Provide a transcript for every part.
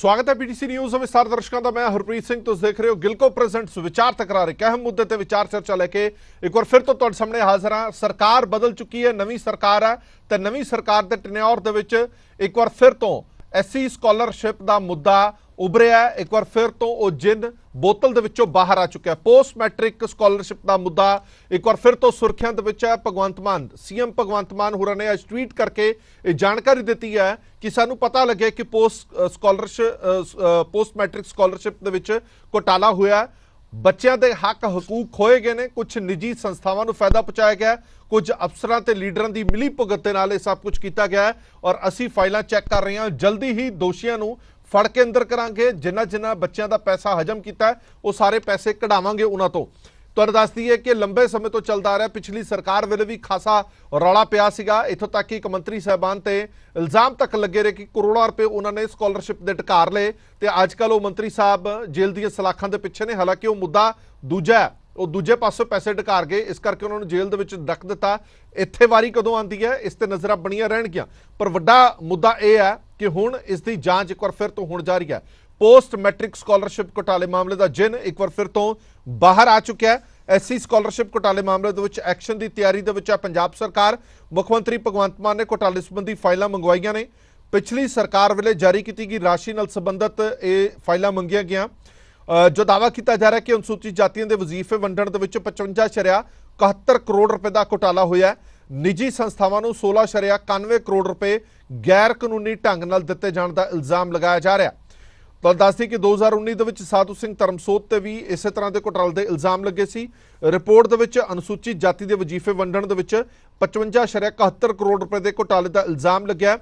स्वागत है PTC news विस्तार दर्शकों का। मैं हरप्रीत सिंह, तुम देख रहे हो गिलको प्रेजेंट्स विचार तकरार। एक अहम मुद्दे ते विचार चर्चा लेके एक बार फिर तो तुहाडे सामने हाजिर हाँ। सरकार बदल चुकी है, नवी सरकार है तो नवी सरकार के टनौर दे विच एक बार फिर तो एससी स्कॉलरशिप का मुद्दा उभरिया है। एक बार फिर तो वह जिन बोतल दे विचों बाहर आ चुका है। पोस्ट मैट्रिक स्कॉलरशिप का मुद्दा एक बार फिर तो सुर्खियां दे विच है। भगवंत मान सीएम भगवंत मान होरां ने आज ट्वीट करके ये जानकारी दी है कि सानू पता लगे कि पोस्ट मैट्रिक स्कॉलरशिप दे विच घोटाला होया, बच्चों के हक हकूक खोए गए ने, कुछ निजी संस्थावां नूं फायदा पहुंचाया गया, कुछ अफसरां ते लीडरां दी मिली भुगत दे नाल ये सब कुछ किया गया है। और असीं फाइलां चैक कर रहे हैं, जल्दी ही दोषियों नूं फड़ के अंदर करांगे। जिन्हां जिन्हां बच्चों का पैसा हजम किया है वो सारे पैसे कढावांगे उन्हां तों। तुहानूं दस दईए कि लंबे समय तो चलता आ रहा, पिछली सरकार वेले भी खासा रौला पिया सीगा। इत्थों तक कि एक मंत्री साहबान ते इल्जाम तक लगे रहे कि करोड़ों रुपए उन्होंने स्कॉलरशिप दे ढकार ले ते अजकल वो मंत्री साहब जेल दी सलाखां दे पिछे ने। हालांकि वो मुद्दा दूजा है, वो दूजे पासों पैसे ढकार गए, इस करके उन्होंने जेल दे विच रख दिता। इत्थे वारी कदों आती है इस ते नज़रां बणियां रहणगियां, पर वड्डा मुद्दा यह है कि हुण इसकी जांच एक बार फिर तो होण जा रही है। पोस्ट मैट्रिक स्कॉलरशिप घोटाले मामले का जिन एक बार फिर तो बाहर आ चुका है। एससी स्कॉलरशिप घोटाले मामले के एक्शन की तैयारी है पंजाब सरकार। मुख्यमंत्री भगवंत मान ने घोटाले संबंधी फाइलां मंगवाईयां ने। पिछली सरकार वेले जारी की गई राशि नाल संबंधित ये फाइलां मंगियां गईयां। जो दावा किया जा रहा है कि अनुसूचित जातियों के वजीफे वंडण दे विच 55.71 करोड़ रुपए का घोटाला होया है। निजी संस्थावां नूं 16.91 करोड़ रुपए गैर कानूनी ढंग नाल दिते जाण दा इल्जाम लगाया जा रहा है। तो दस दी कि 2019 के साधु सिंह धर्मसोत ते भी इस तरह के घोटाले के इल्जाम लगे सी। रिपोर्ट दे विच अनुसूचित जाति के वजीफे वंडण दे विच 55.71 करोड़ रुपए के घोटाले का इल्जाम लग्या।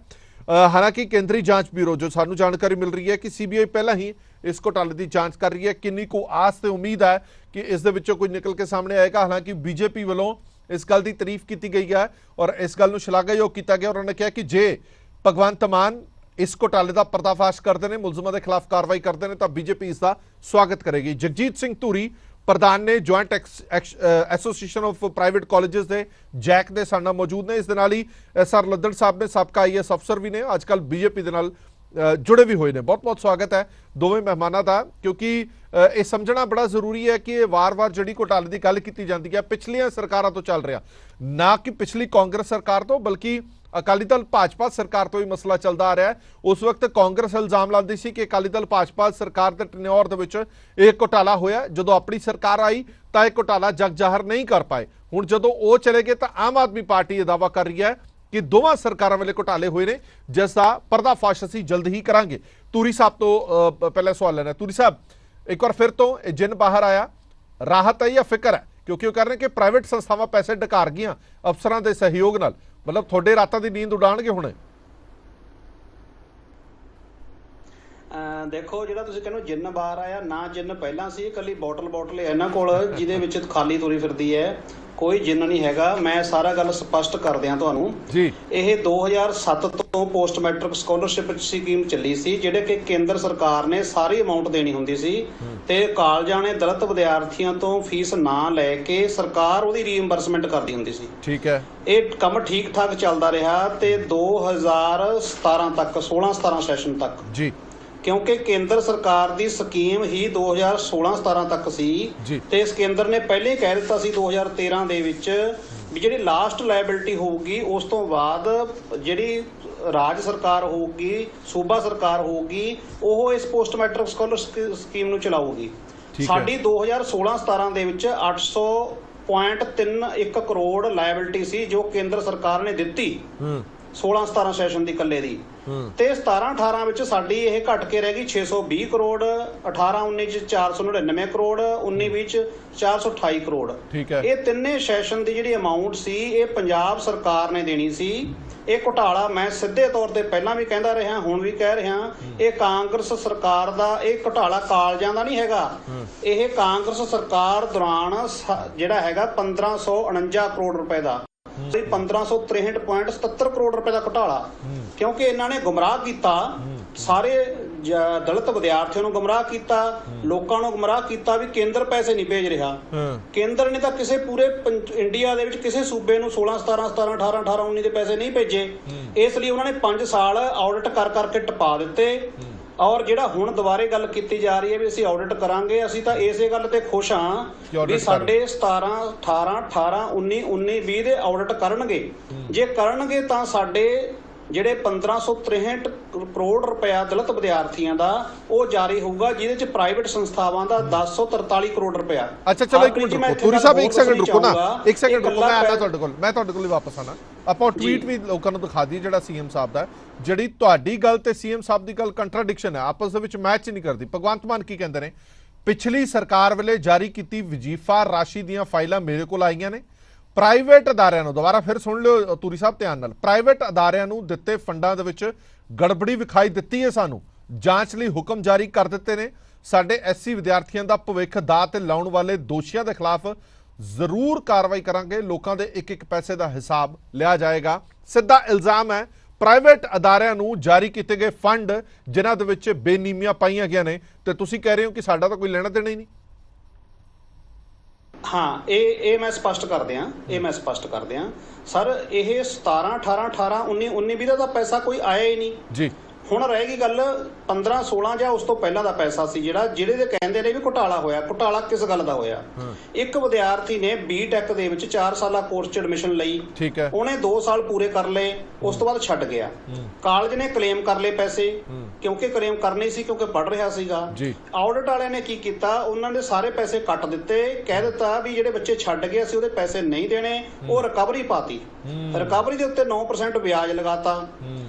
हालांकि केंद्रीय जांच ब्यूरो जो सानू जानकारी मिल रही है कि सीबीआई पहला ही इस घोटाले की जांच कर रही है। किन्नी को आस ते उम्मीद है कि इस दे विचों कोई निकल के सामने आएगा। हालांकि बीजेपी वालों इस गल की तारीफ की गई है और इस गल शलाघायोग किया गया। उन्होंने कहा कि जे भगवंत मान इस घोटाले का पर्दाफाश करते हैं, मुलजमां के खिलाफ कार्रवाई करते हैं, तो बीजेपी इसका स्वागत करेगी। जगजीत सिंह धूरी प्रधान ने joint association of private colleges के जैक के साथ मौजूद ने। इस दे नाल ही SR लद्दड़ साहब ने सबका IAS अफसर भी ने, अजकल बीजेपी के नाल जुड़े भी हुए हैं। बहुत बहुत स्वागत है दोवें मेहमानों का, क्योंकि ये समझना बड़ा जरूरी है कि वार वार जी घोटाले की गल की जाती है पिछलियां सरकारों तो चल रहा, ना कि पिछली कांग्रेस सरकार तो, बल्कि अकाली दल भाजपा सरकार तो ही मसला चलता आ रहा है। उस वक्त कांग्रेस इल्जाम लाती सी कि अकाली दल भाजपा सरकार के टनौर दे विच एक घोटाला होया, जदों अपनी सरकार आई तो एक घोटाला जग जाहिर नहीं कर पाए। हुण जदों वो चले गए तो आम आदमी पार्टी यह दावा कर रही है कि दोवां सरकारां वेले घोटाले हुए ने, जिसका पर्दाफाश असीं जल्द ही करांगे। धूरी साहब तो पहले सवाल लेना। धूरी साहब, एक बार फिर तो जिन बाहर आया, राहत है या फिक्र है? क्योंकि वो कह रहे हैं कि प्राइवेट संस्थावां पैसे ढकार गईयां अफसरां दे सहयोग नाल, मतलब थोड़े रातां दी नींद उड़ाणगे हुणे। देखो जिहड़ा तुसीं कहंदे जिन्न बाहर आया ना, जिन्न पहलां सी, कल्ली बोटल है इन्हां कोल जिहदे विच खाली तुरी फिरदी है, कोई जिन्न नहीं हैगा। मैं सारा गल स्पष्ट कर दियां तुहानूं जी। ਇਹ 2007 ਤੋਂ पोस्ट मैट्रिक स्कॉलरशिप स्कीम ਚੱਲੀ ਸੀ, ਜਿਹੜੇ ਕਿ ਕੇਂਦਰ ਸਰਕਾਰ ਨੇ ਸਾਰੀ ਅਮਾਉਂਟ ਦੇਣੀ ਹੁੰਦੀ ਸੀ ਤੇ ਕਾਲਜਾਂ ਨੇ ਦਲਿਤ ਵਿਦਿਆਰਥੀਆਂ ਤੋਂ ਫੀਸ ਨਾ ਲੈ ਕੇ ਸਰਕਾਰ ਉਹਦੀ ਰੀਇੰਬਰਸਮੈਂਟ ਕਰਦੀ ਹੁੰਦੀ ਸੀ। ਠੀਕ ਹੈ, ਇਹ ਕੰਮ ਠੀਕ ਠਾਕ ਚੱਲਦਾ ਰਿਹਾ ਤੇ 2017 ਤੱਕ 16-17 ਸੈਸ਼ਨ ਤੱਕ ਜੀ, क्योंकि केंद्र सरकार की स्कीम ही 2016-17 तक सी ते इस केंद्र ने पहले कह दिता सी 2013 दे विच भी जिहड़ी लास्ट लायबिलिटी होगी उस तो बाद जिहड़ी राज सरकार होगी, सूबा सरकार होगी, वो इस पोस्ट मैट्रिक स्कॉलरशिप स्कीम नूं चलाऊगी। साडी 2016-17 दे विच 800.31 करोड़ लायबिलिटी सी जो केंद्र सरकार ने दित्ती 16-17 सैशन की कल्ले दी ते 17-18 विच साडी ये घट के रह गई 620 करोड़, 18-19 499 करोड़, 19-20 428 करोड़। ठीक है, ये तिन्ने सैशन की जिहड़ी अमाउंट सी ये पंजाब सरकार ने देनी सी। ये घोटाला मैं सीधे तौर पर पहला भी कहता रहा, हुण भी कह रहा, ये कांग्रेस सरकार का ये घोटाला कालजां दा नहीं हैगा। ये कांग्रेस सरकार दौरान जिहड़ा हैगा 1549 करोड़ रुपए का 1563.77 करोड़ रुपए का घोटाला, क्योंकि इन्होंने गुमराह किया सारे दलित विद्यार्थियों को गुमराह किया, लोगों को गुमराह किया भी केंद्र पैसे नहीं भेज रहा। केंद्र ने तो किसी पूरे इंडिया के किसी सूबे में 16-17 18-19 के पैसे नहीं भेजे, इसलिए उन्होंने 5 साल ऑडिट कर करके टपा दिते। ਔਰ ਜਿਹੜਾ ਹੁਣ ਦੁਬਾਰੇ ਗੱਲ ਕੀਤੀ ਜਾ ਰਹੀ ਹੈ ਵੀ ਅਸੀਂ ਆਡਿਟ ਕਰਾਂਗੇ, ਅਸੀਂ ਤਾਂ ਇਸੇ ਗੱਲ ਤੇ ਖੁਸ਼ ਹਾਂ ਵੀ ਸਾਡੇ 17 18 18 19 19 20 ਦੇ ਆਡਿਟ ਕਰਨਗੇ। ਜੇ ਕਰਨਗੇ ਤਾਂ ਸਾਡੇ ਜਿਹੜੇ 1563 ਕਰੋੜ ਰੁਪਇਆ ਦਲਿਤ ਵਿਦਿਆਰਥੀਆਂ ਦਾ ਉਹ ਜਾਰੀ ਹੋਊਗਾ, ਜਿਹਦੇ ਚ ਪ੍ਰਾਈਵੇਟ ਸੰਸਥਾਵਾਂ ਦਾ 1043 ਕਰੋੜ ਰੁਪਇਆ। ਅੱਛਾ ਚਲੋ ਇੱਕ ਮਿੰਟ ਰੁਕੋ ਤੁਰੀ ਸਾਹਿਬ, ਇੱਕ ਸੈਕਿੰਡ ਰੁਕੋ ਨਾ, ਇੱਕ ਸੈਕਿੰਡ ਰੁਕੋ, ਮੈਂ ਆਣਾ ਤੁਹਾਡੇ ਕੋਲ, ਮੈਂ ਤੁਹਾਡੇ ਕੋਲ ਹੀ ਵਾਪਸ ਆਣਾ। ਆਪਾਂ ਟਵੀਟ ਵੀ ਲੋਕਾਂ ਨੂੰ ਦਿਖਾ ਦਈਏ ਜਿਹੜਾ ਸੀਐਮ ਸਾਹਿਬ ਦਾ, ਜਿਹੜੀ ਤੁਹਾਡੀ ਗੱਲ ਤੇ ਸੀਐਮ ਸਾਹਿਬ ਦੀ ਗੱਲ ਕੰਟਰਾਡਿਕਸ਼ਨ ਹੈ, ਆਪਸ ਦੇ ਵਿੱਚ ਮੈਚ ਨਹੀਂ ਕਰਦੀ। ਭਗਵੰਤ ਮਾਨ ਕੀ ਕਹਿੰਦੇ ਨੇ, ਪਿਛਲੀ ਸਰਕਾਰ ਵੇਲੇ ਜਾਰੀ ਕੀਤੀ ਵਜੀਫਾ ਰਾਸ਼ੀ ਦੀਆਂ ਫਾਈਲਾਂ ਮੇਰੇ ਕੋਲ ਆਈਆਂ ਨੇ, ਪ੍ਰਾਈਵੇਟ ਅਦਾਰਿਆਂ ਨੂੰ, ਦੁਬਾਰਾ ਫਿਰ ਸੁਣ ਲਿਓ ਤੂਰੀ ਸਾਹਿਬ ਧਿਆਨ ਨਾਲ, ਪ੍ਰਾਈਵੇਟ ਅਦਾਰਿਆਂ ਨੂੰ ਦਿੱਤੇ ਫੰਡਾਂ ਦੇ ਵਿੱਚ ਗੜਬੜੀ ਵਿਖਾਈ ਦਿੱਤੀ ਹੈ, ਸਾਨੂੰ ਜਾਂਚ ਲਈ ਹੁਕਮ ਜਾਰੀ ਕਰ ਦਿੱਤੇ ਨੇ, ਸਾਡੇ ਐਸਸੀ ਵਿਦਿਆਰਥੀਆਂ ਦਾ ਭਵਿੱਖ ਦਾਅ ਤੇ ਲਾਉਣ ਵਾਲੇ ਦੋਸ਼ੀਆਂ ਦੇ ਖਿਲਾਫ ਜ਼ਰੂਰ ਕਾਰਵਾਈ ਕਰਾਂਗੇ, ਲੋਕਾਂ ਦੇ ਇੱਕ ਇੱਕ ਪੈਸੇ ਦਾ ਹਿਸਾਬ ਲਿਆ ਜਾਏਗਾ। ਸਿੱਧਾ ਇਲਜ਼ਾਮ ਹੈ ਪ੍ਰਾਈਵੇਟ ਅਦਾਰਿਆਂ ਨੂੰ ਜਾਰੀ ਕੀਤੇ ਗਏ ਫੰਡ ਜਿਨ੍ਹਾਂ ਦੇ ਵਿੱਚ ਬੇਨੀਮੀਆਂ ਪਾਈਆਂ ਗਈਆਂ ਨੇ, ਤੇ ਤੁਸੀਂ ਕਹਿ ਰਹੇ ਹੋ ਕਿ ਸਾਡਾ ਤਾਂ ਕੋਈ ਲੈਣਾ ਦੇਣਾ ਹੀ ਨਹੀਂ। ਹਾਂ, ਇਹ ਮੈਂ ਸਪਸ਼ਟ ਕਰ ਦਿਆਂ ਸਰ, ਇਹ 17 18 18 19 19 20 ਦਾ ਪੈਸਾ ਕੋਈ ਆਇਆ ਹੀ ਨਹੀਂ ਜੀ। ਹੁਣ ਰਹੇਗੀ ਗੱਲ 15 16 ਜਾਂ ਉਸ ਤੋਂ ਪਹਿਲਾਂ ਦਾ ਪੈਸਾ ਸੀ ਜਿਹੜੇ ਦੇ ਕਹਿੰਦੇ ਨੇ ਵੀ ਘੁਟਾਲਾ ਹੋਇਆ। ਘੁਟਾਲਾ ਕਿਸ ਗੱਲ ਦਾ ਹੋਇਆ? ਇੱਕ ਵਿਦਿਆਰਥੀ ਨੇ ਬੀਟੈਕ ਦੇ ਵਿੱਚ 4 ਸਾਲਾ ਕੋਰਸ 'ਚ ਐਡਮਿਸ਼ਨ ਲਈ, ਠੀਕ ਹੈ, ਉਹਨੇ 2 ਸਾਲ ਪੂਰੇ ਕਰ ਲਏ, ਉਸ ਤੋਂ ਬਾਅਦ ਛੱਡ ਗਿਆ। ਕਾਲਜ ਨੇ ਕਲੇਮ ਕਰ ਲਏ ਪੈਸੇ, ਕਿਉਂਕਿ ਕਲੇਮ ਕਰਨੇ ਸੀ, ਕਿਉਂਕਿ ਪੜ੍ਹ ਰਿਹਾ ਸੀਗਾ। ਆਡਿਟ ਵਾਲਿਆਂ ਨੇ ਕੀ ਕੀਤਾ, ਉਹਨਾਂ ਦੇ ਸਾਰੇ ਪੈਸੇ ਕੱਟ ਦਿੱਤੇ, ਕਹਿ ਦਿੱਤਾ ਵੀ ਜਿਹੜੇ ਬੱਚੇ ਛੱਡ ਗਏ ਅਸੀਂ ਉਹਦੇ ਪੈਸੇ ਨਹੀਂ ਦੇਣੇ, ਉਹ ਰਿਕਵਰੀ ਪਾਤੀ, ਰਿਕਵਰੀ ਦੇ ਉੱਤੇ 9% ਵਿਆਜ ਲਗਾਤਾ।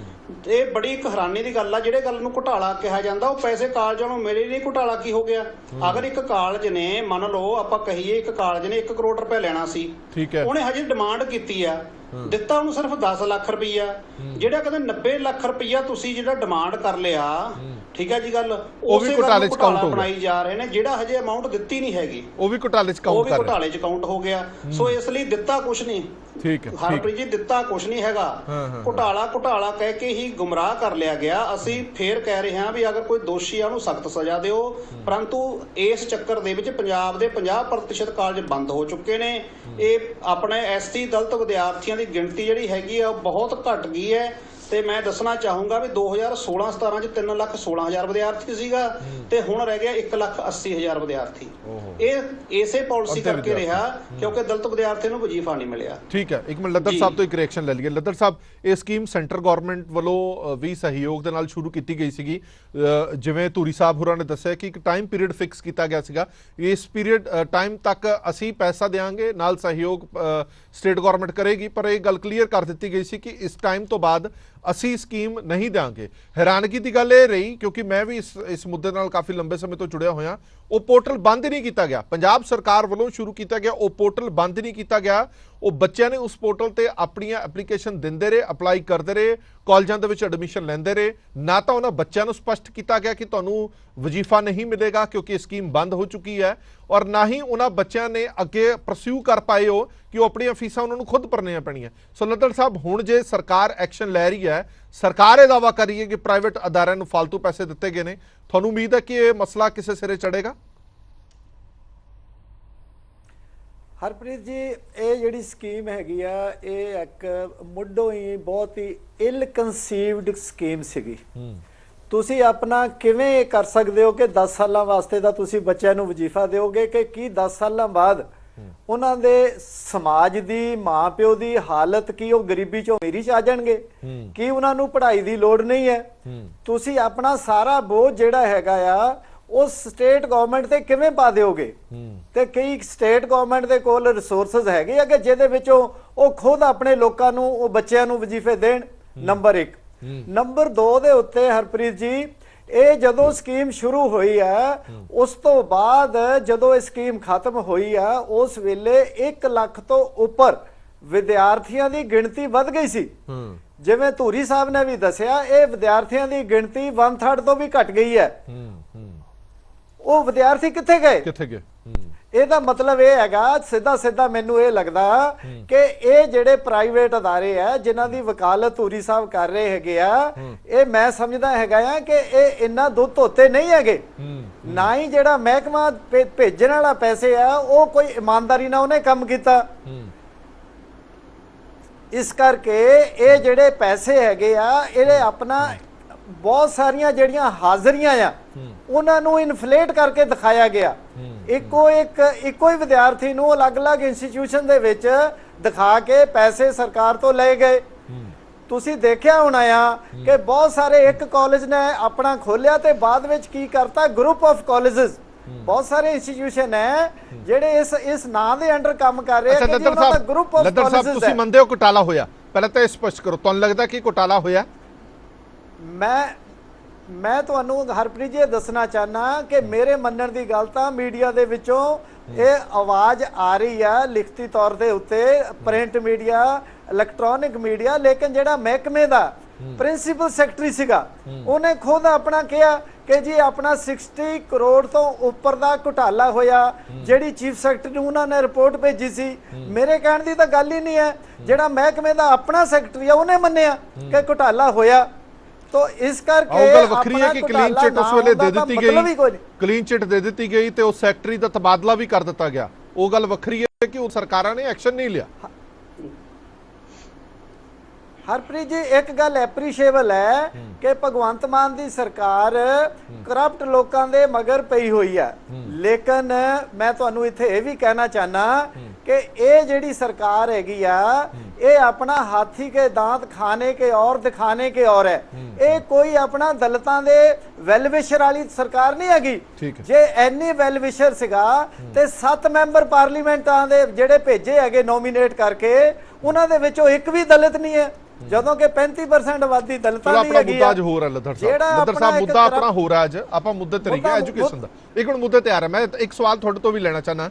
ਇਹ ਬੜੀ ਇੱਕ ਹੈਰਾਨੀ ਦੀ ਗੱਲ ਆ, ਜਿਹੜੇ ਗੱਲ ਨੂੰ ਘੁਟਾਲਾ ਕਿਹਾ ਜਾਂਦਾ ਉਹ ਪੈਸੇ ਕਾਲਜਾਂ ਨੂੰ ਮਿਲੇ ਨਹੀਂ। ਘੁਟਾਲਾ ਕੀ ਹੋ ਗਿਆ? ਅਗਰ ਇੱਕ ਕਾਲਜ ਨੇ, ਮੰਨ ਲਓ ਆਪਾਂ ਕਹੀਏ ਇੱਕ ਕਾਲਜ ਨੇ 1 ਕਰੋੜ ਰੁਪਏ ਲੈਣਾ ਸੀ, ਠੀਕ ਹੈ, ਉਹਨੇ ਹਜੇ ਡਿਮਾਂਡ ਕੀਤੀ ਆ, ਦਿੱਤਾ ਉਹਨੂੰ ਸਿਰਫ 10 ਲੱਖ ਰੁਪਈਆ, ਜਿਹੜਾ ਕਹਿੰਦੇ 90 ਲੱਖ ਰੁਪਈਆ ਤੁਸੀਂ ਜਿਹੜਾ ਡਿਮਾਂਡ ਕਰ ਲਿਆ, ਠੀਕ ਹੈ ਜੀ ਗੱਲ, ਉਹ ਵੀ ਘੁਟਾਲੇ ਚ ਕਾਊਂਟ ਬਣਾਈ ਜਾ ਰਹੇ ਨੇ, ਜਿਹੜਾ ਹਜੇ ਅਮਾਉਂਟ ਦਿੱਤੀ ਨਹੀਂ ਹੈਗੀ ਉਹ ਵੀ ਘੁਟਾਲੇ ਚ ਕਾਊਂਟ ਹੋ ਗਿਆ। ਸੋ ਇਸ ਲਈ ਦਿੱਤਾ ਕੁਛ ਨਹੀਂ, ਠੀਕ ਹੈ ਹਰਪ੍ਰੀਤ ਜੀ, ਦਿੱਤਾ ਕੁਛ ਨਹੀਂ ਹੈਗਾ, ਘੁਟਾਲਾ ਕਹਿ ਕੇ ਹੀ ਗੁੰਮਰਾਹ ਕਰ ਲਿਆ ਗਿਆ। ਅਸੀਂ ਫੇਰ ਕਹਿ ਰਹੇ ਹਾਂ ਵੀ ਅਗਰ ਕੋਈ ਦੋਸ਼ੀ ਆ ਉਹਨੂੰ ਸਖਤ ਸਜ਼ਾ ਦਿਓ, ਪਰੰਤੂ ਇਸ ਚੱਕਰ ਦੇ ਵਿੱਚ ਪੰਜਾਬ ਦੇ 50% ਕਾਲਜ ਬੰਦ ਹੋ ਚੁੱਕੇ ਨੇ। ਇਹ ਆਪਣੇ ਐਸਟੀ ਦਲਿਤ ਵਿਦਿਆਰਥੀਆਂ ਦੀ ਗਿਣਤੀ ਜਿਹੜੀ ਹੈਗੀ ਆ ਬਹੁਤ ਘਟ ਗਈ ਹੈ, ਤੇ ਮੈਂ ਦੱਸਣਾ ਚਾਹੂੰਗਾ ਵੀ 2016-17 ਚ 3,16,000 ਵਿਦਿਆਰਥੀ ਸੀਗਾ, ਤੇ ਹੁਣ ਰਹਿ ਗਿਆ 1,80,000 ਵਿਦਿਆਰਥੀ। ਇਹ ਇਸੇ ਪਾਲਿਸੀ ਕਰਕੇ ਰਿਹਾ ਕਿਉਂਕਿ ਦਲਿਤ ਵਿਦਿਆਰਥੀ ਨੂੰ ਵਜੀਫਾ ਨਹੀਂ ਮਿਲਿਆ। ਠੀਕ ਹੈ, ਇੱਕ ਮਿੰਟ ਲੱਦਰ ਸਾਹਿਬ ਤੋਂ ਇੱਕ ਰਿਐਕਸ਼ਨ ਲੈ ਲਈਏ। ਲੱਦਰ ਸਾਹਿਬ, ਇਹ ਸਕੀਮ ਸੈਂਟਰ ਗਵਰਨਮੈਂਟ ਵੱਲੋਂ ਵੀ ਸਹਿਯੋਗ ਦੇ ਨਾਲ ਸ਼ੁਰੂ ਕੀਤੀ ਗਈ ਸੀਗੀ, ਜਿਵੇਂ ਧੂਰੀ ਸਾਹਿਬ ਹੋਰਾਂ ਨੇ ਦੱਸਿਆ ਕਿ ਇੱਕ ਟਾਈਮ ਪੀਰੀਅਡ ਫਿਕਸ ਕੀਤਾ ਗਿਆ ਸੀਗਾ, ਇਸ ਪੀਰੀਅਡ ਟਾਈਮ ਤੱਕ ਅਸੀਂ ਪੈਸਾ ਦੇਵਾਂਗੇ, ਨਾਲ ਸਹਿਯੋਗ ਸਟੇਟ ਗਵਰਨਮੈਂਟ ਕਰੇਗੀ, ਪਰ ਇਹ ਗੱਲ ਕਲੀਅਰ ਕਰ ਦਿੱਤੀ ਗਈ ਸੀ ਕਿ ਇਸ ਟਾਈਮ ਤੋਂ ਬਾਅਦ ਅਸੀਂ ਸਕੀਮ ਨਹੀਂ ਦੇਵਾਂਗੇ। ਹੈਰਾਨਗੀ ਦੀ ਗੱਲ ਇਹ ਰਹੀ, ਕਿਉਂਕਿ ਮੈਂ ਵੀ ਇਸ ਮੁੱਦੇ ਨਾਲ ਕਾਫੀ ਲੰਬੇ ਸਮੇਂ ਤੋਂ ਜੁੜਿਆ ਹੋਇਆ, ਉਹ ਪੋਰਟਲ ਬੰਦ ਨਹੀਂ ਕੀਤਾ ਗਿਆ, ਪੰਜਾਬ ਸਰਕਾਰ ਵੱਲੋਂ ਸ਼ੁਰੂ ਕੀਤਾ ਗਿਆ ਉਹ ਪੋਰਟਲ ਬੰਦ ਨਹੀਂ ਕੀਤਾ ਗਿਆ। ਉਹ ਬੱਚਿਆਂ ਨੇ ਉਸ ਪੋਰਟਲ ਤੇ ਆਪਣੀਆਂ ਐਪਲੀਕੇਸ਼ਨ ਦਿੰਦੇ ਰਹੇ, ਅਪਲਾਈ ਕਰਦੇ ਰਹੇ, ਕਾਲਜਾਂ ਦੇ ਵਿੱਚ ਐਡਮਿਸ਼ਨ ਲੈਂਦੇ ਰਹੇ। ਨਾ ਤਾਂ ਉਹਨਾਂ ਬੱਚਿਆਂ ਨੂੰ ਸਪਸ਼ਟ ਕੀਤਾ ਗਿਆ ਕਿ ਤੁਹਾਨੂੰ ਵਜੀਫਾ ਨਹੀਂ ਮਿਲੇਗਾ ਕਿਉਂਕਿ ਸਕੀਮ ਬੰਦ ਹੋ ਚੁੱਕੀ ਹੈ, ਔਰ ਨਾ ਹੀ ਉਹਨਾਂ ਬੱਚਿਆਂ ਨੇ ਅੱਗੇ ਪਰਸਿਊ ਕਰ ਪਾਏ ਹੋ ਕਿ ਉਹ ਆਪਣੀਆਂ ਫੀਸਾਂ ਉਹਨਾਂ ਨੂੰ ਖੁਦ ਭਰਨੀਆਂ ਪੈਣੀਆਂ। ਸੋ ਲੱਦੜ ਸਾਹਿਬ, ਹੁਣ ਜੇ ਸਰਕਾਰ ਐਕਸ਼ਨ ਲੈ ਰਹੀ ਹੈ, ਸਰਕਾਰ ਇਹ ਦਾਅਵਾ ਕਰ ਰਹੀ ਹੈ ਕਿ ਪ੍ਰਾਈਵੇਟ ਅਦਾਰਿਆਂ ਨੂੰ ਫालतू ਪੈਸੇ ਦਿੱਤੇ ਗਏ ਨੇ, ਤੁਹਾਨੂੰ ਉਮੀਦ ਹੈ ਕਿ ਇਹ ਮਸਲਾ ਕਿਸੇ ਸਿਰੇ ਚੜੇਗਾ? ਹਰਪ੍ਰੀਤ ਜੀ, ਇਹ ਜਿਹੜੀ ਸਕੀਮ ਹੈਗੀ ਆ, ਇਹ ਇੱਕ ਮੁੱਢੋਂ ਹੀ ਬਹੁਤ ਹੀ ਇਲ ਕਨਸੀਵਡ ਸਕੀਮ ਸੀਗੀ। ਤੁਸੀਂ ਆਪਣਾ ਕਿਵੇਂ ਕਰ ਸਕਦੇ ਹੋ ਕਿ 10 ਸਾਲਾਂ ਵਾਸਤੇ ਤਾਂ ਤੁਸੀਂ ਬੱਚਿਆਂ ਨੂੰ ਵਜੀਫਾ ਦਿਓਗੇ ਕਿ ਕੀ 10 ਸਾਲਾਂ ਬਾਅਦ ਉਹਨਾਂ ਦੇ ਸਮਾਜ ਦੀ, ਮਾਂ ਪਿਓ ਦੀ ਹਾਲਤ ਕੀ, ਉਹ ਗਰੀਬੀ ਚੋਂ ਅਮੀਰੀ ਚ ਆ ਜਾਣਗੇ? ਕੀ ਉਹਨਾਂ ਨੂੰ ਪੜ੍ਹਾਈ ਦੀ ਲੋੜ ਨਹੀਂ ਹੈ? ਤੁਸੀਂ ਆਪਣਾ ਸਾਰਾ ਬੋਝ ਜਿਹੜਾ ਹੈਗਾ ਆ ਉਹ ਸਟੇਟ ਗਵਰਨਮੈਂਟ ਤੇ ਕਿਵੇਂ ਪਾ ਦਿਓਗੇ? ਤੇ ਕਈ ਸਟੇਟ ਗਵਰਨਮੈਂਟ ਦੇ ਕੋਲ ਰਿਸੋਰਸਸ ਹੈਗੇ ਆ ਕਿ ਜਿਹਦੇ ਵਿੱਚੋਂ ਉਹ ਖੁਦ ਆਪਣੇ ਲੋਕਾਂ ਨੂੰ, ਉਹ ਬੱਚਿਆਂ ਨੂੰ ਵਜੀਫੇ ਦੇਣ। ਨੰਬਰ 1। ਨੰਬਰ 2 ਦੇ ਉੱਤੇ ਹਰਪ੍ਰੀਤ ਜੀ, ਇਹ ਜਦੋਂ ਸਕੀਮ ਸ਼ੁਰੂ ਹੋਈ ਆ, ਉਸ ਤੋਂ ਬਾਅਦ ਜਦੋਂ ਇਹ ਸਕੀਮ ਖਤਮ ਹੋਈ ਆ, ਉਸ ਵੇਲੇ 1 ਲੱਖ ਤੋਂ ਉੱਪਰ ਵਿਦਿਆਰਥੀਆਂ ਦੀ ਗਿਣਤੀ ਵੱਧ ਗਈ ਸੀ। ਜਿਵੇਂ ਧੂਰੀ ਸਾਹਿਬ ਨੇ ਵੀ ਦੱਸਿਆ, ਇਹ ਵਿਦਿਆਰਥੀਆਂ ਦੀ ਗਿਣਤੀ 1/3 ਤੋਂ ਵੀ ਘਟ ਗਈ ਹੈ। ਉਹ ਵਿਦਿਆਰਥੀ ਕਿੱਥੇ ਗਏ? ਇਹਦਾ ਮਤਲਬ ਇਹ ਹੈਗਾ, ਸਿੱਧਾ ਮੈਨੂੰ ਇਹ ਲੱਗਦਾ ਕਿ ਇਹ ਜਿਹੜੇ ਪ੍ਰਾਈਵੇਟ ਅਦਾਰੇ ਆ ਜਿਨ੍ਹਾਂ ਦੀ ਵਕਾਲਤ ਧੂਰੀ ਸਾਹਿਬ ਕਰ ਰਹੇ ਹੈਗੇ ਆ, ਇਹ ਮੈਂ ਸਮਝਦਾ ਹੈਗਾ ਆ ਕਿ ਇਹ ਇੰਨਾ ਦੁੱਧ ਧੋਤੇ ਨਹੀਂ ਹੈਗੇ, ਨਾ ਹੀ ਜਿਹੜਾ ਮਹਿਕਮਾ ਭੇਜਣ ਵਾਲਾ ਪੈਸੇ ਆ ਉਹ ਕੋਈ ਇਮਾਨਦਾਰੀ ਨਾਲ ਉਹਨੇ ਕੰਮ ਕੀਤਾ। ਇਸ ਕਰਕੇ ਇਹ ਜਿਹੜੇ ਪੈਸੇ ਹੈਗੇ ਆ, ਇਹਦੇ ਆਪਣਾ ਬਹੁਤ ਸਾਰੀਆਂ ਜਿਹੜੀਆਂ ਹਾਜ਼ਰੀਆਂ ਆ ਉਹਨਾਂ ਨੂੰ ਇਨਫਲੇਟ ਕਰਕੇ ਦਿਖਾਇਆ ਗਿਆ। ਇੱਕੋ ਹੀ ਵਿਦਿਆਰਥੀ ਨੂੰ ਅਲੱਗ-ਅਲੱਗ ਇੰਸਟੀਟਿਊਸ਼ਨ ਦੇ ਵਿੱਚ ਦਿਖਾ ਕੇ ਪੈਸੇ ਸਰਕਾਰ ਤੋਂ ਲਏ ਗਏ। ਤੁਸੀਂ ਦੇਖਿਆ ਹੋਣਾ ਆ ਕਿ ਬਹੁਤ ਸਾਰੇ ਇੱਕ ਕਾਲਜ ਨੇ ਆਪਣਾ ਖੋਲਿਆ ਤੇ ਬਾਅਦ ਵਿੱਚ ਕੀ ਕਰਤਾ, ਗਰੁੱਪ ਆਫ ਕਾਲਜਸ, ਬਹੁਤ ਸਾਰੇ ਇੰਸਟੀਟਿਊਸ਼ਨ ਹੈ ਜਿਹੜੇ ਇਸ ਨਾਂ ਦੇ ਅੰਡਰ ਕੰਮ ਕਰ ਰਹੇ ਆ ਕਿ ਉਹਨਾਂ ਦਾ ਗਰੁੱਪ ਆਫ ਕਾਲਜਸ ਹੈ। ਤੁਸੀਂ ਮੰਨਦੇ ਹੋ ਘੁਟਾਲਾ ਹੋਇਆ? ਪਹਿਲਾਂ ਤਾਂ ਇਹ ਸਪਸ਼ਟ ਕਰੋ, ਤੁਹਾਨੂੰ ਲੱਗਦਾ ਕਿ ਘੁਟਾਲਾ ਹੋਇਆ? ਮੈਂ ਤੁਹਾਨੂੰ ਹਰਪ੍ਰੀਤ ਜੀ ਦੱਸਣਾ ਚਾਹਨਾ ਕਿ ਮੇਰੇ ਮੰਨਣ ਦੀ ਗੱਲ ਤਾਂ ਮੀਡੀਆ ਦੇ ਵਿੱਚੋਂ ਇਹ ਆਵਾਜ਼ ਆ ਰਹੀ ਆ ਲਿਖਤੀ ਤੌਰ ਦੇ ਉੱਤੇ, ਪ੍ਰਿੰਟ ਮੀਡੀਆ, ਇਲੈਕਟ੍ਰੋਨਿਕ ਮੀਡੀਆ, ਲੇਕਿਨ ਜਿਹੜਾ ਮਹਿਕਮੇ ਦਾ ਪ੍ਰਿੰਸੀਪਲ ਸੈਕਟਰੀ ਸੀਗਾ ਉਹਨੇ ਖੁਦ ਆਪਣਾ ਕਿਹਾ ਕਿ ਜੀ ਆਪਣਾ 60 ਕਰੋੜ ਤੋਂ ਉੱਪਰ ਦਾ ਘੁਟਾਲਾ ਹੋਇਆ। ਜਿਹੜੀ ਚੀਫ ਸੈਕਟਰੀ ਨੂੰ ਉਹਨਾਂ ਨੇ ਰਿਪੋਰਟ ਭੇਜੀ ਸੀ, ਮੇਰੇ ਕਹਿਣ ਦੀ ਤਾਂ ਗੱਲ ਹੀ ਨਹੀਂ ਹੈ, ਜਿਹੜਾ ਮਹਿਕਮੇ ਦਾ ਆਪਣਾ ਸੈਕਟਰੀ ਆ ਉਹਨੇ ਮੰਨਿਆ ਕਿ ਘੁਟਾਲਾ ਹੋਇਆ। तो इस करके गल वखरी है कि क्लीन चिट उस वेले दे दी गई, क्लीन चिट दे दी गई ते उस सैकटरी दा तबादला भी कर दिता गया। वो गल वखरी है कि सरकारां ने एक्शन नहीं लिया। हरप्रीत जी एक गल एप्रीशिएबल है कि भगवंत मान दी सरकार करप्ट लोकां दे मगर पई हुई है, लेकिन मैं तुहानू इत्थे ये भी कहना चाहना कि ये जिहड़ी सरकार हैगी आ ये अपना हाथी के दांत खाने के और दिखाने के और है। ये कोई अपना दलितां दे वैलविशर वाली सरकार नहीं हैगी। जे एनी वैलविशर सिगा ते 7 मैंबर पार्लीमेंटां दे जिहड़े भेजे हैगे नोमीनेट करके उन्हां दे विचों एक भी दलित नहीं है, ਜਦੋਂ ਕਿ 35% ਆਬਾਦੀ ਦਲਿਤਾਂ ਦੀ ਹੈਗੀ ਆ। ਅੱਜ ਹੋ ਰਿਹਾ ਲੱਧਰ ਸਾਹਿਬ ਮੁੱਦਾ ਆਪਣਾ ਹੋ ਰਿਹਾ। ਅੱਜ ਆਪਾਂ ਮੁੱਦੇ ਤੇ ਰਹੀ ਐਜੂਕੇਸ਼ਨ ਦਾ। ਇੱਕ ਹੁਣ ਮੁੱਦੇ ਤੇ ਆ ਰਿਹਾ, ਮੈਂ ਇੱਕ ਸਵਾਲ ਤੁਹਾਡੇ ਤੋਂ ਵੀ ਲੈਣਾ ਚਾਹਨਾ।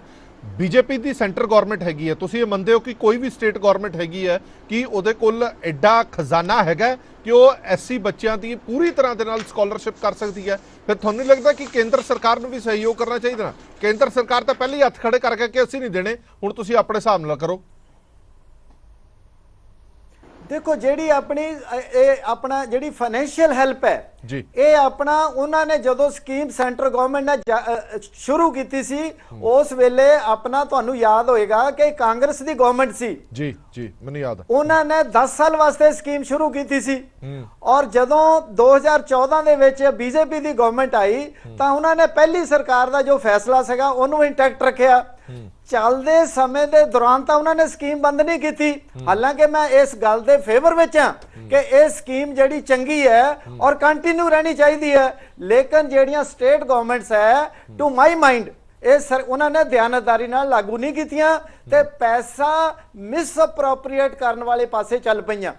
ਬੀਜੇਪੀ ਦੀ ਸੈਂਟਰ ਗਵਰਨਮੈਂਟ ਹੈਗੀ ਹੈ, ਤੁਸੀਂ ਇਹ ਮੰਨਦੇ ਹੋ ਕਿ ਕੋਈ ਵੀ ਸਟੇਟ ਗਵਰਨਮੈਂਟ ਹੈਗੀ ਹੈ ਕਿ ਉਹਦੇ ਕੋਲ ਐਡਾ ਖਜ਼ਾਨਾ ਹੈਗਾ ਕਿ ਉਹ ਐਸਸੀ ਬੱਚਿਆਂ ਦੀ ਪੂਰੀ ਤਰ੍ਹਾਂ ਦੇ ਨਾਲ ਸਕਾਲਰਸ਼ਿਪ ਕਰ ਸਕਦੀ ਹੈ? ਫਿਰ ਤੁਹਾਨੂੰ ਨਹੀਂ ਲੱਗਦਾ ਕਿ ਕੇਂਦਰ ਸਰਕਾਰ ਨੂੰ ਵੀ ਸਹਿਯੋਗ ਕਰਨਾ ਚਾਹੀਦਾ ਨਾ? ਕੇਂਦਰ ਸਰਕਾਰ ਤਾਂ ਪਹਿਲੇ ਹੀ ਹੱਥ ਖੜੇ ਕਰਕੇ ਕਿ ਅਸੀਂ ਨਹੀਂ ਦੇਣੇ, ਹੁਣ ਤੁਸੀਂ ਆਪਣੇ ਹਿਸਾਬ ਨਾਲ ਕਰੋ। देखो जी अपना जी फाइनेंशियल हेल्प है ये अपना उन्होंने जो स्कीम सेंटर गवर्नमेंट ने शुरू की सी उस वेले अपना तुहानू याद होएगा कि कांग्रेस की गवर्नमेंट सी जी जी मैंने याद उन्होंने 10 साल वास्ते स्कीम शुरू की सी और जदों 2014 दे विच बीजेपी की गवर्नमेंट आई तो उन्होंने पहली सरकार का जो फैसला सीगा उन्होंने इंटैक्ट रखा। चलते समय के दौरान तो उन्होंने स्कीम बंद नहीं की थी, हालांकि मैं इस गल के फेवर में हाँ कि यह स्कीम जी चंगी है और कंटिन्यू रहनी चाहिए है, लेकिन जेडियां स्टेट गवर्नमेंट्स है टू माई माइंड उन्होंने ध्यानदारी लागू नहीं कीतियां ते पैसा मिसअप्रोप्रिएट करने वाले पासे चल पईयां।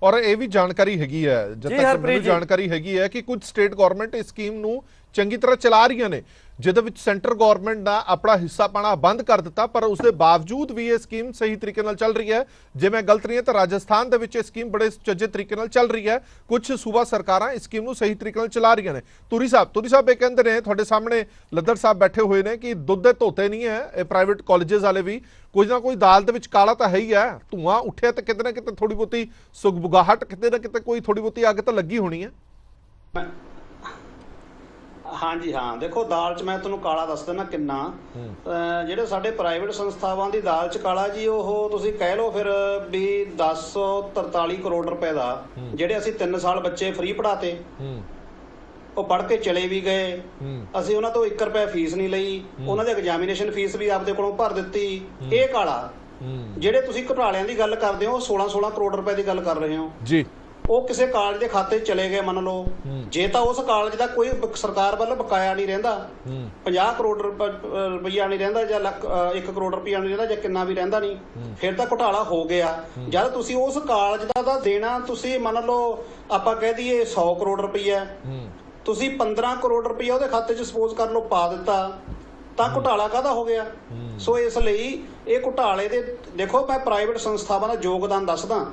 और ये भी जानकारी हैगी है, जब तक मुझे जानकारी हैगी है कि कुछ स्टेट गवर्नमेंट इस स्कीम नू चंगी तरह चला रही ने, जिहदे विच सेंटर गवर्नमेंट ने अपना हिस्सा पाना बंद कर दिता, पर उसके बावजूद भी ये स्कीम सही तरीके नाल चल रही है। जे मैं गलत नहीं है तो राजस्थान दे विच स्कीम बड़े चज्जे तरीके नाल चल रही है, कुछ सूबा सरकारां इस स्कीम नू सही तरीके नाल चला रही ने। तुरी साहब ये कहंदे ने, तुहाडे सामने लद्दर साहब बैठे हुए ने कि दुध दे धोते नहीं है प्राइवेट कॉलेजेस वाले भी, कुछ ना कोई दाल दे विच काला तो है ही है, धुआं उठिया तो किते ना किते थोड़ी बहुती सुगबुगाहट किते ना किते कोई थोड़ी बहुती अग तो लगी होनी है। हाँ जी हाँ, देखो दाल च मैं तुहानू काला दस देना किन्ना ਜਿਹੜੇ ਸਾਡੇ ਪ੍ਰਾਈਵੇਟ ਸੰਸਥਾਵਾਂ ਦੀ ਦਾਲ ਚ ਕਾਲਾ ਜੀ ਉਹ ਤੁਸੀਂ ਕਹਿ ਲਓ ਫਿਰ ਵੀ 1043 ਕਰੋੜ ਰੁਪਏ ਦਾ ਜਿਹੜੇ ਅਸੀਂ 3 ਸਾਲ ਬੱਚੇ ਫ੍ਰੀ ਪੜਾਤੇ ਉਹ ਪੜ੍ਹ ਕੇ ਚਲੇ ਵੀ ਗਏ, ਅਸੀਂ ਉਹਨਾਂ ਤੋਂ 1 ਰੁਪਏ ਫੀਸ ਨਹੀਂ ਲਈ, ਉਹਨਾਂ ਦੇ ਐਗਜ਼ਾਮੀਨੇਸ਼ਨ ਫੀਸ ਵੀ ਆਪਦੇ ਕੋਲੋਂ ਭਰ ਦਿੱਤੀ। ਇਹ ਕਾਲਾ ਜਿਹੜੇ ਤੁਸੀਂ ਘੁਟਾਲਿਆਂ ਦੀ ਗੱਲ ਕਰਦੇ ਹੋ 16 ਕਰੋੜ ਰੁਪਏ ਦੀ ਗੱਲ ਕਰ ਰਹੇ ਹੋ ਜੀ, ਉਹ ਕਿਸੇ ਕਾਲਜ ਦੇ ਖਾਤੇ ਚਲੇ ਗਏ ਮੰਨ ਲਓ, ਜੇ ਤਾਂ ਉਸ ਕਾਲਜ ਦਾ ਕੋਈ ਸਰਕਾਰ ਵੱਲੋਂ ਬਕਾਇਆ ਨਹੀਂ ਰਹਿੰਦਾ 50 ਕਰੋੜ ਰੁਪਈਆ ਨਹੀਂ ਰਹਿੰਦਾ ਜਾਂ 1 ਕਰੋੜ ਰੁਪਈਆ ਨਹੀਂ ਰਹਿੰਦਾ ਜਾਂ ਕਿੰਨਾ ਵੀ ਰਹਿੰਦਾ ਨਹੀਂ, ਫਿਰ ਤਾਂ ਘੁਟਾਲਾ ਹੋ ਗਿਆ। ਜਦ ਤੁਸੀਂ ਉਸ ਕਾਲਜ ਦਾ ਤਾਂ ਦੇਣਾ ਤੁਸੀਂ ਮੰਨ ਲਓ ਆਪਾਂ ਕਹਿ ਦਈਏ 100 ਕਰੋੜ ਰੁਪਈਆ, ਤੁਸੀਂ 15 ਕਰੋੜ ਰੁਪਈਆ ਉਹਦੇ ਖਾਤੇ 'ਚ ਸਪੋਜ਼ ਕਰ ਲਓ ਪਾ ਦਿੱਤਾ ਤਾਂ ਘੁਟਾਲਾ ਕਾਹਦਾ ਹੋ ਗਿਆ। ਸੋ ਇਸ ਲਈ ਇਹ ਘੁਟਾਲੇ ਦੇ ਦੇਖੋ ਮੈਂ ਪ੍ਰਾਈਵੇਟ ਸੰਸਥਾਵਾਂ ਦਾ ਯੋਗਦਾਨ ਦੱਸਦਾ।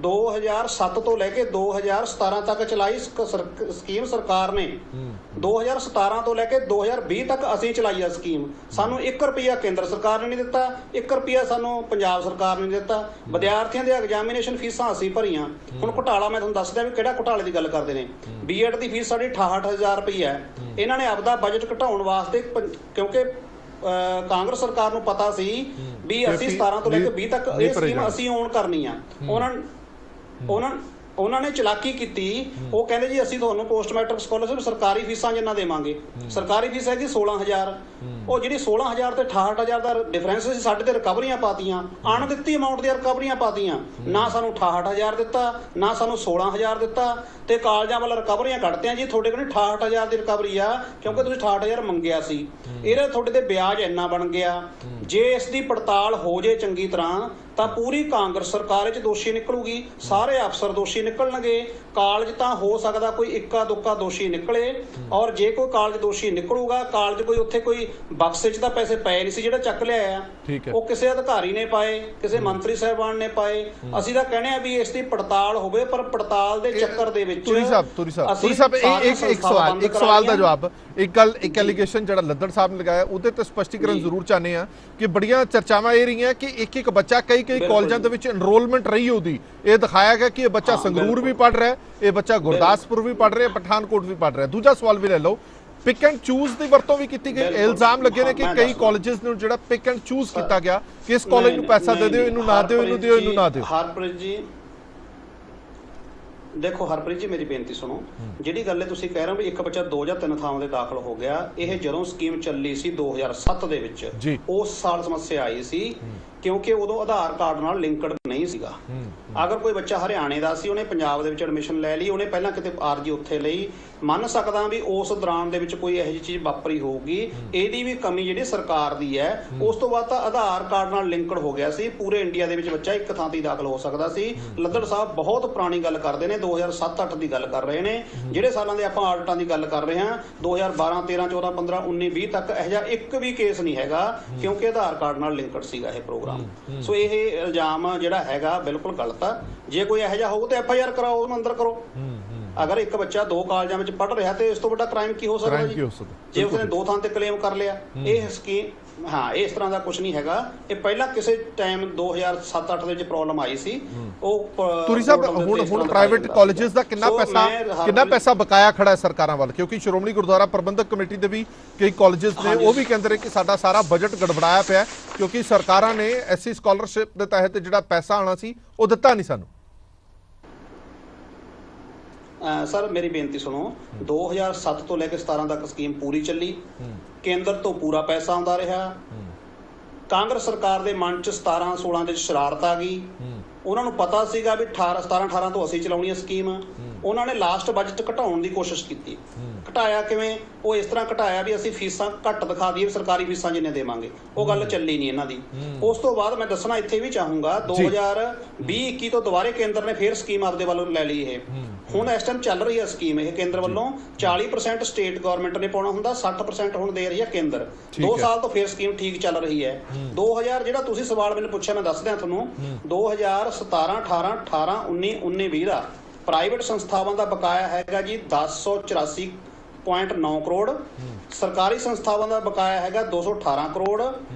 2007 ਤੋਂ ਲੈ ਕੇ 2017 ਤੱਕ ਚਲਾਈ ਸਕੀਮ ਸਰਕਾਰ ਨੇ, 2017 ਤੋਂ ਲੈ ਕੇ 2020 ਤੱਕ ਅਸੀਂ ਚਲਾਈ ਆ ਸਕੀਮ। ਸਾਨੂੰ 1 ਰੁਪਈਆ ਕੇਂਦਰ ਸਰਕਾਰ ਨੇ ਨਹੀਂ ਦਿੱਤਾ, 1 ਰੁਪਈਆ ਸਾਨੂੰ ਪੰਜਾਬ ਸਰਕਾਰ ਨੇ ਨਹੀਂ ਦਿੱਤਾ। ਵਿਦਿਆਰਥੀਆਂ ਦੇ ਐਗਜ਼ਾਮੀਨੇਸ਼ਨ ਫੀਸਾਂ ਅਸੀਂ ਭਰੀਆਂ। ਹੁਣ ਘੁਟਾਲਾ ਮੈਂ ਤੁਹਾਨੂੰ ਦੱਸਦਾ ਵੀ ਕਿਹੜਾ ਘੁਟਾਲੇ ਦੀ ਗੱਲ ਕਰਦੇ ਨੇ। ਬੀਐਡ ਦੀ ਫੀਸ ਸਾਡੀ 68000 ਰੁਪਈਆ ਹੈ। ਇਹਨਾਂ ਨੇ ਆਪਦਾ ਬਜਟ ਘਟਾਉਣ ਵਾਸਤੇ ਕਿਉਂਕਿ ਕਾਂਗਰਸ ਸਰਕਾਰ ਨੂੰ ਪਤਾ ਸੀ ਵੀ ਅਸੀਂ 17 ਤੋਂ ਲੈ ਕੇ 20 ਤੱਕ ਇਹ ਸਕੀਮ ਅਸੀਂ ਔਨ ਕਰਨੀ ਆ, ਉਹਨਾਂ ਨੇ ਚਲਾਕੀ ਕੀਤੀ। ਉਹ ਕਹਿੰਦੇ ਜੀ ਅਸੀਂ ਤੁਹਾਨੂੰ ਪੋਸਟ ਮੈਟ੍ਰਿਕ ਸਕਾਲਰਸ਼ਿਪ ਸਰਕਾਰੀ ਫੀਸਾਂ ਜਿੰਨਾ ਦੇਵਾਂਗੇ। ਸਰਕਾਰੀ ਫੀਸ ਹੈਗੀ 16,000, ਉਹ ਜਿਹੜੀ 16,000 ਤੇ 68,000 ਦਾ ਡਿਫਰੈਂਸ ਸੀ, ਸਾਡੇ ਤੇ ਰਿਕਵਰੀਆਂ ਪਾਤੀਆਂ, ਅਣਦਿੱਤੀ ਅਮਾਉਂਟ ਦੀਆਂ ਰਿਕਵਰੀਆਂ ਪਾਤੀਆਂ। ਨਾ ਸਾਨੂੰ 68,000 ਦਿੱਤਾ, ਨਾ ਸਾਨੂੰ 16,000 ਦਿੱਤਾ, ਤੇ ਕਾਲਜਾਂ ਵੱਲ ਰਿਕਵਰੀਆਂ ਕੱਢਤੀਆਂ ਜੀ ਤੁਹਾਡੇ ਕੋਲ 68,000 ਦੀ ਰਿਕਵਰੀ ਆ ਕਿਉਂਕਿ ਤੁਸੀਂ 68,000 ਮੰਗਿਆ ਸੀ। ਇਹਦੇ ਤੁਹਾਡੇ ਤੇ ਵਿਆਜ ਇੰਨਾ ਬਣ ਗਿਆ। ਜੇ ਇਸ ਦੀ ਪੜਤਾਲ ਹੋ ਜੇ ਚੰਗੀ ਤਰ੍ਹਾਂ ਤਾਂ ਪੂਰੀ ਕਾਂਗਰਸ ਸਰਕਾਰ 'ਚ ਦੋਸ਼ੀ ਨਿਕਲੂਗੀ, ਸਾਰੇ ਅਫਸਰ ਦੋਸ਼ੀ ਨਿਕਲਣਗੇ। ਕਾਲਜ ਤਾਂ ਹੋ ਸਕਦਾ ਕੋਈ ਇੱਕਾ ਦੁੱਕਾ ਦੋਸ਼ੀ ਨਿਕਲੇ, ਔਰ ਜੇ ਕੋਈ ਕਾਲਜ ਦੋਸ਼ੀ ਨਿਕਲੂਗਾ, ਕਾਲਜ ਕੋਈ ਉੱਥੇ ਕੋਈ ਬਕਸੇ 'ਚ ਤਾਂ ਪੈਸੇ ਪਏ ਨਹੀਂ ਸੀ ਜਿਹੜਾ ਚੱਕ ਲਿਆਇਆ, ਉਹ ਕਿਸੇ ਅਧਿਕਾਰੀ ਨੇ ਪਾਏ, ਕਿਸੇ ਮੰਤਰੀ ਸਾਹਿਬਾਨ ਨੇ ਪਾਏ। ਅਸੀਂ ਤਾਂ ਕਹਿੰਦੇ ਆ ਵੀ ਇਸ ਦੀ ਪੜਤਾਲ ਹੋਵੇ, ਪਰ ਪੜਤਾਲ ਦੇ ਚੱਕਰ ਦੇ ਵਿੱਚ ਤੁਰੀ ਸਾਹਿਬ ਇੱਕ ਸਵਾਲ ਦਾ ਜਵਾਬ, ਇੱਕ ਐਲੀਗੇਸ਼ਨ ਜਿਹੜਾ ਲੱਦੜ ਸਾਹਿਬ ਨੇ ਲਗਾਇਆ ਉਹਦੇ ਤੇ ਸਪਸ਼ਟੀਕਰਨ ਜ਼ਰੂਰ ਚਾਹੁੰਦੇ ਆ ਕਿ ਬੜੀਆਂ ਚਰਚਾਵਾਂ ਇਹ ਰਹੀਆਂ ਕਿ ਇੱਕ ਬੱਚਾ ਕਈ ਕਾਲਜਾਂ ਦੇ ਵਿੱਚ ਐਨਰੋਲਮੈਂਟ ਰਹੀ ਉਹਦੀ, ਇਹ ਦਿਖਾਇਆ ਗਿਆ ਕਿ ਇਹ ਬੱਚਾ ਸੰਗਰੂਰ ਵੀ ਪੜ੍ਹ ਰਿਹਾ, ਇਹ ਬੱਚਾ ਗੁਰਦਾਸਪੁਰ ਵੀ ਪੜ੍ਹ ਰਿਹਾ, ਪਠਾਨਕੋਟ ਵੀ ਪੜ੍ਹ ਰਿਹਾ। ਦੂਜਾ ਸਵਾਲ ਵੀ ਲੈ ਲਓ, ਪਿਕ ਐਂਡ ਚੂਜ਼ ਦੀ ਵਰਤੋਂ ਵੀ ਕੀਤੀ ਗਈ। ਇਲਜ਼ਾਮ ਲੱਗੇ ਨੇ ਕਿ ਕਈ ਕਾਲਜਸ ਨੂੰ ਜਿਹੜਾ ਪਿਕ ਐਂਡ ਚੂਜ਼ ਕੀਤਾ ਗਿਆ ਕਿ ਇਸ ਕਾਲਜ ਨੂੰ ਪੈਸਾ ਦੇ ਦਿਓ, ਇਹਨੂੰ ਨਾ ਦਿਓ, ਇਹਨੂੰ ਦਿਓ, ਇਹਨੂੰ ਨਾ ਦਿਓ। ਹਰਪ੍ਰੀਤ ਜੀ ਦੇਖੋ, ਹਰਪ੍ਰੀਤ ਜੀ ਮੇਰੀ ਬੇਨਤੀ ਸੁਣੋ। ਜਿਹੜੀ ਗੱਲ ਤੁਸੀਂ ਕਹਿ ਰਹੇ ਹੋ ਵੀ ਇੱਕ ਬੱਚਾ 2 ਜਾਂ 3 ਥਾਵਾਂ ਤੇ ਦਾਖਲ ਹੋ ਗਿਆ, ਇਹ ਜਦੋਂ ਸਕੀਮ ਚੱਲੀ ਸੀ 2007 ਦੇ ਵਿੱਚ, ਉਸ ਸਾਲ ਸਮੱਸਿਆ ਆਈ ਸੀ ਕਿਉਂਕਿ ਉਦੋਂ ਆਧਾਰ ਕਾਰਡ ਨਾਲ ਲਿੰਕਡ ਨਹੀਂ ਸੀਗਾ। ਅਗਰ ਕੋਈ ਬੱਚਾ ਹਰਿਆਣੇ ਦਾ ਸੀ, ਉਹਨੇ ਪੰਜਾਬ ਦੇ ਵਿੱਚ ਐਡਮਿਸ਼ਨ ਲੈ ਲਈ, ਉਹਨੇ ਪਹਿਲਾਂ ਕਿਤੇ ਆਰਜੀ ਉੱਥੇ ਲਈ, ਮੰਨ ਸਕਦਾ ਵੀ ਉਸ ਦੌਰਾਨ ਦੇ ਵਿੱਚ ਕੋਈ ਇਹੋ ਜਿਹੀ ਚੀਜ਼ ਵਾਪਰੀ ਹੋਊਗੀ। ਇਹਦੀ ਵੀ ਕਮੀ ਜਿਹੜੀ ਸਰਕਾਰ ਦੀ ਹੈ। ਉਸ ਤੋਂ ਬਾਅਦ ਤਾਂ ਆਧਾਰ ਕਾਰਡ ਨਾਲ ਲਿੰਕਡ ਹੋ ਗਿਆ ਸੀ, ਪੂਰੇ ਇੰਡੀਆ ਦੇ ਵਿੱਚ ਬੱਚਾ ਇੱਕ ਥਾਂ ਤੇ ਦਾਖਲ ਹੋ ਸਕਦਾ ਸੀ। ਲੱਦੜ ਸਾਹਿਬ ਬਹੁਤ ਪੁਰਾਣੀ ਗੱਲ ਕਰਦੇ ਨੇ, 2007-8 ਦੀ ਗੱਲ ਕਰ ਰਹੇ ਨੇ। ਜਿਹੜੇ ਸਾਲਾਂ ਦੇ ਆਪਾਂ ਆਡਿਟਾਂ ਦੀ ਗੱਲ ਕਰ ਰਹੇ ਹਾਂ, 2012, 13, 14, 15, 19, 20 ਤੱਕ ਇਹੋ ਜਿਹਾ ਇੱਕ ਵੀ ਕੇਸ ਨਹੀਂ ਹੈਗਾ ਕਿਉਂਕਿ ਆਧਾਰ ਕਾਰਡ ਨਾਲ ਲਿੰਕਡ ਸੀਗਾ ਇਹ ਪ੍ਰੋਗਰਾਮ। ਸੋ ਇਹ ਇਲਜ਼ਾਮ ਜਿਹੜਾ ਹੈਗਾ ਬਿਲਕੁਲ ਗਲਤ ਆ। ਜੇ ਕੋਈ ਇਹੋ ਜਿਹਾ ਹੋਊ ਤਾਂ FIR ਕਰਾਓ, ਉਹਨੂੰ ਅੰਦਰ ਕਰੋ। ਅਗਰ ਇੱਕ ਬੱਚਾ 2 ਕਾਲਜਾਂ ਵਿੱਚ ਪੜ੍ਹ ਰਿਹਾ ਤੇ ਇਸ ਤੋਂ ਵੱਡਾ ਕ੍ਰਾਈਮ ਕੀ ਹੋ ਸਕਦਾ ਜੀ, ਜੇ ਉਸਨੇ 2 ਥਾਂ ਤੇ ਕਲੇਮ ਕਰ ਲਿਆ। ਇਹ ਸਕੀਮ ਇਸ ਤਰ੍ਹਾਂ ਦਾ ਕੁਝ ਨਹੀਂ ਹੈਗਾ। ਇਹ ਪਹਿਲਾਂ ਕਿਸੇ ਟਾਈਮ 2007-8 ਦੇ ਵਿੱਚ ਪ੍ਰੋਬਲਮ ਆਈ ਸੀ। ਉਹ ਤੁਰੀ ਸਾਹਿਬ ਹੁਣ ਪ੍ਰਾਈਵੇਟ ਕਾਲਜਸ ਦਾ ਕਿੰਨਾ ਪੈਸਾ ਬਕਾਇਆ ਖੜਾ ਹੈ ਸਰਕਾਰਾਂ ਵੱਲ? ਕਿਉਂਕਿ ਸ਼੍ਰੋਮਣੀ ਗੁਰਦੁਆਰਾ ਪ੍ਰਬੰਧਕ ਕਮੇਟੀ ਦੇ ਵੀ ਕਈ ਕਾਲਜਸ ਨੇ, ਉਹ ਵੀ ਕਹਿੰਦੇ ਨੇ ਕਿ ਸਾਡਾ ਸਾਰਾ ਬਜਟ ਗੜਬੜਾਇਆ ਪਿਆ ਕਿਉਂਕਿ ਸਰਕਾਰਾਂ ਨੇ ਐਸਸੀ ਸਕਾਲਰਸ਼ਿਪ ਦੇ ਤਹਿਤ ਜਿਹੜਾ ਪੈਸਾ ਆਉਣਾ ਸੀ ਉਹ ਦਿੱਤਾ ਨਹੀਂ ਸਾਨੂੰ। ਸਰ ਮੇਰੀ ਬੇਨਤੀ ਸੁਣੋ, 2007 ਤੋਂ ਲੈ ਕੇ 17 ਤੱਕ ਸਕੀਮ ਪੂਰੀ ਚੱਲੀ, ਕੇਂਦਰ ਤੋਂ ਪੂਰਾ ਪੈਸਾ ਆਉਂਦਾ ਰਿਹਾ। ਕਾਂਗਰਸ ਸਰਕਾਰ ਦੇ ਮਨ 'ਚ 17-16 ਦੇ ਸ਼ਰਾਰਤ ਆ ਗਈ। ਉਹਨਾਂ ਨੂੰ ਪਤਾ ਸੀਗਾ ਵੀ 17-18 ਤੋਂ ਅਸੀਂ ਚਲਾਉਣੀ ਹੈ ਸਕੀਮ। ਉਹਨਾਂ ਨੇ ਲਾਸਟ ਬਜਟ ਘਟਾਉਣ ਦੀ ਕੋਸ਼ਿਸ਼ ਕੀਤੀ। ਘਟਾਇਆ ਕਿਵੇਂ? ਉਹ ਇਸ ਤਰ੍ਹਾਂ ਘਟਾਇਆ ਵੀ ਅਸੀਂ ਫੀਸਾਂ ਘੱਟ ਦਿਖਾ ਦਈਏ, ਸਰਕਾਰੀ ਫੀਸਾਂ ਜਿੰਨੇ ਦੇਵਾਂਗੇ। ਉਹ ਗੱਲ ਚੱਲੀ ਨਹੀਂ ਇਹਨਾਂ ਦੀ। ਉਸ ਤੋਂ ਬਾਅਦ ਮੈਂ ਦੱਸਣਾ ਇੱਥੇ ਵੀ ਚਾਹੂੰਗਾ, 2020-21 ਤੋਂ ਦੁਬਾਰੇ ਕੇਂਦਰ ਨੇ ਫੇਰ ਸਕੀਮ ਆਪਦੇ ਵੱਲੋਂ ਲੈ ਲਈ। ਇਹ ਹੁਣ ਇਸ ਟਾਈਮ ਚੱਲ ਰਹੀ ਹੈ ਸਕੀਮ। ਇਹ ਕੇਂਦਰ ਵੱਲੋਂ 40% ਸਟੇਟ ਗਵਰਨਮੈਂਟ ਨੇ ਪਾਉਣਾ ਹੁੰਦਾ, 60% ਹੁਣ ਦੇ ਰਹੀ ਹੈ ਕੇਂਦਰ। 2 ਸਾਲ ਤੋਂ ਫੇਰ ਸਕੀਮ ਠੀਕ ਚੱਲ ਰਹੀ ਹੈ। 2000 ਜਿਹੜਾ ਤੁਸੀਂ ਸਵਾਲ ਮੈਨੂੰ ਪੁੱਛਿਆ, ਮੈਂ ਦੱਸ ਦਿਆਂ ਤੁਹਾਨੂੰ, 2017, 18, 18, 19, 19, 20 ਦਾ ਪ੍ਰਾਈਵੇਟ ਸੰਸਥਾਵਾਂ ਦਾ ਬਕਾਇਆ ਹੈਗਾ ਜੀ 1084.9 ਕਰੋੜ। ਸਰਕਾਰੀ ਸੰਸਥਾਵਾਂ ਦਾ ਬਕਾਇਆ ਹੈਗਾ 218 ਕਰੋੜ।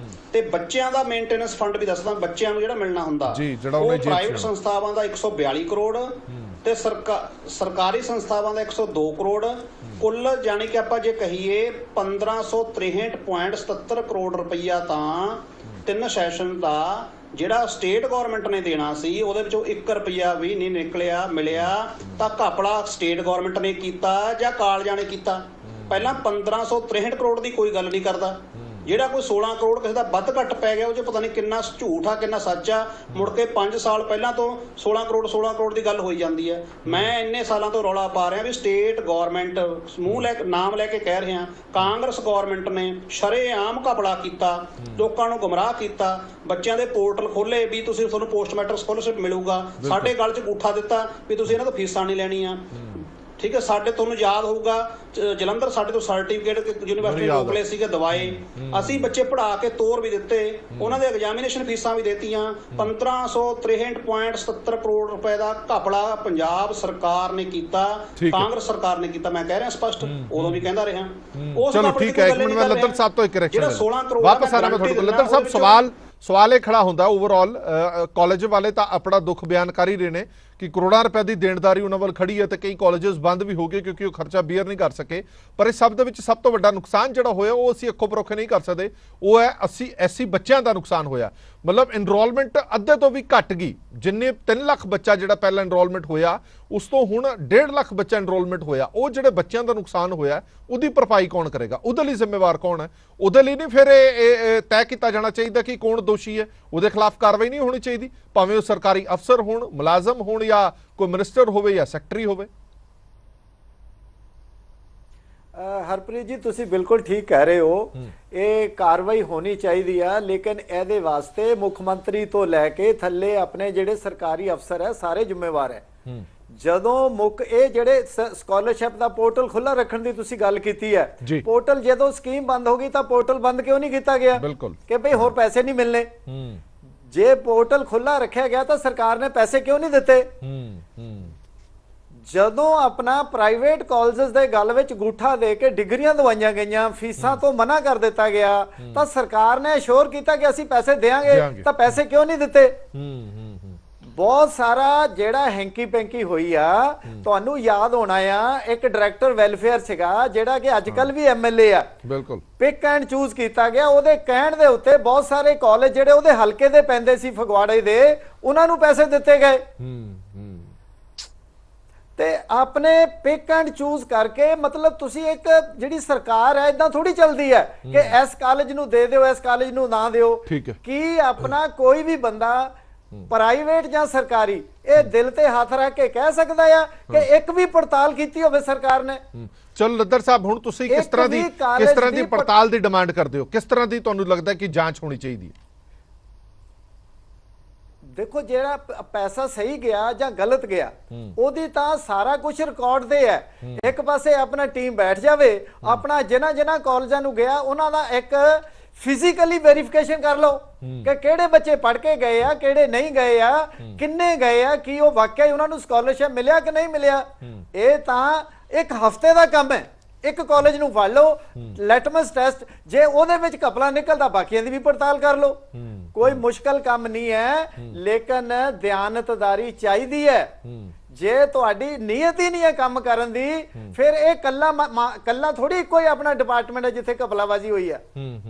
ਤੇ ਬੱਚਿਆਂ ਦਾ ਮੇਨਟੇਨੈਂਸ ਫੰਡ ਵੀ ਦੱਸਦਾ, ਬੱਚਿਆਂ ਨੂੰ ਜਿਹੜਾ ਮਿਲਣਾ ਹੁੰਦਾ ਉਹ ਪ੍ਰਾਈਵੇਟ ਸੰਸਥਾਵਾਂ ਦਾ 142 ਕਰੋੜ ਤੇ ਸਰਕਾਰੀ ਸੰਸਥਾਵਾਂ ਦਾ 102 ਕਰੋੜ। ਕੁੱਲ ਜਾਣੀ ਕਿ ਆਪਾਂ ਜੇ ਕਹੀਏ 1563.77 ਕਰੋੜ ਰੁਪਈਆ ਤਾਂ 3 ਸੈਸ਼ਨ ਦਾ ਜਿਹੜਾ ਸਟੇਟ ਗਵਰਨਮੈਂਟ ਨੇ ਦੇਣਾ ਸੀ, ਉਹਦੇ ਵਿੱਚੋਂ 1 ਰੁਪਈਆ ਵੀ ਨਹੀਂ ਮਿਲਿਆ। ਤਾਂ ਘਪਲਾ ਸਟੇਟ ਗਵਰਨਮੈਂਟ ਨੇ ਕੀਤਾ ਜਾਂ ਕਾਲਜਾਂ ਨੇ ਕੀਤਾ? ਪਹਿਲਾਂ 1563 ਕਰੋੜ ਦੀ ਕੋਈ ਗੱਲ ਨਹੀਂ ਕਰਦਾ। ਜਿਹੜਾ ਕੋਈ 16 ਕਰੋੜ ਕਿਸੇ ਦਾ ਵੱਧ ਘੱਟ ਪੈ ਗਿਆ, ਉਹ 'ਚ ਪਤਾ ਨਹੀਂ ਕਿੰਨਾ ਝੂਠ ਆ ਕਿੰਨਾ ਸੱਚ ਆ। ਮੁੜ ਕੇ 5 ਸਾਲ ਪਹਿਲਾਂ ਤੋਂ 16 ਕਰੋੜ ਦੀ ਗੱਲ ਹੋਈ ਜਾਂਦੀ ਹੈ। ਮੈਂ ਇੰਨੇ ਸਾਲਾਂ ਤੋਂ ਰੌਲਾ ਪਾ ਰਿਹਾ ਵੀ ਸਟੇਟ ਗਵਰਨਮੈਂਟ ਨਾਮ ਲੈ ਕੇ ਕਹਿ ਰਿਹਾ, ਕਾਂਗਰਸ ਗਵਰਨਮੈਂਟ ਨੇ ਸ਼ਰੇਆਮ ਘਪਲਾ ਕੀਤਾ, ਲੋਕਾਂ ਨੂੰ ਗੁੰਮਰਾਹ ਕੀਤਾ। ਬੱਚਿਆਂ ਦੇ ਪੋਰਟਲ ਖੋਲੇ ਵੀ ਤੁਹਾਨੂੰ ਪੋਸਟ ਮੈਟ੍ਰਿਕ ਸਕਾਲਰਸ਼ਿਪ ਮਿਲੂਗਾ, ਸਾਡੇ ਗਲ 'ਚ ਅੰਗੂਠਾ ਦਿੱਤਾ ਵੀ ਤੁਸੀਂ ਇਹਨਾਂ ਤੋਂ ਫੀਸਾਂ ਨਹੀਂ ਲੈਣੀਆਂ। ਠੀਕ ਹੈ, ਸਾਡੇ ਤੁਹਾਨੂੰ ਯਾਦ ਹੋਊਗਾ ਜਲੰਧਰ ਸਾਡੇ ਤੋਂ ਸਰਟੀਫਿਕੇਟ ਯੂਨੀਵਰਸਿਟੀ ਰੋਕਲੇ ਸੀਗੇ ਦਵਾਏ। ਅਸੀਂ ਬੱਚੇ ਪੜ੍ਹਾ ਕੇ ਤੋਰ ਵੀ ਦਿੱਤੇ, ਉਹਨਾਂ ਦੇ ਐਗਜ਼ਾਮੀਨੇਸ਼ਨ ਫੀਸਾਂ ਵੀ ਦਿੱਤੀਆਂ। 1563.77 ਕਰੋੜ ਰੁਪਏ ਦਾ ਘਪਲਾ ਪੰਜਾਬ ਸਰਕਾਰ ਨੇ ਕੀਤਾ, ਕਾਂਗਰਸ ਸਰਕਾਰ ਨੇ ਕੀਤਾ। ਮੈਂ ਕਹਿ ਰਿਹਾ ਸਪਸ਼ਟ, ਉਦੋਂ ਵੀ ਕਹਿੰਦਾ ਰਿਹਾ। ਚਲੋ ਠੀਕ ਹੈ, ਇੱਕ ਮਿੰਟ ਮੈਂ ਲੱਦੜ ਸਾਹਿਬ ਤੋਂ ਇੱਕ ਕਰੈਕਸ਼ਨ, ਵਾਪਸ ਆ ਰਿਹਾ ਮੈਂ ਤੁਹਾਡੇ ਕੋਲ। ਲੱਦੜ ਸਾਹਿਬ, ਸਵਾਲ ਇਹ ਖੜਾ ਹੁੰਦਾ ਓਵਰਆਲ ਕਾਲਜ ਵਾਲੇ ਤਾਂ ਆਪਣਾ ਦੁੱਖ ਬਿਆਨ ਕਰ ਹੀ ਰਹੇ ਨੇ ਕਿ ਕਰੋੜਾਂ ਰੁਪਏ ਦੀ ਦੇਣਦਾਰੀ ਉਹਨਾਂ ਵੱਲ ਖੜੀ ਹੈ ਤੇ ਕਈ ਕਾਲਜਸ ਬੰਦ ਵੀ ਹੋ ਗਏ ਕਿਉਂਕਿ ਉਹ ਖਰਚਾ ਬੀਅਰ ਨਹੀਂ ਕਰ ਸਕੇ। ਪਰ ਇਸ ਸਭ ਦੇ ਵਿੱਚ ਸਭ ਤੋਂ ਵੱਡਾ ਨੁਕਸਾਨ ਜਿਹੜਾ ਹੋਇਆ ਉਹ ਅਸੀਂ ਅੱਖੋਂ ਪਰੋਖੇ ਨਹੀਂ ਕਰ ਸਕਦੇ, ਉਹ ਹੈ 80 ਬੱਚਿਆਂ ਦਾ ਨੁਕਸਾਨ ਹੋਇਆ। ਮਤਲਬ ਇਨਰੋਲਮੈਂਟ ਅੱਧੇ ਤੋਂ ਵੀ ਘਟ ਗਈ। ਜਿੰਨੇ 3 ਲੱਖ ਬੱਚਾ ਜਿਹੜਾ ਪਹਿਲਾਂ ਇਨਰੋਲਮੈਂਟ ਹੋਇਆ ਉਸ ਤੋਂ ਹੁਣ 1.5 ਲੱਖ ਬੱਚਾ ਇਨਰੋਲਮੈਂਟ ਹੋਇਆ। ਉਹ ਜਿਹੜੇ ਬੱਚਿਆਂ ਦਾ ਨੁਕਸਾਨ ਹੋਇਆ ਉਹਦੀ ਭਰਪਾਈ ਕੌਣ ਕਰੇਗਾ? ਉਹਦੇ ਲਈ ਜ਼ਿੰਮੇਵਾਰ ਕੌਣ ਹੈ? ਉਹਦੇ ਲਈ ਨਹੀਂ ਫਿਰ ਇਹ ਤੈਅ ਕੀਤਾ ਜਾਣਾ ਚਾਹੀਦਾ ਕਿ ਕੌਣ ਦੋਸ਼ੀ ਹੈ, ਉਹਦੇ ਖਿਲਾਫ ਕਾਰਵਾਈ ਨਹੀਂ ਹੋਣੀ ਚਾਹੀਦੀ, ਭਾਵੇਂ ਉਹ ਸਰਕਾਰੀ ਅਫਸਰ ਹੋਣ, ਮੁਲਾਜ਼ਮ ਹੋਣ ਜਾਂ ਕੋਈ ਮਿਨਿਸਟਰ ਹੋਵੇ ਜਾਂ ਸੈਕਟਰੀ ਹੋਵੇ। ਹਰਪ੍ਰੀਤ ਜੀ ਤੁਸੀਂ ਬਿਲਕੁਲ ਠੀਕ ਕਹਿ ਰਹੇ ਹੋ, ਇਹ ਕਾਰਵਾਈ ਹੋਣੀ ਚਾਹੀਦੀ ਆ, ਲੇਕਿਨ ਇਹਦੇ ਵਾਸਤੇ ਮੁੱਖ ਮੰਤਰੀ ਤੋਂ ਲੈ ਕੇ ਥੱਲੇ ਆਪਣੇ ਜਿਹੜੇ ਸਰਕਾਰੀ ਅਫਸਰ ਹੈ ਸਾਰੇ ਜ਼ਿੰਮੇਵਾਰ ਹੈ। ਜਦੋਂ ਇਹ ਜਿਹੜੇ ਸਕਾਲਰਸ਼ਿਪ ਦਾ ਪੋਰਟਲ ਖੁੱਲਾ ਰੱਖਣ ਦੀ ਤੁਸੀਂ ਗੱਲ ਕੀਤੀ ਹੈ, ਪੋਰਟਲ ਜਦੋਂ ਸਕੀਮ ਬੰਦ ਹੋ ਗਈ ਤਾਂ ਪੋਰਟਲ ਬੰਦ ਕਿਉਂ ਨਹੀਂ ਕੀਤਾ ਗਿਆ ਕਿ ਭਈ ਹੋਰ ਪੈਸੇ ਨਹੀਂ ਮਿਲਨੇ? ਜੇ ਪੋਰਟਲ ਖੁੱਲਾ ਰੱਖਿਆ ਗਿਆ ਤਾਂ ਸਰਕਾਰ ਨੇ ਪੈਸੇ ਕਿਉਂ ਨਹੀਂ ਦਿੱਤੇ? ਜਦੋਂ ਆਪਣਾ ਪ੍ਰਾਈਵੇਟ ਕਾਲਜਸ ਦੇ ਗੱਲ ਵਿੱਚ ਗੂਠਾ ਦੇ ਕੇ ਡਿਗਰੀਆਂ ਦਵਾਈਆਂ ਗਈਆਂ, ਫੀਸਾਂ ਤੋਂ ਮਨਾ ਕਰ ਦਿੱਤਾ ਗਿਆ, ਤਾਂ ਸਰਕਾਰ ਨੇ ਅਸ਼ੋਰ ਕੀਤਾ ਕਿ ਅਸੀਂ ਪੈਸੇ ਦੇਵਾਂਗੇ, ਤਾਂ ਪੈਸੇ ਕਿਉਂ ਨਹੀਂ ਦਿੱਤੇ? ਬਹੁਤ ਸਾਰਾ ਜਿਹੜਾ ਹੈਂਕੀ ਪੈਂਕੀ ਹੋਈ ਆ, ਤੁਹਾਨੂੰ ਯਾਦ ਹੋਣਾ ਆ ਇੱਕ ਡਾਇਰੈਕਟਰ ਵੈਲਫੇਅਰ ਸੀਗਾ ਜਿਹੜਾ ਕਿ ਅੱਜ ਕੱਲ ਵੀ ਐਮਐਲਏ ਆ, ਬਿਲਕੁਲ ਪਿਕ ਐਂਡ ਚੂਜ਼ ਕੀਤਾ ਗਿਆ। ਉਹਦੇ ਕਹਿਣ ਦੇ ਉੱਤੇ ਬਹੁਤ ਸਾਰੇ ਕਾਲਜ ਜਿਹੜੇ ਉਹਦੇ ਹਲਕੇ ਦੇ ਪੈਂਦੇ ਸੀ ਫਗਵਾੜੇ ਦੇ, ਉਹਨਾਂ ਨੂੰ ਪੈਸੇ ਦਿੱਤੇ ਗਏ। ਤੇ ਆਪਣੇ ਪਿਕ ਐਂਡ ਚੂਜ਼ ਕਰਕੇ, ਮਤਲਬ ਤੁਸੀਂ ਇੱਕ ਜਿਹੜੀ ਸਰਕਾਰ ਹੈ ਇਦਾਂ ਥੋੜੀ ਚੱਲਦੀ ਹੈ ਕਿ ਇਸ ਕਾਲਜ ਨੂੰ ਦੇ ਦਿਓ, ਇਸ ਕਾਲਜ ਨੂੰ ਨਾ ਦਿਓ। ਕੀ ਆਪਣਾ ਕੋਈ ਵੀ ਬੰਦਾ ਪ੍ਰਾਈਵੇਟ ਜਾਂ ਸਰਕਾਰੀ ਇਹ ਦਿਲ ਤੇ ਹੱਥ ਰੱਖ ਕੇ ਕਹਿ ਸਕਦਾ ਆ ਕਿ ਇੱਕ ਵੀ ਪੜਤਾਲ ਕੀਤੀ ਹੋਵੇ ਸਰਕਾਰ ਨੇ? ਚਲੋ ਲੱਦਰ ਸਾਹਿਬ, ਹੁਣ ਤੁਸੀਂ ਕਿਸ ਤਰ੍ਹਾਂ ਦੀ ਪੜਤਾਲ ਦੀ ਡਿਮਾਂਡ ਕਰਦੇ ਹੋ? ਕਿਸ ਤਰ੍ਹਾਂ ਦੀ ਤੁਹਾਨੂੰ ਲੱਗਦਾ ਕਿ ਜਾਂਚ ਹੋਣੀ ਚਾਹੀਦੀ ਹੈ? ਦੇਖੋ, ਜਿਹੜਾ ਪੈਸਾ ਸਹੀ ਗਿਆ ਜਾਂ ਗਲਤ ਗਿਆ ਉਹਦੀ ਤਾਂ ਸਾਰਾ ਕੁਝ ਰਿਕਾਰਡ ਤੇ ਹੈ। ਇੱਕ ਪਾਸੇ ਆਪਣਾ ਟੀਮ ਬੈਠ ਜਾਵੇ, ਆਪਣਾ ਜਿਨ੍ਹਾਂ ਕਾਲਜਾਂ ਨੂੰ ਗਿਆ ਉਹਨਾਂ ਦਾ ਇੱਕ ਫਿਜ਼ੀਕਲੀ ਵੈਰੀਫਿਕੇਸ਼ਨ ਕਰ ਲਓ ਕਿ ਕਿਹੜੇ ਬੱਚੇ ਪੜ੍ਹ ਕੇ ਗਏ ਆ, ਕਿਹੜੇ ਨਹੀਂ ਗਏ ਆ, ਕਿੰਨੇ ਗਏ ਆ, ਕੀ ਉਹ ਵਾਕਿਆ ਹੀ ਉਹਨਾਂ ਨੂੰ ਸਕਾਲਰਸ਼ਿਪ ਮਿਲਿਆ ਕਿ ਨਹੀਂ ਮਿਲਿਆ। ਇਹ ਤਾਂ ਇੱਕ ਹਫ਼ਤੇ ਦਾ ਕੰਮ ਹੈ। ਇੱਕ ਕਾਲਜ ਨੂੰ ਫੜ ਲਓ, ਲੈਟਮਸ ਟੈਸਟ, ਜੇ ਉਹਦੇ ਵਿੱਚ ਘਪਲਾ ਨਿਕਲਦਾ ਬਾਕੀਆਂ ਦੀ ਵੀ ਪੜਤਾਲ ਕਰ ਲਓ। ਕੋਈ ਮੁਸ਼ਕਲ ਕੰਮ ਨਹੀਂ ਹੈ, ਲੇਕਿਨ ਦਿਆਨਤਦਾਰੀ ਚਾਹੀਦੀ ਹੈ। ਜੇ ਤੁਹਾਡੀ ਨੀਅਤ ਹੀ ਨਹੀਂ ਹੈ ਕੰਮ ਕਰਨ ਦੀ, ਫਿਰ ਇਹ ਕੱਲਾ ਥੋੜੀ ਕੋਈ ਆਪਣਾ ਡਿਪਾਰਟਮੈਂਟ ਹੈ ਜਿੱਥੇ ਘਪਲਾਬਾਜ਼ੀ ਹੋਈ ਹੈ।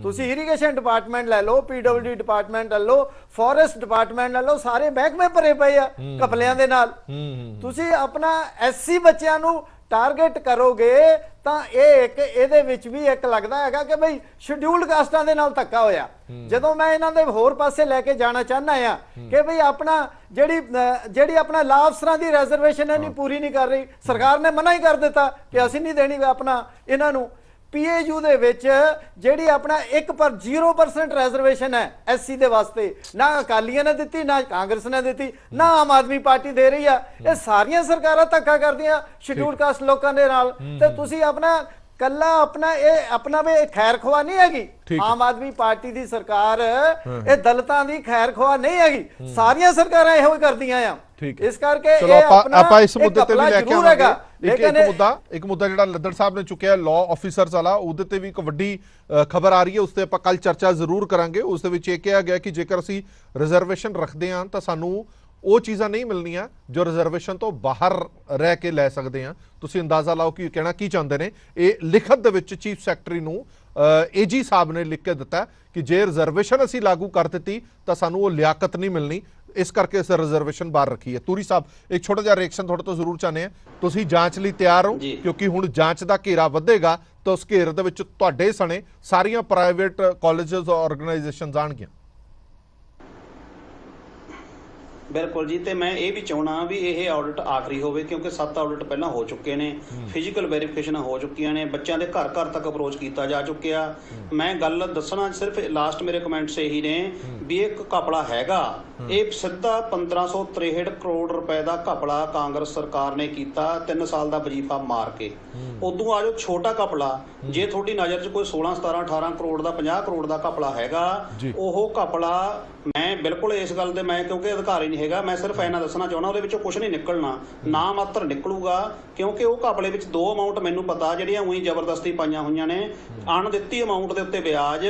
ਤੁਸੀਂ ਇਰੀਗੇਸ਼ਨ ਡਿਪਾਰਟਮੈਂਟ ਲੈ ਲਓ, ਪੀਡਬਲਯੂ ਡਿਪਾਰਟਮੈਂਟ ਲੈ ਲਓ, ਫੋਰੈਸਟ ਡਿਪਾਰਟਮੈਂਟ ਲੈ ਲਓ, ਸਾਰੇ ਮਹਿਕਮੇ ਭਰੇ ਪਏ ਆ ਘਪਲਿਆਂ ਦੇ ਨਾਲ। ਤੁਸੀਂ ਆਪਣਾ ਐਸਸੀ ਬੱਚਿਆਂ ਨੂੰ ਟਾਰਗੇਟ ਕਰੋਗੇ ਤਾਂ ਇਹਦੇ ਵਿੱਚ ਵੀ ਇੱਕ ਲੱਗਦਾ ਹੈਗਾ ਕਿ ਬਈ ਸ਼ਡਿਊਲਡ ਕਾਸਟਾਂ ਦੇ ਨਾਲ ਧੱਕਾ ਹੋਇਆ। ਜਦੋਂ ਮੈਂ ਇਹਨਾਂ ਦੇ ਹੋਰ ਪਾਸੇ ਲੈ ਕੇ ਜਾਣਾ ਚਾਹੁੰਦਾ ਆ ਕਿ ਬਈ ਆਪਣਾ ਜਿਹੜੀ ਆਪਣਾ ਲਾਅ ਅਫਸਰਾਂ ਦੀ ਰਿਜ਼ਰਵੇਸ਼ਨ ਹੈ ਨਹੀਂ ਪੂਰੀ ਨਹੀਂ ਕਰ ਰਹੀ, ਸਰਕਾਰ ਨੇ ਮਨਾ ਹੀ ਕਰ ਦਿੱਤਾ ਕਿ ਅਸੀਂ ਨਹੀਂ ਦੇਣੀ ਆਪਣਾ ਇਹਨਾਂ ਨੂੰ। ਪੀਏਯੂ ਦੇ ਵਿੱਚ ਜਿਹੜੀ ਆਪਣਾ 0% ਰਿਜ਼ਰਵੇਸ਼ਨ ਹੈ ਐਸਸੀ ਦੇ ਵਾਸਤੇ, ਨਾ ਅਕਾਲੀਆਂ ਨੇ ਦਿੱਤੀ, ਨਾ ਕਾਂਗਰਸ ਨੇ ਦਿੱਤੀ, ਨਾ ਆਮ ਆਦਮੀ ਪਾਰਟੀ ਦੇ ਰਹੀ ਆ। ਇਹ ਸਾਰੀਆਂ ਸਰਕਾਰਾਂ ਧੱਕਾ ਕਰਦੀਆਂ ਸ਼ਡਿਊਲਡ ਕਾਸਟ ਲੋਕਾਂ ਦੇ ਨਾਲ। ਤੇ ਤੁਸੀਂ ਆਪਣਾ ਕੱਲਾ ਆਪਣਾ ਵੀ ਖੈਰ ਖਵਾ ਨਹੀਂ ਹੈਗੀ। ਆਮ ਆਦਮੀ ਪਾਰਟੀ ਦੀ ਸਰਕਾਰ ਇਹ ਦਲਿਤਾਂ ਦੀ ਖੈਰ ਖਵਾ ਨਹੀਂ ਹੈਗੀ, ਸਾਰੀਆਂ ਸਰਕਾਰਾਂ ਇਹੋ ਹੀ ਕਰਦੀਆਂ ਆ। ਇਸ ਕਰਕੇ ਆਪਾਂ ਇਸ ਮੁੱਦੇ ਤੇ ਵੀ ਲੈ ਕੇ ਆਵਾਂਗੇ। ਇੱਕ ਮੁੱਦਾ ਜਿਹੜਾ ਲੱਦੜ ਸਾਹਿਬ ਨੇ ਚੁੱਕਿਆ ਲਾਅ ਆਫੀਸਰਸ ਵਾਲਾ, ਉਹਦੇ ਤੇ ਵੀ ਇੱਕ ਵੱਡੀ ਖਬਰ ਆ ਰਹੀ ਹੈ, ਉਸ ਤੇ ਆਪਾਂ ਕੱਲ ਚਰਚਾ ਜ਼ਰੂਰ ਕਰਾਂਗੇ। ਉਸ ਦੇ ਵਿੱਚ ਇਹ ਕਿਹਾ ਗਿਆ ਕਿ ਜੇਕਰ ਅਸੀਂ ਰਿਜ਼ਰਵੇਸ਼ਨ ਰੱਖਦੇ ਹਾਂ ਤਾਂ ਸਾਨੂੰ ਉਹ ਚੀਜ਼ਾਂ ਨਹੀਂ ਮਿਲਣੀਆਂ ਜੋ ਰਿਜ਼ਰਵੇਸ਼ਨ ਤੋਂ ਬਾਹਰ ਰਹਿ ਕੇ ਲੈ ਸਕਦੇ ਹਾਂ। ਤੁਸੀਂ ਅੰਦਾਜ਼ਾ ਲਾਓ ਕਿ ਕਹਿਣਾ ਕੀ ਚਾਹੁੰਦੇ ਨੇ। ਇਹ ਲਿਖਤ ਦੇ ਵਿੱਚ ਚੀਫ ਸੈਕਟਰੀ ਨੂੰ ਏਜੀ ਸਾਹਿਬ ਨੇ ਲਿਖ ਕੇ ਦਿੱਤਾ ਕਿ ਜੇ ਰਿਜ਼ਰਵੇਸ਼ਨ ਅਸੀਂ ਲਾਗੂ ਕਰ ਦਿੱਤੀ ਤਾਂ ਸਾਨੂੰ ਉਹ ਲਿਆਕਤ ਨਹੀਂ ਮਿਲਣੀ, ਇਸ ਕਰਕੇ ਅਸੀਂ ਰਿਜ਼ਰਵੇਸ਼ਨ ਬਾਹਰ ਰੱਖੀ ਹੈ। ਤੂਰੀ ਸਾਹਿਬ, ਇੱਕ ਛੋਟਾ ਜਿਹਾ ਰਿਐਕਸ਼ਨ ਤੁਹਾਡੇ ਤੋਂ ਜ਼ਰੂਰ ਚਾਹੁੰਦੇ ਹਾਂ। ਤੁਸੀਂ ਜਾਂਚ ਲਈ ਤਿਆਰ ਹੋ? ਕਿਉਂਕਿ ਹੁਣ ਜਾਂਚ ਦਾ ਘੇਰਾ ਵਧੇਗਾ ਤਾਂ ਉਸ ਘੇਰੇ ਦੇ ਵਿੱਚ ਤੁਹਾਡੇ ਸਣੇ ਸਾਰੀਆਂ ਪ੍ਰਾਈਵੇਟ ਕਾਲਜਸ ਆਰਗੇਨਾਈਜੇਸ਼ਨਸ ਆਣਗੀਆਂ। ਬਿਲਕੁਲ ਜੀ, ਤੇ ਮੈਂ ਇਹ ਵੀ ਚਾਹਣਾ ਵੀ ਇਹ ਆਡਿਟ ਆਖਰੀ ਹੋਵੇ, ਕਿਉਂਕਿ 7 ਆਡਿਟ ਪਹਿਲਾਂ ਹੋ ਚੁੱਕੇ ਨੇ, ਫਿਜ਼ੀਕਲ ਵੈਰੀਫਿਕੇਸ਼ਨ ਹੋ ਚੁੱਕੀਆਂ ਨੇ, ਬੱਚਿਆਂ ਦੇ ਘਰ ਘਰ ਤੱਕ ਅਪਰੋਚ ਕੀਤਾ ਜਾ ਚੁੱਕਿਆ। ਮੈਂ ਗੱਲ ਦੱਸਣਾ ਸਿਰਫ ਲਾਸਟ ਮੇਰੇ ਕਮੈਂਟਸ ਇਹੀ ਨੇ ਵੀ ਇੱਕ ਘਪਲਾ ਹੈਗਾ, ਇਹ ਸਿੱਧਾ 1563 ਕਰੋੜ ਰੁਪਏ ਦਾ ਘਪਲਾ ਕਾਂਗਰਸ ਸਰਕਾਰ ਨੇ ਕੀਤਾ 3 ਸਾਲ ਦਾ ਵਜੀਫਾ ਮਾਰ ਕੇ। ਉਦੋਂ ਆ ਜੋ ਛੋਟਾ ਘਪਲਾ, ਜੇ ਤੁਹਾਡੀ ਨਜ਼ਰ 'ਚ ਕੋਈ 16 17 18 ਕਰੋੜ ਦਾ 50 ਕਰੋੜ ਦਾ ਘਪਲਾ ਹੈਗਾ, ਉਹ ਘਪਲਾ ਮੈਂ ਬਿਲਕੁਲ ਇਸ ਗੱਲ ਦੇ, ਮੈਂ ਕਿਉਂਕਿ ਅਧਿਕਾਰੀ ਨਹੀਂ ਹੈਗਾ, ਮੈਂ ਸਿਰਫ ਇਹਨਾਂ ਦੱਸਣਾ ਚਾਹੁੰਦਾ ਉਹਦੇ ਵਿੱਚੋਂ ਕੁਝ ਨਹੀਂ ਨਿਕਲਣਾ, ਨਾ ਮਾਤਰ ਨਿਕਲੂਗਾ। ਕਿਉਂਕਿ ਉਹ ਘਪਲੇ ਵਿੱਚ 2 ਅਮਾਊਂਟ ਮੈਨੂੰ ਪਤਾ ਜਿਹੜੀਆਂ ਉਹੀ ਜ਼ਬਰਦਸਤੀ ਪਾਈਆਂ ਹੋਈਆਂ ਨੇ। ਅਣਦਿੱਤੀ ਅਮਾਊਂਟ ਦੇ ਉੱਤੇ ਵਿਆਜ,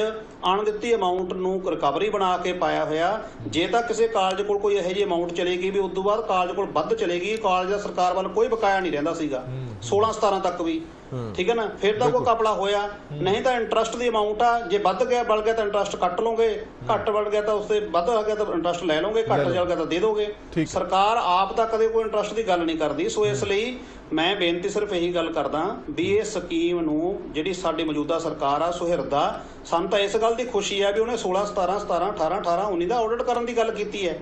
ਅਣਦਿੱਤੀ ਅਮਾਊਂਟ ਨੂੰ ਰਿਕਵਰੀ ਬਣਾ ਕੇ ਪਾਇਆ ਹੋਇਆ। ਜੇ ਤਾਂ ਕਿਸੇ ਕਾਲਜ ਕੋਲ ਕੋਈ ਇਹੋ ਜਿਹੀ ਅਮਾਊਂਟ ਚਲੇਗੀ ਵੀ ਉਸ ਤੋਂ ਬਾਅਦ ਕਾਲਜ ਕੋਲ ਵੱਧ ਚਲੇਗੀ, ਕਾਲਜ ਦਾ ਸਰਕਾਰ ਵੱਲ ਕੋਈ ਬਕਾਇਆ ਨਹੀਂ ਰਹਿੰਦਾ ਸੀਗਾ 16 17 ਤੱਕ ਵੀ, ਠੀਕ ਹੈ ਨਾ, ਫਿਰ ਤਾਂ ਕੋਈ ਘਪਲਾ ਹੋਇਆ। ਨਹੀਂ ਤਾਂ ਇੰਟਰਸਟ ਦੀ ਅਮਾਊਂਟ ਆ, ਜੇ ਵੱਧ ਗਿਆ ਬਲ ਗਿਆ ਤਾਂ ਇੰਟਰਸਟ ਕੱਟ ਲਓਗੇ, ਘੱਟ ਬਣ ਗਿਆ ਤਾਂ ਉਸ ਤੇ ਵੱਧ ਆ ਗਿਆ ਤਾਂ ਇੰਟਰਸਟ ਲੈ ਲਓਗੇ, ਘੱਟ ਚੱਲ ਗਿਆ ਤਾਂ ਦੇ ਦੋਗੇ। ਸਰਕਾਰ ਆਪ ਤਾਂ ਕਦੇ ਕੋਈ ਇੰਟਰਸਟ ਦੀ ਗੱਲ ਨਹੀਂ ਕਰਦੀ। ਸੋ ਇਸ ਲਈ ਮੈਂ ਬੇਨਤੀ ਸਿਰਫ ਇਹੀ ਗੱਲ ਕਰਦਾ ਵੀ ਇਹ ਸਕੀਮ ਨੂੰ ਜਿਹੜੀ ਸਾਡੀ ਮੌਜੂਦਾ ਸਰਕਾਰ ਆ ਸੁਹਿਰਦਾ, ਸਾਨੂੰ ਤਾਂ ਇਸ ਗੱਲ ਦੀ ਖੁਸ਼ੀ ਹੈ ਵੀ ਉਹਨੇ 16 17 17 18 18 19 ਦਾ ਆਡਿਟ ਕਰਨ ਦੀ ਗੱਲ ਕੀਤੀ ਹੈ।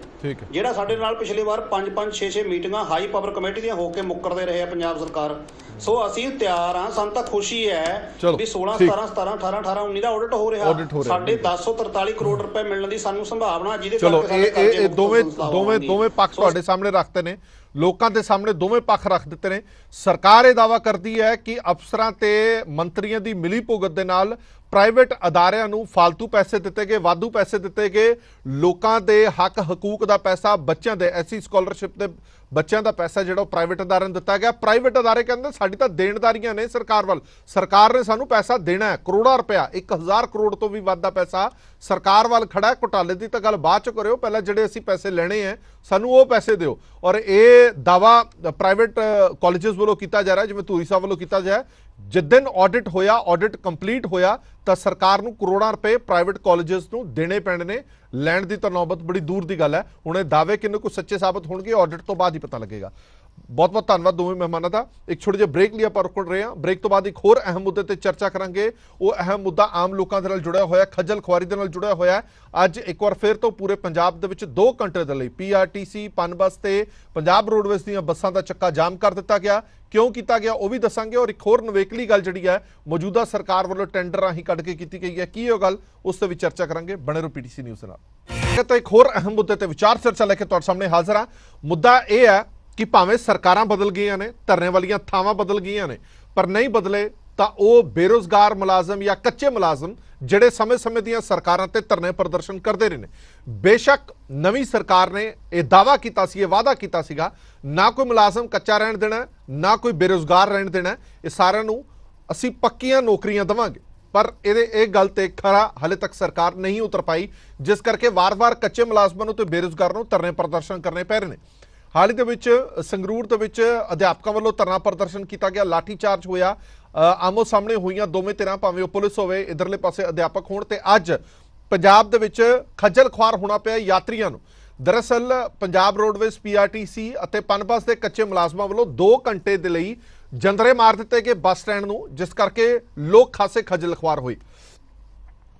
ਜਿਹੜਾ ਸਾਡੇ ਨਾਲ ਪਿਛਲੀ ਵਾਰ 5 5 6 6 ਮੀਟਿੰਗਾਂ ਹਾਈ ਪਾਵਰ ਕਮੇਟੀ ਦੀਆਂ ਹੋ ਕੇ ਮੁੱਕਰਦੇ ਰਹੇ ਆ ਪੰਜਾਬ ਸਰਕਾਰ। ਸੋ ਅਸੀਂ ਤਿਆਰ ਹਾਂ, ਸਾਨੂੰ ਤਾਂ ਖੁਸ਼ੀ ਹੈ ਵੀ 16 17 17 18 18 19 ਦਾ ਆਡਿਟ ਹੋ ਰਿਹਾ। ਸਾਡੇ 1043 ਕਰੋੜ ਰੁਪਏ ਮਿਲਣ ਦੀ ਸਾਨੂੰ ਸੰਭਾਵਨਾ, ਜਿਹਦੇ ਕਰਕੇ ਇਹ ਦੋਵੇਂ ਪੱਖ ਤੁਹਾਡੇ ਸਾਹਮਣੇ ਰੱਖਦੇ ਨੇ, ਲੋਕਾਂ ਦੇ ਸਾਹਮਣੇ ਦੋਵੇਂ ਪੱਖ ਰੱਖ ਦਿੱਤੇ ਨੇ। ਸਰਕਾਰ ਇਹ ਦਾਅਵਾ ਕਰਦੀ ਹੈ ਕਿ ਅਫਸਰਾਂ ਤੇ ਮੰਤਰੀਆਂ ਦੀ ਮਿਲੀ ਭੁਗਤ ਦੇ ਨਾਲ ਪ੍ਰਾਈਵੇਟ ਅਦਾਰਿਆਂ ਨੂੰ ਫालतू ਪੈਸੇ ਦਿੱਤੇ ਗਏ, ਵਾਧੂ ਪੈਸੇ ਦਿੱਤੇ ਗਏ, ਲੋਕਾਂ ਦੇ ਹੱਕ ਹਕੂਕ ਦਾ ਪੈਸਾ, ਬੱਚਿਆਂ ਦੇ ਐਸਸੀ ਸਕਾਲਰਸ਼ਿਪ ਦੇ ਬੱਚਿਆਂ ਦਾ ਪੈਸਾ ਜਿਹੜਾ ਉਹ ਪ੍ਰਾਈਵੇਟ ਅਦਾਰਿਆਂ ਨੂੰ ਦਿੱਤਾ ਗਿਆ। ਪ੍ਰਾਈਵੇਟ ਅਦਾਰੇ ਕਹਿੰਦੇ ਸਾਡੀ ਤਾਂ ਦੇਣਦਾਰੀਆਂ ਨੇ ਸਰਕਾਰ ਵੱਲ, ਸਰਕਾਰ ਨੇ ਸਾਨੂੰ ਪੈਸਾ ਦੇਣਾ ਹੈ, ਕਰੋੜਾਂ ਰੁਪਇਆ, 1000 ਕਰੋੜ ਤੋਂ ਵੀ ਵੱਧ ਦਾ ਪੈਸਾ ਸਰਕਾਰ ਵੱਲ ਖੜਾ ਹੈ। ਘੁਟਾਲੇ ਦੀ ਤਾਂ ਗੱਲ ਬਾਅਦ ਚ ਕਰਿਓ, ਪਹਿਲਾਂ ਜਿਹੜੇ ਅਸੀਂ ਪੈਸੇ ਲੈਣੇ ਹੈ ਸਾਨੂੰ ਉਹ ਪੈਸੇ ਦਿਓ। ਔਰ ਇਹ ਦਾਵਾ ਪ੍ਰਾਈਵੇਟ ਕਾਲਜਸ ਵੱਲੋਂ ਕੀਤਾ ਜਾ ਰਿਹਾ, ਜਿਵੇਂ ਧੂਰੀ ਸਾਹਿਬ ਵੱਲੋਂ ਕੀਤਾ ਜਾ ਰਿਹਾ। ਜਿਸ ਦਿਨ ਆਡਿਟ ਹੋਇਆ, ਆਡਿਟ ਕੰਪਲੀਟ ਹੋਇਆ, ਤਾਂ ਸਰਕਾਰ ਨੂੰ ਕਰੋੜਾਂ ਰੁਪਏ ਪ੍ਰਾਈਵੇਟ ਕਾਲਜਸ ਨੂੰ ਦੇਣੇ ਪੈਣੇ ਨੇ। ਲੈਣ ਦੀ ਤਾਂ ਨੌਬਤ ਬੜੀ ਦੂਰ ਦੀ ਗੱਲ ਹੈ। ਹੁਣ ਇਹ ਦਾਅਵੇ ਕਿੰਨੇ ਕੁ ਸੱਚੇ ਸਾਬਤ ਹੋਣਗੇ ਆਡਿਟ ਤੋਂ ਬਾਅਦ ਹੀ ਪਤਾ ਲੱਗੇਗਾ। ਬਹੁਤ ਬਹੁਤ ਧੰਨਵਾਦ ਦੋਵੇਂ ਮਹਿਮਾਨਾਂ ਦਾ। ਇੱਕ ਛੋਟੇ ਜਿਹੇ ਬ੍ਰੇਕ ਲਈ ਆਪਾਂ ਰੁਕ ਰਹੇ ਹਾਂ। ਬ੍ਰੇਕ ਤੋਂ ਬਾਅਦ ਇੱਕ ਹੋਰ ਅਹਿਮ ਮੁੱਦੇ ਤੇ ਚਰਚਾ ਕਰਾਂਗੇ। ਉਹ ਅਹਿਮ ਮੁੱਦਾ ਆਮ ਲੋਕਾਂ ਦੇ ਨਾਲ ਜੁੜਿਆ ਹੋਇਆ, ਖੱਜਲ ਖੁਆਰੀ ਦੇ ਨਾਲ ਜੁੜਿਆ ਹੋਇਆ। ਅੱਜ ਇੱਕ ਵਾਰ ਫਿਰ ਤੋਂ ਪੂਰੇ ਪੰਜਾਬ ਦੇ ਵਿੱਚ 2 ਘੰਟੇ ਦੇ ਲਈ ਪੀਆਰਟੀਸੀ, ਪਨਬੱਸ ਤੇ ਪੰਜਾਬ ਰੋਡਵੇਜ਼ ਦੀਆਂ ਬੱਸਾਂ ਦਾ ਚੱਕਾ ਜਾਮ ਕਰ ਦਿੱਤਾ ਗਿਆ। ਕਿਉਂ ਕੀਤਾ ਗਿਆ ਉਹ ਵੀ ਦੱਸਾਂਗੇ। ਔਰ ਇੱਕ ਹੋਰ ਨਵੇਕਲੀ ਗੱਲ ਜਿਹੜੀ ਹੈ ਮੌਜੂਦਾ ਸਰਕਾਰ ਵੱਲੋਂ ਟੈਂਡਰ ਰਾਹੀਂ ਕੱਢ ਕੇ ਕੀਤੀ ਗਈ ਹੈ, ਕੀ ਉਹ ਗੱਲ, ਉਸ ਤੇ ਵੀ ਚਰਚਾ ਕਰਾਂਗੇ। ਬਣੇ ਰਹੋ ਪੀਟੀਸੀ ਨਿਊਜ਼ ਨਾਲ। ਤਾਂ ਇੱਕ ਹੋਰ ਅਹਿਮ ਮੁੱਦੇ ਤੇ ਵਿਚਾਰ ਚਰਚਾ ਲੈ ਕੇ ਤੁਹਾਡੇ ਸਾਹਮਣੇ ਹਾਜ਼ਰ ਹਾਂ। ਮੁੱਦਾ ਇਹ ਹੈ ਕਿ ਭਾਵੇਂ ਸਰਕਾਰਾਂ ਬਦਲ ਗਈਆਂ ਨੇ, ਧਰਨੇ ਵਾਲੀਆਂ ਥਾਵਾਂ ਬਦਲ ਗਈਆਂ ਨੇ, ਪਰ ਨਹੀਂ ਬਦਲੇ ਤਾਂ ਉਹ ਬੇਰੁਜ਼ਗਾਰ ਮੁਲਾਜ਼ਮ ਜਾਂ ਕੱਚੇ ਮੁਲਾਜ਼ਮ ਜਿਹੜੇ ਸਮੇਂ-ਸਮੇਂ ਦੀਆਂ ਸਰਕਾਰਾਂ ਤੇ ਧਰਨੇ ਪ੍ਰਦਰਸ਼ਨ ਕਰਦੇ ਰਹੇ ਨੇ। ਬੇਸ਼ੱਕ ਨਵੀਂ ਸਰਕਾਰ ਨੇ ਇਹ ਦਾਅਵਾ ਕੀਤਾ ਸੀ, ਇਹ ਵਾਅਦਾ ਕੀਤਾ ਸੀਗਾ, ਨਾ ਕੋਈ ਮੁਲਾਜ਼ਮ ਕੱਚਾ ਰਹਿਣ ਦੇਣਾ, ਨਾ ਕੋਈ ਬੇਰੁਜ਼ਗਾਰ ਰਹਿਣ ਦੇਣਾ, ਇਹ ਸਾਰਿਆਂ ਨੂੰ ਅਸੀਂ ਪੱਕੀਆਂ ਨੌਕਰੀਆਂ ਦੇਵਾਂਗੇ। ਪਰ ਇਹ ਗੱਲ ਤੇ ਖਰਾ ਹਾਲੇ ਤੱਕ ਸਰਕਾਰ ਨਹੀਂ ਉਤਰ ਪਾਈ, ਜਿਸ ਕਰਕੇ ਵਾਰ-ਵਾਰ ਕੱਚੇ ਮੁਲਾਜ਼ਮਾਂ ਨੂੰ ਤੇ ਬੇਰੁਜ਼ਗਾਰਾਂ ਨੂੰ ਧਰਨੇ ਪ੍ਰਦਰਸ਼ਨ ਕਰਨੇ ਪੈ ਰਹੇ ਨੇ। ਹਾਲ ਹੀ ਦੇ ਵਿੱਚ ਸੰਗਰੂਰ ਦੇ ਵਿੱਚ ਅਧਿਆਪਕਾਂ ਵੱਲੋਂ ਧਰਨਾ ਪ੍ਰਦਰਸ਼ਨ ਕੀਤਾ ਗਿਆ, ਲਾਠੀ ਚਾਰਜ ਹੋਇਆ। ਆਮੋ ਸਾਹਮਣੇ ਹੋਈਆਂ ਦੋਵੇਂ ਧਿਰਾਂ, ਭਾਵੇਂ ਉਹ ਪੁਲਿਸ ਹੋਵੇ, ਇਧਰਲੇ ਪਾਸੇ ਅਧਿਆਪਕ ਹੋਣ। ਤੇ ਅੱਜ ਪੰਜਾਬ ਦੇ ਵਿੱਚ ਖੱਜਲ ਖੁਆਰ ਹੋਣਾ ਪਿਆ ਯਾਤਰੀਆਂ ਨੂੰ। ਦਰਅਸਲ ਪੰਜਾਬ ਰੋਡਵੇਜ਼, ਪੀਆਰਟੀਸੀ ਅਤੇ ਪਨਬੱਸ ਦੇ ਕੱਚੇ ਮੁਲਾਜ਼ਮਾਂ ਵੱਲੋਂ 2 ਘੰਟੇ ਦੇ ਲਈ ਜੰਦਰੇ ਮਾਰ ਦਿੱਤੇ ਗਏ ਬੱਸ ਸਟੈਂਡ ਨੂੰ, ਜਿਸ ਕਰਕੇ ਲੋਕ ਖਾਸੇ ਖੱਜਲ ਖੁਆਰ ਹੋਏ।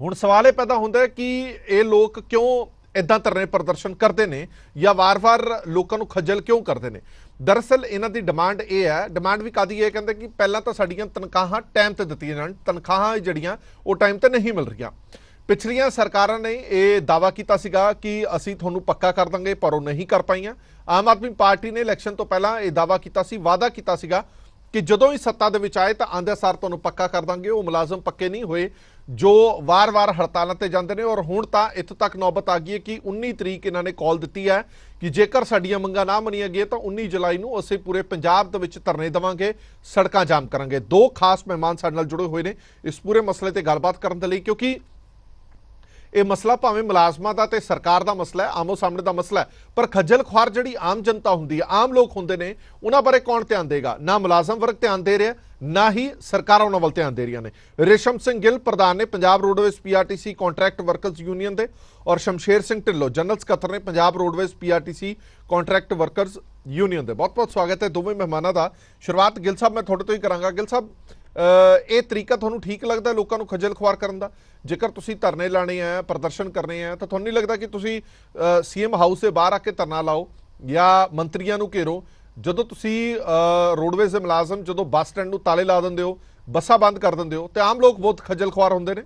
ਹੁਣ ਸਵਾਲ ਇਹ ਪੈਦਾ ਹੁੰਦਾ ਹੈ ਕਿ ਇਹ ਲੋਕ ਕਿਉਂ ਇਦਾਂ ਧਰਨੇ ਪ੍ਰਦਰਸ਼ਨ ਕਰਦੇ ਨੇ ਜਾਂ ਵਾਰ-ਵਾਰ ਲੋਕਾਂ ਨੂੰ ਖੱਜਲ ਕਿਉਂ ਕਰਦੇ ਨੇ। ਦਰਅਸਲ ਇਹਨਾਂ ਦੀ ਡਿਮਾਂਡ ਇਹ ਹੈ, ਡਿਮਾਂਡ ਵੀ ਕਾਦੀ ਹੈ, ਕਹਿੰਦੇ ਕਿ ਪਹਿਲਾਂ ਤਾਂ ਸਾਡੀਆਂ ਤਨਖਾਹਾਂ ਟਾਈਮ ਤੇ ਦਿੱਤੀਆਂ ਜਾਣ, ਤਨਖਾਹਾਂ ਜਿਹੜੀਆਂ ਉਹ ਟਾਈਮ ਤੇ ਨਹੀਂ ਮਿਲ ਰਹੀਆਂ। ਪਿਛਲੀਆਂ ਸਰਕਾਰਾਂ ਨੇ ਇਹ ਦਾਅਵਾ ਕੀਤਾ ਸੀਗਾ ਕਿ ਅਸੀਂ ਤੁਹਾਨੂੰ ਪੱਕਾ ਕਰ ਦਾਂਗੇ, ਪਰ ਉਹ ਨਹੀਂ ਕਰ ਪਾਈਆਂ। ਆਮ ਆਦਮੀ ਪਾਰਟੀ ਨੇ ਇਲੈਕਸ਼ਨ ਤੋਂ ਪਹਿਲਾਂ ਇਹ ਦਾਅਵਾ ਕੀਤਾ ਸੀ, ਵਾਅਦਾ ਕੀਤਾ ਸੀਗਾ ਕਿ ਜਦੋਂ ਹੀ ਸੱਤਾ ਦੇ ਵਿੱਚ ਆਏ ਤਾਂ ਆਂਦੇ ਸਾਰ ਤੁਹਾਨੂੰ ਪੱਕਾ ਕਰ ਦਾਂਗੇ। ਉਹ ਮੁਲਾਜ਼ਮ ਪੱਕੇ ਨਹੀਂ ਹੋਏ ਜੋ ਵਾਰ-ਵਾਰ ਹੜਤਾਲਾਂ ਤੇ ਜਾਂਦੇ ਨੇ। ਔਰ ਹੁਣ ਤਾਂ ਇੱਥੋਂ ਤੱਕ ਨੌਬਤ ਆ ਗਈ ਹੈ ਕਿ 19 ਤਰੀਕ ਇਹਨਾਂ ਨੇ ਕਾਲ ਦਿੱਤੀ ਹੈ ਕਿ ਜੇਕਰ ਸਾਡੀਆਂ ਮੰਗਾਂ ਨਾ ਮੰਨੀਆਂ ਗਈਆਂ ਤਾਂ 19 ਜੁਲਾਈ ਨੂੰ ਅਸੀਂ ਪੂਰੇ ਪੰਜਾਬ ਦੇ ਵਿੱਚ ਧਰਨੇ ਦੇਵਾਂਗੇ, ਸੜਕਾਂ ਜਾਮ ਕਰਾਂਗੇ। 2 ਖਾਸ ਮਹਿਮਾਨ ਸਾਡੇ ਨਾਲ ਜੁੜੇ ਹੋਏ ਨੇ ਇਸ ਪੂਰੇ ਮਸਲੇ ਤੇ ਗੱਲਬਾਤ ਕਰਨ ਦੇ ਲਈ, ਕਿਉਂਕਿ ਇਹ ਮਸਲਾ ਭਾਵੇਂ ਮੁਲਾਜ਼ਮਾਂ ਦਾ ਤੇ ਸਰਕਾਰ ਦਾ ਮਸਲਾ ਹੈ, ਆਮੋ ਸਾਹਮਣੇ ਦਾ ਮਸਲਾ ਹੈ, ਪਰ ਖੱਜਲ ਖੁਆਰ ਜਿਹੜੀ ਆਮ ਜਨਤਾ ਹੁੰਦੀ ਹੈ, ਆਮ ਲੋਕ ਹੁੰਦੇ ਨੇ, ਉਹਨਾਂ ਬਾਰੇ ਕੌਣ ਧਿਆਨ ਦੇਗਾ? ਨਾ ਮੁਲਾਜ਼ਮ ਵਰਗ ਧਿਆਨ ਦੇ ਰਿਹਾ, ਨਾ ਹੀ ਸਰਕਾਰਾਂ ਉਹਨਾਂ ਵੱਲ ਧਿਆਨ ਦੇ ਰਹੀਆਂ ਨੇ। ਰੇਸ਼ਮ ਸਿੰਘ ਗਿੱਲ ਪ੍ਰਧਾਨ ਨੇ Punjab roadways PRTC contract workers union ਦੇ, ਔਰ ਸ਼ਮਸ਼ੇਰ ਸਿੰਘ ਢਿੱਲੋਂ ਜਨਰਲ ਸਕੱਤਰ ਨੇ Punjab roadways PRTC contract workers union ਦੇ। ਬਹੁਤ ਬਹੁਤ ਸਵਾਗਤ ਹੈ ਦੋਵੇਂ ਮਹਿਮਾਨਾਂ ਦਾ। ਸ਼ੁਰੂਆਤ ਗਿੱਲ ਸਾਹਿਬ ਮੈਂ ਤੁਹਾਡੇ ਤੋਂ ਹੀ ਕਰਾਂਗਾ। ਗਿੱਲ ਸਾਹਿਬ, ਇਹ ਤਰੀਕਾ ਤੁਹਾਨੂੰ ਠੀਕ ਲੱਗਦਾ ਲੋਕਾਂ ਨੂੰ ਖੱਜਲ ਖੁਆਰ ਕਰਨ ਦਾ? ਜੇਕਰ ਤੁਸੀਂ ਧਰਨੇ ਲਾਣੇ ਆ, ਪ੍ਰਦਰਸ਼ਨ ਕਰਨੇ ਆ, ਤਾਂ ਤੁਹਾਨੂੰ ਨਹੀਂ ਲੱਗਦਾ ਕਿ ਤੁਸੀਂ ਸੀਐਮ ਹਾਊਸ ਦੇ ਬਾਹਰ ਆ ਕੇ ਧਰਨਾ ਲਾਓ ਜਾਂ ਮੰਤਰੀਆਂ ਨੂੰ ਘੇਰੋ? ਜਦੋਂ ਤੁਸੀਂ ਰੋਡਵੇਜ਼ ਦੇ ਮੁਲਾਜ਼ਮ ਜਦੋਂ ਬੱਸ ਸਟੈਂਡ ਨੂੰ ਤਾਲੇ ਲਾ ਦਿੰਦੇ ਹੋ, ਬੱਸਾਂ ਬੰਦ ਕਰ ਦਿੰਦੇ ਹੋ, ਤੇ ਆਮ ਲੋਕ ਬਹੁਤ ਖੱਜਲ ਖੁਆਰ ਹੁੰਦੇ ਨੇ।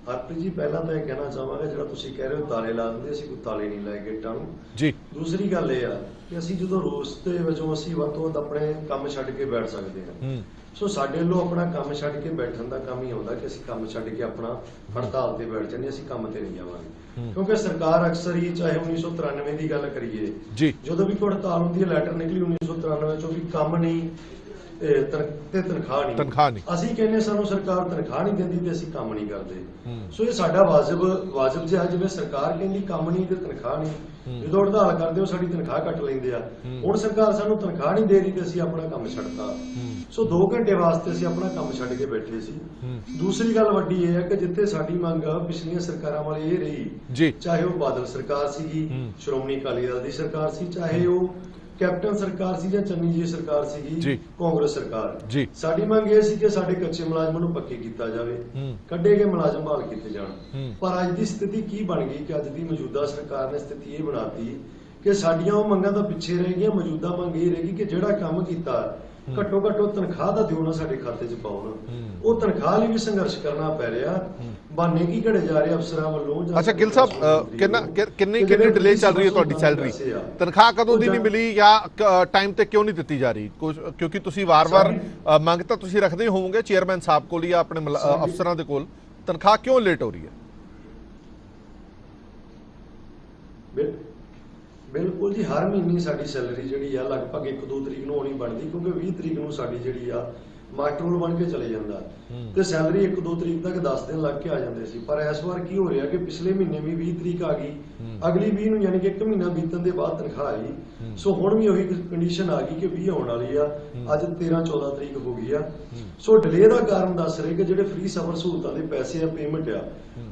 ਹਰਪ੍ਰੀਤ ਜੀ ਪਹਿਲਾਂ ਤਾਂ ਇਹ ਕਹਿਣਾ ਚਾਹਾਂਗਾ ਜਿਹੜਾ ਤੁਸੀਂ ਕਹਿ ਰਹੇ ਹੋ ਤਾਲੇ ਲਾ ਦਿੰਦੇ, ਅਸੀਂ ਕੋਈ ਤਾਲੇ ਨਹੀਂ ਲਾਏ ਗੇਟਾਂ ਨੂੰ ਜੀ। ਦੂਸਰੀ ਗੱਲ ਇਹ ਆ ਕਿ ਅਸੀਂ ਜਦੋਂ ਰੋਸ ਦੇ ਵਜੋਂ ਅਸੀਂ ਵੱਧ ਤੋਂ ਵੱਧ ਆਪਣੇ ਕੰਮ ਛੱਡ ਕੇ ਬੈਠ ਸਕਦੇ ਹਾਂ। ਸੋ ਸਾਡੇ ਵੱਲੋਂ ਆਪਣਾ ਕੰਮ ਛੱਡ ਕੇ ਬੈਠਣ ਦਾ ਕੰਮ ਹੀ ਆਉਂਦਾ ਕਿ ਅਸੀਂ ਕੰਮ ਛੱਡ ਕੇ ਆਪਣਾ ਹੜਤਾਲ ਤੇ ਬੈਠ ਜਾਂਦੇ, ਅਸੀਂ ਕੰਮ ਤੇ ਨਹੀਂ ਜਾਵਾਂਗੇ। ਕਿਉਂਕਿ ਸਰਕਾਰ ਅਕਸਰ ਹੀ ਚਾਹੇ 1993 ਦੀ ਗੱਲ ਕਰੀਏ ਜੀ, ਜਦੋਂ ਵੀ ਕੋਈ ਹੜਤਾਲ ਹੁੰਦੀ ਹੈ, ਲੈਟਰ ਨਿਕਲੀ 1993 ਚੋਂ ਵੀ ਕੰਮ ਨਹੀਂ ਤੇ ਤਨਖਾਹ ਨਹੀਂ। ਅਸੀਂ ਕਹਿੰਦੇ ਸਾਨੂੰ ਸਰਕਾਰ ਤਨਖਾਹ ਨਹੀਂ ਦਿੰਦੀ ਤੇ ਅਸੀਂ ਕੰਮ ਨਹੀਂ ਕਰਦੇ। ਸੋ ਇਹ ਸਾਡਾ ਵਾਜਬ ਜਿਹਾ, ਜਿਵੇਂ ਸਰਕਾਰ ਕਹਿੰਦੀ ਕੰਮ ਨਹੀਂ ਤੇ ਤਨਖਾਹ ਨਹੀਂ, ਜਦੋਂ ਹੜਤਾਲ ਕਰਦੇ ਹੋ ਸਾਡੀ ਤਨਖਾਹ ਕੱਟ ਲੈਂਦੇ ਆ। ਹੁਣ ਸਰਕਾਰ ਸਾਨੂੰ ਤਨਖਾਹ ਨਹੀਂ ਦੇ ਰਹੀ ਤੇ ਅਸੀਂ ਆਪਣਾ ਕੰਮ ਛੱਡਤਾ। ਸੋ 2 ਘੰਟੇ ਵਾਸਤੇ ਅਸੀਂ ਆਪਣਾ ਕੰਮ ਛੱਡ ਕੇ ਬੈਠੇ ਸੀ। ਦੂਸਰੀ ਗੱਲ ਵੱਡੀ ਇਹ ਹੈ ਕਿ ਜਿੱਥੇ ਸਾਡੀ ਮੰਗ ਪਿਛਲੀਆਂ ਸਰਕਾਰਾਂ ਵਾਲੀ ਇਹ ਰਹੀ, ਚਾਹੇ ਉਹ ਬਾਦਲ ਸਰਕਾਰ ਸੀਗੀ, ਸ਼੍ਰੋਮਣੀ ਅਕਾਲੀ ਦਲ ਦੀ ਸਰਕਾਰ ਸੀ, ਚਾਹੇ ਉਹ ਕੈਪਟਨ ਸਰਕਾਰ ਸੀ ਜਾਂ ਚੰਨੀ ਜੀ ਸਰਕਾਰ ਸੀਗੀ, ਕਾਂਗਰਸ ਸਰਕਾਰ, ਸਾਡੀ ਮੰਗ ਇਹ ਸੀ ਕਿ ਸਾਡੇ ਕੱਚੇ ਮੁਲਾਜ਼ਮਾਂ ਨੂੰ ਪੱਕੇ ਕੀਤਾ ਜਾਵੇ, ਕੱਢੇ ਗਏ ਮੁਲਾਜ਼ਮ ਬਹਾਲ ਕੀਤੇ ਜਾਣ। ਪਰ ਅੱਜ ਦੀ ਸਥਿਤੀ ਕੀ ਬਣ ਗਈ ਕਿ ਅੱਜ ਦੀ ਮੌਜੂਦਾ ਸਰਕਾਰ ਨੇ ਸਥਿਤੀ ਇਹ ਬਣਾਤੀ ਕਿ ਸਾਡੀਆਂ ਉਹ ਮੰਗਾਂ ਤਾਂ ਪਿੱਛੇ ਰਹਿ ਗਈਆਂ। ਮੌਜੂਦਾ ਮੰਗ ਇਹ ਰਹੇਗੀ ਕਿ ਜਿਹੜਾ ਕੰਮ ਕੀਤਾ ਘੱਟੋ ਘੱਟ ਤਨਖਾਹ ਦਾ ਦਿਓ ਨਾ ਸਾਡੇ ਖਾਤੇ 'ਚ ਪਾਉਣ। ਉਹ ਤਨਖਾਹ ਲਈ ਵੀ ਸੰਘਰਸ਼ ਕਰਨਾ ਪੈ ਰਿਹਾ। ਬਾਨੇ ਕੀ ਘੜੇ ਜਾ ਰਹੇ ਅਫਸਰਾਂ ਵੱਲੋਂ। ਅੱਛਾ ਗਿੱਲ ਸਾਹਿਬ, ਕਿੰਨੀ ਡਿਲੇ ਚੱਲ ਰਹੀ ਹੈ ਤੁਹਾਡੀ ਸੈਲਰੀ? ਤਨਖਾਹ ਕਦੋਂ ਦੀ ਨਹੀਂ ਮਿਲੀ ਜਾਂ ਟਾਈਮ ਤੇ ਕਿਉਂ ਨਹੀਂ ਦਿੱਤੀ ਜਾ ਰਹੀ? ਕਿਉਂਕਿ ਤੁਸੀਂ ਵਾਰ-ਵਾਰ ਮੰਗ ਤਾਂ ਤੁਸੀਂ ਰੱਖਦੇ ਹੀ ਹੋਵੋਗੇ ਚੇਅਰਮੈਨ ਸਾਹਿਬ ਕੋਲ ਜਾਂ ਆਪਣੇ ਅਫਸਰਾਂ ਦੇ ਕੋਲ, ਤਨਖਾਹ ਕਿਉਂ ਲੇਟ ਹੋ ਰਹੀ ਹੈ? ਬਿਲਕੁਲ ਜੀ, ਹਰ ਮਹੀਨੇ ਸਾਡੀ ਸੈਲਰੀ ਜਿਹੜੀ ਆ ਲਗਭਗ 1-2 ਤਰੀਕ ਨੂੰ ਆਉਣੀ ਬਣਦੀ, ਕਿਉਂਕਿ 20 ਤਰੀਕ ਨੂੰ ਸਾਡੀ ਜਿਹੜੀ ਆ ਮਾਸਟਰ ਰੋਲ ਬਣ ਕੇ ਚਲੇ ਜਾਂਦਾ ਤੇ ਸੈਲਰੀ 1-2 ਤਰੀਕ ਤੱਕ 10 ਦਿਨ ਲੱਗ ਕੇ ਆ ਜਾਂਦੇ ਸੀ। ਪਰ ਇਸ ਵਾਰ ਕੀ ਹੋ ਰਿਹਾ ਕਿ ਪਿਛਲੇ ਮਹੀਨੇ ਵੀ 20 ਤਰੀਕ ਆ ਗਈ, ਅਗਲੀ 20 ਨੂੰ, ਯਾਨੀ ਕਿ 1 ਮਹੀਨਾ ਬੀਤਣ ਦੇ ਬਾਅਦ ਤਨਖਾਹ ਆਈ। ਸੋ ਹੁਣ ਵੀ ਉਹੀ ਕੰਡੀਸ਼ਨ ਆ ਗਈ ਕਿ 20 ਆਉਣ ਵਾਲੀ ਆ, ਅੱਜ 13-14 ਤਰੀਕ ਹੋ ਗਈ ਆ। ਸੋ ਡਿਲੇ ਦਾ ਕਾਰਨ ਦੱਸ ਰਹੇ ਕਿ ਜਿਹੜੇ ਫ੍ਰੀ ਸਫਰ ਸਹੂਲਤਾਂ ਦੇ ਪੈਸੇ ਆ, ਪੇਮੈਂਟ ਆ,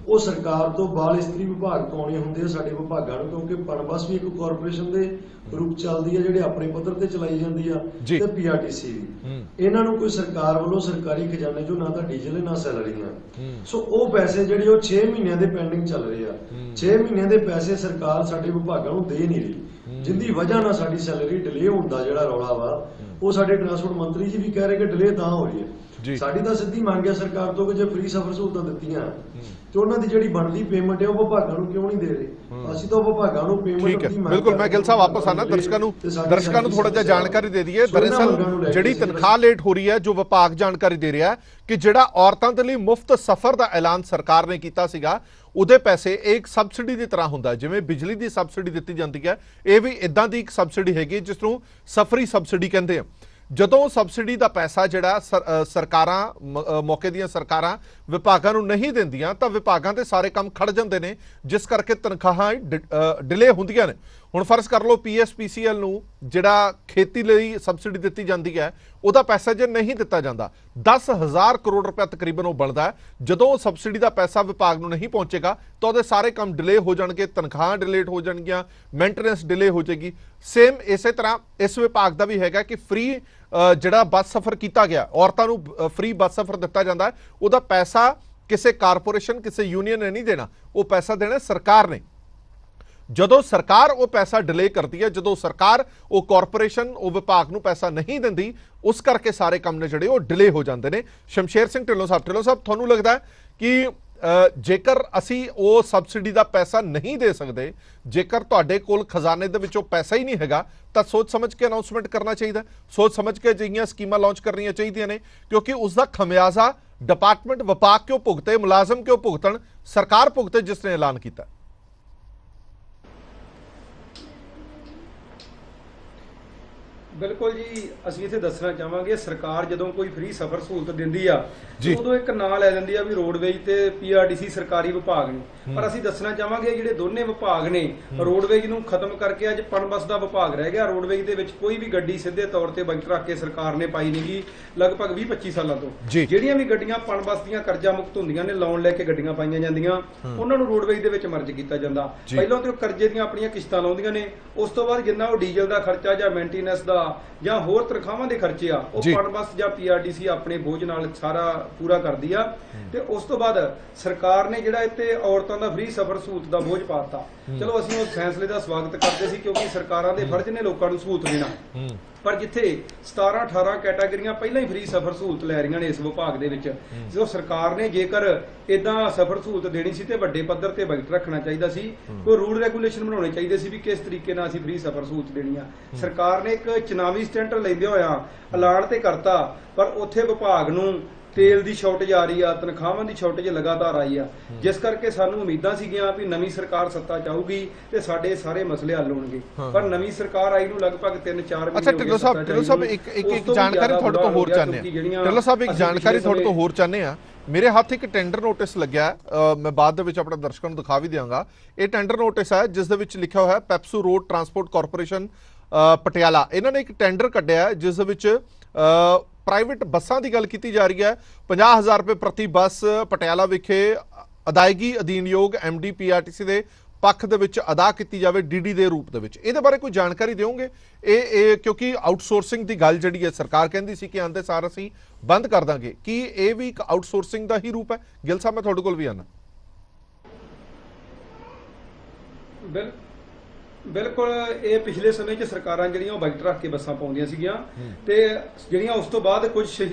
ਉਹ ਸਰਕਾਰ ਤੋਂ ਬਾਲ ਇਸਤਰੀ ਵਿਭਾਗ ਤੋਂ ਆਉਣੇ ਹੁੰਦੇ ਆ ਸਾਡੇ ਵਿਭਾਗਾਂ ਨੂੰ, ਕਿਉਂਕਿ ਪਨਬਸ ਵੀ ਇੱਕ ਕਾਰਪੋਰੇਸ਼ਨ ਦੇ ਰੂਪ ਚੱਲਦੀ ਆ ਜਿਹੜੇ ਆਪਣੇ ਪੱਧਰ ਤੇ ਚਲਾਈ ਜਾਂਦੀ ਆ, ਤੇ ਪੀਆਰਟੀਸੀ ਵੀ। ਇਹਨਾਂ ਨੂੰ ਕੋਈ ਸਰਕਾਰ ਵੱਲੋਂ ਸਰਕਾਰੀ ਖਜ਼ਾਨੇ ਚੋਂ ਨਾ ਤਾਂ ਡੀਜ਼ਲ ਨਾ ਸੈਲਰੀਆਂ। ਸੋ ਉਹ ਪੈਸੇ ਜਿਹੜੇ ਉਹ 6 ਮਹੀਨਿਆਂ ਦੇ ਪੈਂਡਿੰਗ ਚੱਲ ਰਹੇ ਆ। 6 ਮਹੀਨਿਆਂ ਦੇ ਪੈਸੇ ਸਰਕਾਰ ਸਾਡੇ ਵਿਭਾਗਾਂ ਨੂੰ ਦੇ ਨਹੀਂ ਰਹੀ, ਜਿੰਦੀ ਵਜ੍ਹਾ ਨਾਲ ਸਾਡੀ ਸੈਲਰੀ ਡਿਲੇ ਹੋਣ ਦਾ ਜਿਹੜਾ ਰੌਲਾ ਵਾ, ਉਹ ਸਾਡੇ ਟਰਾਂਸਪੋਰਟ ਮੰਤਰੀ ਜੀ ਵੀ ਕਹਿ ਰਹੇ ਕਿ ਡਿਲੇ ਤਾਂ ਹੋ ਰਹੀ ਹੈ। ਸਾਡੀ ਤਾਂ ਸਿੱਧੀ ਮੰਗ ਹੈ ਸਰਕਾਰ ਤੋਂ ਕਿ ਜੇ ਫ੍ਰੀ ਸਫਰ ਸਹੂਲਤਾਂ ਦਿੱਤੀਆਂ ਤੇ ਉਹਨਾਂ ਦੀ ਜਿਹੜੀ ਬਣਦੀ ਪੇਮੈਂਟ ਹੈ ਉਹ ਵਿਭਾਗਾਂ ਨੂੰ ਕਿਉਂ ਨਹੀਂ ਦੇ ਰਹੇ? ਅਸੀਂ ਤਾਂ ਵਿਭਾਗਾਂ ਨੂੰ ਪੇਮੈਂਟ ਦੀ ਮੰਗ। ਬਿਲਕੁਲ, ਮੈਂ ਗਿੱਲ ਸਾਹਿਬ ਵਾਪਸ ਆਣਾ, ਦਰਸ਼ਕਾਂ ਨੂੰ ਥੋੜਾ ਜਿਹਾ ਜਾਣਕਾਰੀ ਦੇ ਦਈਏ। ਦਰਅਸਲ ਜਿਹੜੀ ਤਨਖਾਹ ਲੇਟ ਹੋ ਰਹੀ ਹੈ, ਜੋ ਵਿਭਾਗ ਜਾਣਕਾਰੀ ਦੇ ਰਿਹਾ ਕਿ ਜਿਹੜਾ ਔਰਤਾਂ ਦੇ ਲਈ ਮੁਫਤ ਸਫ਼ਰ ਦਾ ਐਲਾਨ ਸਰਕਾਰ ਨੇ ਕੀਤਾ ਸੀਗਾ, ਉਹਦੇ ਪੈਸੇ ਇੱਕ ਸਬਸਿਡੀ ਦੀ ਤਰ੍ਹਾਂ ਹੁੰਦਾ, ਜਿਵੇਂ ਬਿਜਲੀ ਦੀ ਸਬਸਿਡੀ ਦਿੱਤੀ ਜਾਂਦੀ ਹੈ, ਇਹ ਵੀ ਇਦਾਂ ਦੀ ਇੱਕ ਸਬਸਿਡੀ ਹੈਗੀ ਜਿਸ ਨੂੰ ਸਫਰੀ ਸਬਸਿਡੀ ਕਹਿੰਦੇ ਆ। ਜਦੋਂ ਸਬਸਿਡੀ ਦਾ ਪੈਸਾ ਜਿਹੜਾ ਸਰਕਾਰਾਂ, ਮੌਕੇ ਦੀਆਂ ਸਰਕਾਰਾਂ ਵਿਭਾਗਾਂ ਨੂੰ ਨਹੀਂ ਦਿੰਦੀਆਂ ਤਾਂ ਵਿਭਾਗਾਂ ਦੇ ਸਾਰੇ ਕੰਮ ਖੜ ਜਾਂਦੇ ਨੇ, ਜਿਸ ਕਰਕੇ ਤਨਖਾਹਾਂ ਡਿਲੇ ਹੁੰਦੀਆਂ ਨੇ। ਹੁਣ ਫਰਜ਼ ਕਰ ਲਓ PSPCL ਨੂੰ ਜਿਹੜਾ ਖੇਤੀ ਲਈ ਸਬਸਿਡੀ ਦਿੱਤੀ ਜਾਂਦੀ ਹੈ, ਉਹਦਾ ਪੈਸਾ ਜੇ ਨਹੀਂ ਦਿੱਤਾ ਜਾਂਦਾ 10,000 ਕਰੋੜ ਰੁਪਏ ਤਕਰੀਬਨ ਉਹ ਬਣਦਾ ਹੈ। ਜਦੋਂ ਉਹ ਸਬਸਿਡੀ ਦਾ ਪੈਸਾ ਵਿਭਾਗ ਨੂੰ ਨਹੀਂ ਪਹੁੰਚੇਗਾ ਤਾਂ ਉਹਦੇ ਸਾਰੇ ਕੰਮ ਡਿਲੇ ਹੋ ਜਾਣਗੇ, ਤਨਖਾਹਾਂ ਡਿਲੇਟ ਹੋ ਜਾਣਗੀਆਂ, ਮੇਨਟੇਨੈਂਸ ਡਿਲੇ ਹੋ ਜਾਏਗੀ। ਸੇਮ ਇਸੇ ਤਰ੍ਹਾਂ ਇਸ ਵਿਭਾਗ ਦਾ ਵੀ ਹੈਗਾ ਕਿ ਫ੍ਰੀ ਜਿਹੜਾ ਬੱਸ ਸਫ਼ਰ ਕੀਤਾ ਗਿਆ, ਔਰਤਾਂ ਨੂੰ ਫ੍ਰੀ ਬੱਸ ਸਫ਼ਰ ਦਿੱਤਾ ਜਾਂਦਾ ਹੈ, ਉਹਦਾ ਪੈਸਾ ਕਿਸੇ ਕਾਰਪੋਰੇਸ਼ਨ, ਕਿਸੇ ਯੂਨੀਅਨ ਨੇ ਨਹੀਂ ਦੇਣਾ, ਉਹ ਪੈਸਾ ਦੇਣਾ ਸਰਕਾਰ ਨੇ। ਜਦੋਂ ਸਰਕਾਰ ਉਹ ਪੈਸਾ ਡਿਲੇ ਕਰਦੀ ਹੈ, ਜਦੋਂ ਸਰਕਾਰ ਉਹ ਕਾਰਪੋਰੇਸ਼ਨ, ਉਹ ਵਿਭਾਗ ਨੂੰ ਪੈਸਾ ਨਹੀਂ ਦਿੰਦੀ, ਉਸ ਕਰਕੇ ਸਾਰੇ ਕੰਮ ਨੇ ਜਿਹੜੇ ਉਹ ਡਿਲੇ ਹੋ ਜਾਂਦੇ ਨੇ। ਸ਼ਮਸ਼ੇਰ ਸਿੰਘ ਢਿੱਲੋਂ ਸਾਹਿਬ, ਤੁਹਾਨੂੰ ਲੱਗਦਾ ਹੈ ਕਿ ਜੇਕਰ ਅਸੀਂ ਉਹ ਸਬਸਿਡੀ ਦਾ ਪੈਸਾ ਨਹੀਂ ਦੇ ਸਕਦੇ, ਜੇਕਰ ਤੁਹਾਡੇ ਕੋਲ ਖਜ਼ਾਨੇ ਦੇ ਵਿੱਚੋਂ ਪੈਸਾ ਹੀ ਨਹੀਂ ਹੈਗਾ, ਤਾਂ ਸੋਚ ਸਮਝ ਕੇ ਅਨਾਉਂਸਮੈਂਟ ਕਰਨਾ ਚਾਹੀਦਾ, ਸੋਚ ਸਮਝ ਕੇ ਅਜਿਹੀਆਂ ਸਕੀਮਾਂ ਲਾਂਚ ਕਰਨੀਆਂ ਚਾਹੀਦੀਆਂ ਨੇ, ਕਿਉਂਕਿ ਉਸ ਦਾ ਖਮਿਆਜ਼ਾ ਡਿਪਾਰਟਮੈਂਟ, ਵਿਭਾਗ ਕਿਉਂ ਭੁਗਤੇ, ਮੁਲਾਜ਼ਮ ਕਿਉਂ ਭੁਗਤਣ, ਸਰਕਾਰ ਭੁਗਤੇ ਜਿਸ ਨੇ ਐਲਾਨ ਕੀਤਾ। ਬਿਲਕੁਲ ਜੀ, ਅਸੀਂ ਇੱਥੇ ਦੱਸਣਾ ਚਾਹਾਂਗੇ ਸਰਕਾਰ ਜਦੋਂ ਕੋਈ ਫ੍ਰੀ ਸਫ਼ਰ ਸਹੂਲਤ ਦਿੰਦੀ ਆ ਉਦੋਂ ਇੱਕ ਨਾਂ ਲੈ ਦਿੰਦੀ ਆ ਵੀ ਰੋਡਵੇਜ ਤੇ PRTC ਸਰਕਾਰੀ ਵਿਭਾਗ ਨੇ। ਪਰ ਅਸੀਂ ਦੱਸਣਾ ਚਾਹਾਂਗੇ ਜਿਹੜੇ ਦੋਨੇ ਵਿਭਾਗ ਨੇ, ਰੋਡਵੇਜ ਨੂੰ ਖਤਮ ਕਰਕੇ ਅੱਜ ਪਨਬਸ ਦਾ ਵਿਭਾਗ ਰਹਿ ਗਿਆ। ਰੋਡਵੇਜ ਦੇ ਵਿੱਚ ਕੋਈ ਵੀ ਗੱਡੀ ਸਿੱਧੇ ਤੌਰ ਤੇ ਬਜਟ ਰੱਖ ਕੇ ਸਰਕਾਰ ਨੇ ਪਾਈ ਨਹੀਂ ਗੀ ਲਗਭਗ 20-25 ਸਾਲਾਂ ਤੋਂ। ਜਿਹੜੀਆਂ ਵੀ ਗੱਡੀਆਂ ਪਨਬਸ ਦੀਆਂ ਕਰਜ਼ਾ ਮੁਕਤ ਹੁੰਦੀਆਂ ਨੇ, ਲੋਨ ਲੈ ਕੇ ਗੱਡੀਆਂ ਪਾਈਆਂ ਜਾਂਦੀਆਂ, ਉਹਨਾਂ ਨੂੰ ਰੋਡਵੇਜ ਦੇ ਵਿੱਚ ਮਰਜ ਕੀਤਾ ਜਾਂਦਾ। ਪਹਿਲਾਂ ਤੇ ਉਹ ਕਰਜ਼ੇ ਦੀਆਂ ਆਪਣੀਆਂ ਕਿਸ਼ਤਾਂ ਲਾਉਂਦੀਆਂ ਨੇ, ਉਸ ਤੋਂ ਬਾਅਦ ਜਿੰਨਾ ਉਹ ਡੀਜ਼ਲ ਦਾ ਖਰਚਾ ਜਾਂ ਮੇਨਟੇਨੈਂਸ ਦਾ ਜਾਂ ਹੋਰ ਤਨਖਾਹਾਂ ਦੇ ਖਰਚੇ ਆ, ਉਹ ਪਨਬਸ ਜਾਂ PRTC ਆਪਣੇ ਬੋਝ ਨਾਲ ਸਾਰਾ ਪੂਰਾ ਕਰਦੀ ਆ। ਤੇ ਉਸ ਤੋਂ ਬਾਅਦ ਸਰਕਾਰ ਨੇ ਜਿਹੜਾ ਇੱਥੇ ਔਰਤਾਂ ਦਾ ਫ੍ਰੀ ਸਫ਼ਰ ਸਹੂਲਤ ਦਾ ਬੋਝ ਪਾਤਾ। ਚਲੋ ਅਸੀਂ ਉਸ ਫੈਸਲੇ ਦਾ ਸਵਾਗਤ ਕਰਦੇ ਸੀ, ਕਿਉਂਕਿ ਸਰਕਾਰਾਂ ਦੇ ਫਰਜ਼ ਨੇ ਲੋਕਾਂ ਨੂੰ ਸਹੂਲਤ ਦੇਣਾ। ਪਰ ਜਿੱਥੇ 17-18 ਕੈਟਾਗਰੀਆਂ ਪਹਿਲਾਂ ਹੀ ਫ੍ਰੀ ਸਫ਼ਰ ਸਹੂਲਤ ਲੈ ਰਹੀਆਂ ਨੇ ਇਸ ਵਿਭਾਗ ਦੇ ਵਿੱਚ, ਜੋ ਸਰਕਾਰ ਨੇ ਜੇਕਰ ਇਦਾਂ ਸਫ਼ਰ ਸਹੂਲਤ ਦੇਣੀ ਸੀ ਤੇ ਵੱਡੇ ਪੱਧਰ ਤੇ ਬਜਟ ਰੱਖਣਾ ਚਾਹੀਦਾ ਸੀ, ਕੋਈ ਰੂਲ ਰੈਗੂਲੇਸ਼ਨ ਬਣਾਉਣੇ ਚਾਹੀਦੇ ਸੀ ਵੀ ਕਿਸ ਤਰੀਕੇ ਨਾਲ ਅਸੀਂ ਫ੍ਰੀ ਸਫ਼ਰ ਸਹੂਲਤ ਦੇਣੀ ਆ। ਸਰਕਾਰ ਨੇ ਇੱਕ ਚੁਣਾਵੀ ਸਟੈਂਟ ਲੈਂਦੇ ਹੋਇਆ ਐਲਾਨ ਤੇ ਕਰਤਾ, ਪਰ ਉੱਥੇ ਵਿਭਾਗ ਨੂੰ ਤੇਲ ਦੀ ਸ਼ਾਰਟੇਜ ਆ ਰਹੀ ਆ, ਤਨਖਾਹਾਂ ਦੀ ਸ਼ਾਰਟੇਜ ਲਗਾਤਾਰ ਆਈ ਆ, ਜਿਸ ਕਰਕੇ ਸਾਨੂੰ ਉਮੀਦਾਂ ਸੀਗੀਆਂ ਵੀ ਨਵੀਂ ਸਰਕਾਰ ਸੱਤਾ ਚਾਹੂਗੀ ਤੇ ਸਾਡੇ ਸਾਰੇ ਮਸਲੇ ਹੱਲ ਹੋਣਗੇ, ਪਰ ਨਵੀਂ ਸਰਕਾਰ ਆਈ ਨੂੰ ਲਗਭਗ 3-4 ਮਹੀਨੇ। ਅੱਛਾ ਢਿੱਲੋਂ ਸਾਹਿਬ ਇੱਕ ਜਾਣਕਾਰੀ ਤੁਹਾਡੇ ਤੋਂ ਹੋਰ ਚਾਹੁੰਦੇ ਆ। ਢਿੱਲੋਂ ਸਾਹਿਬ ਇੱਕ ਜਾਣਕਾਰੀ ਤੁਹਾਡੇ ਤੋਂ ਹੋਰ ਚਾਹੁੰਦੇ ਆ। ਮੇਰੇ ਹੱਥ ਇੱਕ ਟੈਂਡਰ ਨੋਟਿਸ ਲੱਗਿਆ, ਮੈਂ ਬਾਅਦ ਦੇ ਵਿੱਚ ਆਪਣੇ ਦਰਸ਼ਕਾਂ ਨੂੰ ਦਿਖਾ ਵੀ ਦਿਆਂਗਾ। ਇਹ ਟੈਂਡਰ ਨੋਟਿਸ ਹੈ ਜਿਸ ਦੇ ਵਿੱਚ ਲਿਖਿਆ ਹੋਇਆ PEPSU road transport corporation Patiala. ਇਹਨਾਂ ਨੇ ਇੱਕ ਟੈਂਡਰ ਕੱਢਿਆ ਜਿਸ ਦੇ ਵਿੱਚ ਪ੍ਰਾਈਵੇਟ ਬੱਸਾਂ ਦੀ ਗੱਲ ਕੀਤੀ ਜਾ ਰਹੀ ਹੈ। 50,000 ਰੁਪਏ ਪ੍ਰਤੀ ਬੱਸ ਪਟਿਆਲਾ ਵਿਖੇ ਅਦਾਇਗੀ ਅਧੀਨਯੋਗ MD PRTC ਦੇ ਪੱਖ ਦੇ ਵਿੱਚ ਅਦਾ ਕੀਤੀ ਜਾਵੇ DD ਦੇ ਰੂਪ ਦੇ ਵਿੱਚ। ਇਹਦੇ ਬਾਰੇ ਕੋਈ ਜਾਣਕਾਰੀ ਦਿਓਗੇ? ਇਹ ਕਿਉਂਕਿ ਆਊਟਸੋਰਸਿੰਗ ਦੀ ਗੱਲ ਜਿਹੜੀ ਹੈ ਸਰਕਾਰ ਕਹਿੰਦੀ ਸੀ ਕਿ ਆਂਦੇ ਸਾਰ ਅਸੀਂ ਬੰਦ ਕਰ ਦਾਂਗੇ, ਕੀ ਇਹ ਵੀ ਇੱਕ ਆਊਟਸੋਰਸਿੰਗ ਦਾ ਹੀ ਰੂਪ ਹੈ? ਗਿੱਲ ਸਾਹਿਬ ਮੈਂ ਤੁਹਾਡੇ ਕੋਲ ਵੀ ਆਣਾ। ਬਿਲਕੁਲ, ਇਹ ਪਿਛਲੇ ਸਮੇਂ 'ਚ ਸਰਕਾਰਾਂ ਜਿਹੜੀਆਂ ਉਹ ਬਜਟ ਰੱਖ ਕੇ ਬੱਸਾਂ ਪਾਉਂਦੀਆਂ ਸੀਗੀਆਂ ਤੇ ਜਿਹੜੀਆਂ ਉਸ ਤੋਂ ਬਾਅਦ ਕੁਝ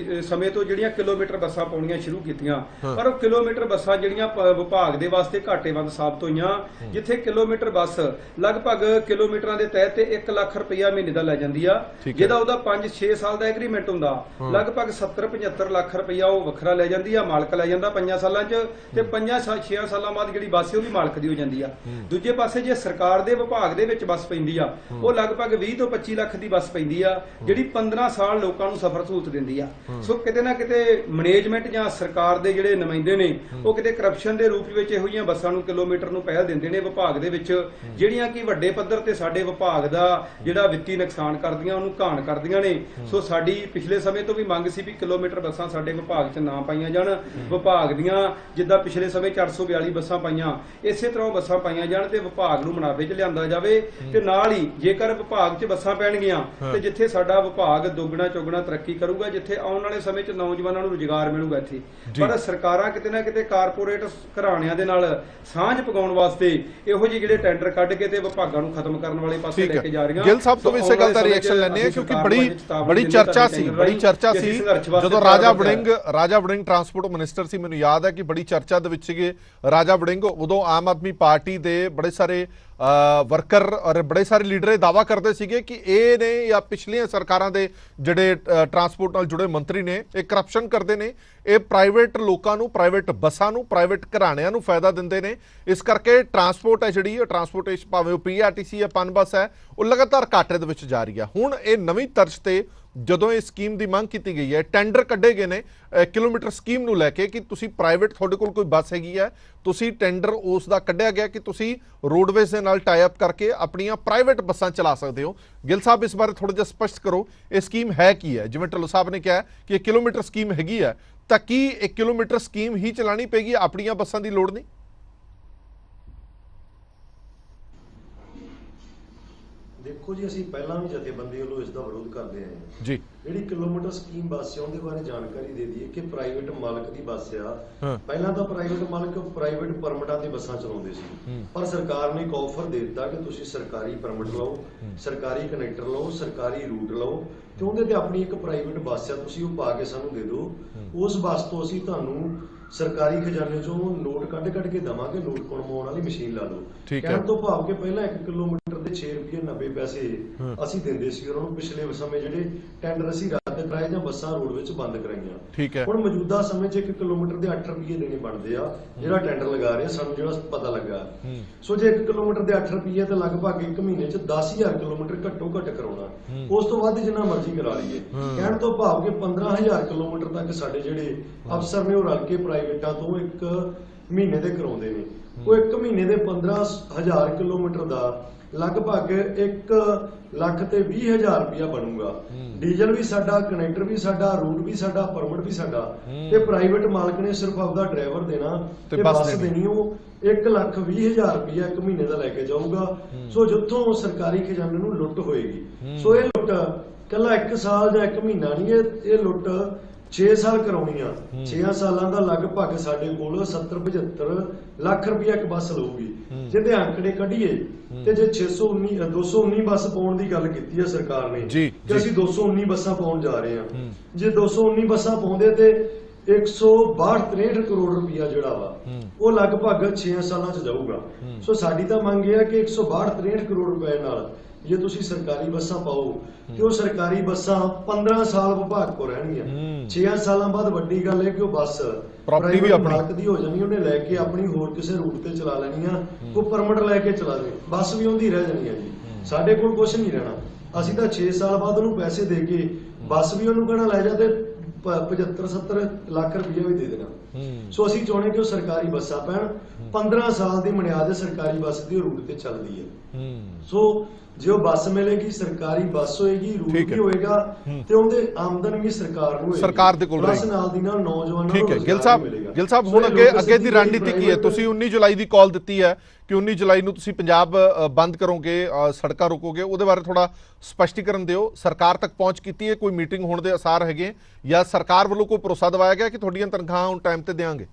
ਸਮੇਂ ਤੋਂ ਜਿਹੜੀਆਂ ਕਿਲੋਮੀਟਰ ਬੱਸਾਂ ਪਾਉਣੀਆਂ ਸ਼ੁਰੂ ਕੀਤੀਆਂ, ਪਰ ਉਹ ਕਿਲੋਮੀਟਰ ਬੱਸਾਂ ਜਿਹੜੀਆਂ ਵਿਭਾਗ ਦੇ ਵਾਸਤੇ ਘਾਟੇਵੰਦ ਸਾਬਤ ਹੋਈਆਂ, ਜਿੱਥੇ ਕਿਲੋਮੀਟਰ ਬੱਸ ਲਗਭਗ ਕਿਲੋਮੀਟਰਾਂ ਦੇ ਤਹਿਤ ਤੇ 1 ਲੱਖ ਰੁਪਇਆ ਮਹੀਨੇ ਦਾ ਲੈ ਜਾਂਦੀ ਆ, ਜਿਹਦਾ ਉਹਦਾ 5-6 ਸਾਲ ਦਾ ਐਗਰੀਮੈਂਟ ਹੁੰਦਾ, ਲਗਭਗ 70-75 ਲੱਖ ਰੁਪਇਆ ਉਹ ਵੱਖਰਾ ਲੈ ਜਾਂਦੀ ਆ, ਮਾਲਕ ਲੈ ਜਾਂਦਾ 5 ਸਾਲਾਂ 'ਚ, ਤੇ 5-6 ਸਾਲਾਂ ਬਾਅਦ ਜਿਹੜੀ ਬੱਸ ਉਹ ਵੀ ਮਾਲਕ ਦੀ ਹੋ ਜਾਂਦੀ ਆ। ਦੂਜੇ ਪਾਸੇ ਜੇ ਸਰਕਾਰ ਦੇ ਵਿਭਾਗ ਦੇ ਵਿੱਚ ਬੱਸ ਪੈਂਦੀ ਆ, ਉਹ ਲਗਭਗ 20 ਤੋਂ 25 ਲੱਖ ਦੀ ਬੱਸ ਪੈਂਦੀ ਆ, ਜਿਹੜੀ 15 ਸਾਲ ਲੋਕਾਂ ਨੂੰ ਸਫ਼ਰ ਸਹੂਲਤ ਦਿੰਦੀ ਆ। ਸੋ ਕਿਤੇ ਨਾ ਕਿਤੇ ਮੈਨੇਜਮੈਂਟ ਜਾਂ ਸਰਕਾਰ ਦੇ ਜਿਹੜੇ ਨੁਮਾਇੰਦੇ ਨੇ ਉਹ ਕਿਤੇ ਕਰਪਸ਼ਨ ਦੇ ਰੂਪ ਵਿੱਚ ਇਹੋ ਜਿਹੀਆਂ ਬੱਸਾਂ ਨੂੰ ਕਿਲੋਮੀਟਰ ਨੂੰ ਪਹਿਲ ਦਿੰਦੇ ਨੇ ਵਿਭਾਗ ਦੇ ਵਿੱਚ, ਜਿਹੜੀਆਂ ਕਿ ਵੱਡੇ ਪੱਧਰ ਤੇ ਸਾਡੇ ਵਿਭਾਗ ਦਾ ਜਿਹੜਾ ਵਿੱਤੀ ਨੁਕਸਾਨ ਕਰਦੀਆਂ, ਉਹਨੂੰ ਘਾਣ ਕਰਦੀਆਂ ਨੇ। ਸੋ ਸਾਡੀ ਪਿਛਲੇ ਸਮੇਂ ਤੋਂ ਵੀ ਮੰਗ ਸੀ ਵੀ ਕਿਲੋਮੀਟਰ ਬੱਸਾਂ ਸਾਡੇ ਵਿਭਾਗ 'ਚ ਨਾ ਪਾਈਆਂ ਜਾਣ। ਵਿਭਾਗ ਦੀਆਂ ਜਿੱਦਾਂ ਪਿਛਲੇ ਸਮੇਂ 442 ਬੱਸਾਂ ਪਾਈਆਂ, ਇਸੇ ਤਰ੍ਹਾਂ ਬੱਸਾਂ ਪਾਈਆਂ ਜਾਣ ਤੇ ਵਿਭਾਗ ਨੂੰ ਮੁਨਾਫੇ 'ਚ ਲਿਆਂਦਾ ਜਾਵੇ। ਤੇ ਨਾਲ ਹੀ ਜੇਕਰ ਵਿਭਾਗ 'ਚ ਬੱਸਾਂ ਪੈਣਗੀਆਂ ਤੇ ਜਿੱਥੇ ਸਾਡਾ ਵਿਭਾਗ ਦੁੱਗਣਾ ਚੌਗਣਾ ਤਰੱਕੀ ਕਰੂਗਾ, ਜਿੱਥੇ ਆਉਣ ਵਾਲੇ ਸਮੇਂ 'ਚ ਨੌਜਵਾਨਾਂ ਨੂੰ ਰੁਜ਼ਗਾਰ ਮਿਲੂਗਾ ਇੱਥੇ। ਪਰ ਸਰਕਾਰਾਂ ਕਿਤੇ ਨਾ ਕਿਤੇ ਕਾਰਪੋਰੇਟ ਘਰਾਣਿਆਂ ਦੇ ਨਾਲ ਸਾਂਝ ਪਕਾਉਣ ਵਾਸਤੇ ਇਹੋ ਜਿਹੇ ਜਿਹੜੇ ਟੈਂਡਰ ਕੱਢ ਕੇ ਤੇ ਵਿਭਾਗਾਂ ਨੂੰ ਖਤਮ ਕਰਨ ਵਾਲੇ ਪਾਸੇ ਲੈ ਕੇ ਜਾ ਰਹੀਆਂ। ਗਿੱਲ ਸਾਹਿਬ ਤੋਂ ਇਸੇ ਗੱਲ ਦਾ ਰਿਐਕਸ਼ਨ ਲੈਣੇ ਆ, ਕਿਉਂਕਿ ਬੜੀ ਚਰਚਾ ਸੀ ਜਦੋਂ ਰਾਜਾ ਵੜਿੰਗ ਟਰਾਂਸਪੋਰਟ ਮਿਨਿਸਟਰ ਸੀ। ਮੈਨੂੰ ਯਾਦ ਹੈ ਕਿ ਬੜੀ ਚਰਚਾ ਦੇ ਵਿੱਚ ਸੀਗੇ ਰਾਜਾ ਵੜਿੰਗ। ਉਦੋਂ ਆਮ ਆਦਮੀ ਪਾਰਟੀ ਦੇ ਬੜੇ ਸਾਰੇ ਵਰਕਰ ਔਰ ਬੜੇ ਸਾਰੇ ਲੀਡਰ ਇਹ ਦਾਅਵਾ ਕਰਦੇ ਸੀਗੇ ਕਿ ਇਹ ਨੇ ਜਾਂ ਪਿਛਲੀਆਂ ਸਰਕਾਰਾਂ ਦੇ ਜਿਹੜੇ ਟਰਾਂਸਪੋਰਟ ਨਾਲ ਜੁੜੇ ਮੰਤਰੀ ਨੇ ਇਹ ਕਰਪਸ਼ਨ ਕਰਦੇ ਨੇ, ਇਹ ਪ੍ਰਾਈਵੇਟ ਲੋਕਾਂ ਨੂੰ, ਪ੍ਰਾਈਵੇਟ ਬੱਸਾਂ ਨੂੰ, ਪ੍ਰਾਈਵੇਟ ਘਰਾਣਿਆਂ ਨੂੰ ਫਾਇਦਾ ਦਿੰਦੇ ਨੇ। ਇਸ ਕਰਕੇ ਟਰਾਂਸਪੋਰਟ ਹੈ ਜਿਹੜੀ ਟਰਾਂਸਪੋਰਟੇਸ਼ਨ ਭਾਵੇਂ ਉਹ PRTC ਹੈ, ਪਨ ਬੱਸ ਹੈ, ਉਹ ਲਗਾਤਾਰ ਘਾਟੇ ਦੇ ਵਿੱਚ ਜਾ ਰਹੀ ਹੈ। ਹੁਣ ਇਹ ਨਵੀਂ ਤਰਜ਼ ਤੇ ਜਦੋਂ ਇਹ ਸਕੀਮ ਦੀ ਮੰਗ ਕੀਤੀ ਗਈ ਹੈ, ਟੈਂਡਰ ਕੱਢੇ ਗਏ ਨੇ ਕਿਲੋਮੀਟਰ ਸਕੀਮ ਨੂੰ ਲੈ ਕੇ ਕਿ ਤੁਸੀਂ ਪ੍ਰਾਈਵੇਟ, ਤੁਹਾਡੇ ਕੋਲ ਕੋਈ ਬੱਸ ਹੈਗੀ ਹੈ, ਤੁਸੀਂ ਟੈਂਡਰ ਉਸ ਦਾ ਕੱਢਿਆ ਗਿਆ ਕਿ ਤੁਸੀਂ ਰੋਡਵੇਜ਼ ਦੇ ਨਾਲ ਟਾਈ ਅਪ ਕਰਕੇ ਆਪਣੀਆਂ ਪ੍ਰਾਈਵੇਟ ਬੱਸਾਂ ਚਲਾ ਸਕਦੇ ਹੋ। ਗਿੱਲ ਸਾਹਿਬ ਇਸ ਬਾਰੇ ਥੋੜਾ ਜਿਹਾ ਸਪਸ਼ਟ ਕਰੋ, ਇਹ ਸਕੀਮ ਹੈ ਕੀ ਹੈ? ਜਿਵੇਂ ਢਿੱਲੋਂ ਸਾਹਿਬ ਨੇ ਕਿਹਾ ਕਿ ਇਹ ਕਿਲੋਮੀਟਰ ਸਕੀਮ ਹੈਗੀ ਹੈ, ਤਾਂ ਕੀ 1 ਕਿਲੋਮੀਟਰ ਸਕੀਮ ਹੀ ਚਲਾਣੀ ਪਏਗੀ, ਆਪਣੀਆਂ ਬੱਸਾਂ ਦੀ ਲੋੜ ਨਹੀਂ? ਦੇਖੋ ਜੀ, ਅਸੀਂ ਪਹਿਲਾਂ ਵੀ ਜਥੇਬੰਦੀ ਵੱਲੋਂ ਇਸ ਦਾ ਵਿਰੋਧ ਕਰਦੇ ਆਏ ਹਾਂ ਜੀ। ਜਿਹੜੀ ਕਿਲੋਮੀਟਰ ਸਕੀਮ ਬੱਸ ਹੈ ਉਹਦੇ ਬਾਰੇ ਜਾਣਕਾਰੀ ਦੇ ਦਈਏ ਕਿ ਪ੍ਰਾਈਵੇਟ ਮਾਲਕ ਦੀ ਬੱਸ ਆ। ਪਹਿਲਾਂ ਤਾਂ ਪ੍ਰਾਈਵੇਟ ਮਾਲਕ ਪ੍ਰਾਈਵੇਟ ਪਰਮਿਟਾਂ ਤੇ ਬੱਸਾਂ ਚਲਾਉਂਦੇ ਸੀ, ਪਰ ਸਰਕਾਰ ਨੇ ਇੱਕ ਆਫਰ ਦੇ ਦਿੱਤਾ ਕਿ ਤੁਸੀਂ ਸਰਕਾਰੀ ਪਰਮਿਟ ਲਓ, ਸਰਕਾਰੀ ਕਨੈਕਟਰ ਲਓ, ਸਰਕਾਰੀ ਰੂਟ ਲਓ ਤੇ ਉਹਦੇ ਤੇ ਆਪਣੀ ਇੱਕ ਪ੍ਰਾਈਵੇਟ ਬੱਸ ਆ, ਤੁਸੀਂ ਉਹ ਪਾ ਕੇ ਸਾਨੂੰ ਦੇ ਦਿਓ। ਉਸ ਬੱਸ ਤੋਂ ਅਸੀਂ ਤੁਹਾਨੂੰ ਸਰਕਾਰੀ ਖਜ਼ਾਨੇ ਚੋਂ ਨੋਟ ਕੱਢ ਕੇ ਦਵਾਂਗੇ, ਨੋਟ ਕਢਵਾਉਣ ਵਾਲੀ ਮਸ਼ੀਨ ਲਾ ਲਓ। ਕਹਿਣ ਤੋਂ ਭਾਵ ਕਿ ਪਹਿਲਾਂ 1 ਕਿਲੋਮੀਟਰ ਦੇ 6 ਰੁਪਏ 90 ਪੈਸੇ ਅਸੀਂ ਦਿੰਦੇ ਸੀ ਉਹਨਾਂ ਨੂੰ। ਪਿਛਲੇ ਸਮੇਂ ਜਿਹੜੇ ਟੈਂਡਰ ਅਸੀਂ ਰੱਦ ਕਰਾਏ ਜਾਂ ਬੱਸਾਂ ਰੋਡ ਵਿੱਚ ਬੰਦ ਕਰਾਈਆਂ। ਹੁਣ ਮੌਜੂਦਾ ਸਮੇਂ 'ਚ 1 ਕਿਲੋਮੀਟਰ ਦੇ 8 ਰੁਪਏ ਦੇਣੇ ਬਣਦੇ ਆ, ਜਿਹੜਾ ਟੈਂਡਰ ਲਗਾ ਰਿਹਾ ਸਾਨੂੰ ਜਿਹੜਾ ਪਤਾ ਲੱਗਾ। ਸੋ ਜੇ 1 ਕਿਲੋਮੀਟਰ ਦੇ 8 ਰੁਪਏ ਤੇ ਲਗਭਗ 1 ਮਹੀਨੇ 'ਚ 10,000 ਕਿਲੋਮੀਟਰ ਘੱਟੋ ਘੱਟ ਕਰਾਉਣਾ, ਉਸ ਤੋਂ ਵੱਧ ਜਿੰਨਾ ਮਰਜ਼ੀ ਕਰਾ ਲਈਏ। ਕਹਿਣ ਤੋਂ ਭਾਵ ਕਿ 15,000 ਕਿਲੋਮੀਟਰ ਤੱਕ ਸਾਡੇ ਜਿਹੜੇ ਅਫਸਰ ਨੇ ਉਹ ਰਲ ਕੇ ਪ੍ਰਾਈਵੇਟਾਂ ਤੋਂ 1 ਮਹੀਨੇ ਦੇ ਕਰਾਉਂਦੇ ਨੇ। ਉਹ 1 ਮਹੀਨੇ ਦੇ 15,000 ਕਿਲੋਮੀਟਰ ਦਾ ਲਗਭਗ 1,20,000 ਰੁਪਇਆ ਬਣੂਗਾ। ਡੀਜ਼ਲ ਵੀ ਸਾਡਾ, ਕਨੈਕਟਰ ਵੀ ਸਾਡਾ, ਰੂਟ ਵੀ ਸਾਡਾ, ਪਰਮਿਟ ਵੀ ਸਾਡਾ, ਤੇ ਪ੍ਰਾਈਵੇਟ ਮਾਲਕ ਨੇ ਸਿਰਫ ਆਪਦਾ ਡਰਾਈਵਰ ਦੇਣਾ ਤੇ ਬੱਸ ਦੇਣੀ। ਉਹ 1,20,000 ਰੁਪਇਆ 1 ਮਹੀਨੇ ਦਾ ਲੈ ਕੇ ਜਾਊਗਾ। ਸੋ ਜਿੱਥੋਂ ਸਰਕਾਰੀ ਖਜ਼ਾਨੇ ਨੂੰ ਲੁੱਟ ਹੋਏਗੀ। ਸੋ ਇਹ ਲੁੱਟ ਕੱਲਾ 1 ਸਾਲ ਜਾਂ 1 ਮਹੀਨਾ ਨਹੀਂ, ਇਹ ਲੁੱਟ 6 ਸਾਲ ਕਰਾਉਣੀ ਆ 6 ਸਾਲਾਂ ਦਾ ਲਗਭਗ ਸਾਡੇ ਕੋਲ 70-75 ਲੱਖ ਰੁਪਇਆ ਇੱਕ ਬੱਸ ਲਊਗੀ। ਜਿਹਦੇ ਅੰਕੜੇ ਕੱਢੀਏ ਤੇ ਜੇ 219 ਬੱਸ ਪਾਉਣ ਦੀ ਗੱਲ ਕੀਤੀ ਹੈ ਸਰਕਾਰ ਨੇ ਕਿ ਅਸੀਂ 219 ਬੱਸਾਂ ਪਾਉਣ ਜਾ ਰਹੇ ਹਾਂ। ਜੇ 219 ਬੱਸਾਂ ਪਾਉਂਦੇ ਤੇ 162-63 ਕਰੋੜ ਰੁਪਇਆ ਜਿਹੜਾ ਵਾ ਉਹ ਲਗਭਗ 6 ਸਾਲਾਂ ਚ ਜਾਊਗਾ। ਸੋ ਸਾਡੀ ਤਾਂ ਮੰਗ ਇਹ ਹੈ ਕਿ 162-63 ਕਰੋੜ ਰੁਪਏ ਨਾਲ ਜੇ ਤੁਸੀਂ ਸਰਕਾਰੀ ਬੱਸਾਂ ਪਾਓ ਤੇ ਉਹ ਸਰਕਾਰੀ ਬੱਸਾਂ 15 ਸਾਲ ਵਿਭਾਗ ਕੋ ਰਹਿਣਗੀਆਂ। 6 ਸਾਲਾਂ ਬਾਅਦ ਵੱਡੀ ਗੱਲ ਹੈ ਕਿ ਉਹ ਬੱਸ ਪ੍ਰਾਪਰਟੀ ਵੀ ਆਪਣੀ ਮਾਲਕ ਦੀ ਹੋ ਜਾਣੀ, ਉਹਨੇ ਲੈ ਕੇ ਆਪਣੀ ਹੋਰ ਕਿਸੇ ਰੂਟ ਤੇ ਚਲਾ ਲੈਣੀ ਆ, ਉਹ ਪਰਮਿਟ ਲੈ ਕੇ ਚਲਾ ਦੇ, ਬੱਸ ਵੀ ਉਹਦੀ ਰਹਿ ਜਾਣੀ ਆ ਜੀ। ਸਾਡੇ ਕੋਲ ਕੁਝ ਨਹੀਂ ਰਹਿਣਾ, ਅਸੀਂ ਤਾਂ 6 ਸਾਲ ਬਾਅਦ ਉਹਨੂੰ ਪੈਸੇ ਦੇ ਕੇ ਬੱਸ ਵੀ ਉਹਨੂੰ ਕਹਿਣਾ ਲੈ ਜਾ ਤੇ 75-70 ਲੱਖ ਰੁਪਇਆ ਵੀ ਦੇ ਦੇਣਾ। ਸੋ ਅਸੀਂ ਚਾਹੁੰਦੇ ਕਿ ਉਹ ਸਰਕਾਰੀ ਬੱਸਾਂ ਪੈਣ, 15 ਸਾਲ ਦੀ ਮੁਨਿਆਦ ਸਰਕਾਰੀ ਬੱਸ ਦੀ ਰੂਟ ਤੇ ਚੱਲਦੀ ਹੈ। ਸੋ ਜੇ ਉਹ ਬੱਸ ਮਿਲੇਗੀ, ਸਰਕਾਰੀ ਬੱਸ ਹੋਏਗੀ, ਰੂਟ ਵੀ ਹੋਏਗਾ ਤੇ ਉਹਦੇ ਆਮਦਨ ਵੀ ਸਰਕਾਰ ਨੂੰ ਹੋਏਗੀ, ਸਰਕਾਰ ਦੇ ਕੋਲ ਰਹੇਗੀ। ਨਾਲ ਦੀ ਨਾਲ ਨੌਜਵਾਨਾਂ ਠੀਕ ਹੈ ਗਿੱਲ ਸਾਹਿਬ ਹੁਣ ਅੱਗੇ ਦੀ ਰਣਨੀਤੀ ਕੀ ਹੈ? ਤੁਸੀਂ 19 ਜੁਲਾਈ ਦੀ ਕਾਲ ਦਿੱਤੀ ਹੈ ਕਿ 19 ਜੁਲਾਈ ਨੂੰ ਤੁਸੀਂ ਪੰਜਾਬ ਬੰਦ ਕਰੋਗੇ, ਸੜਕਾਂ ਰੋਕੋਗੇ, ਉਹਦੇ ਬਾਰੇ ਥੋੜਾ ਸਪਸ਼ਟੀਕਰਨ ਦਿਓ। ਸਰਕਾਰ ਤੱਕ ਪਹੁੰਚ ਕੀਤੀ ਹੈ, ਕੋਈ ਮੀਟਿੰਗ ਹੋਣ ਦੇ ਅਸਾਰ ਹੈਗੇ ਜਾਂ ਸਰਕਾਰ ਵੱਲੋਂ ਕੋਈ ਭਰੋਸਾ ਦਿਵਾਇਆ ਗਿਆ ਕਿ ਤੁਹਾਡੀਆਂ ਤਨਖਾਹਾਂ ਹੁਣ ਟਾਈਮ ਤੇ ਦੇਵਾਂਗੇ?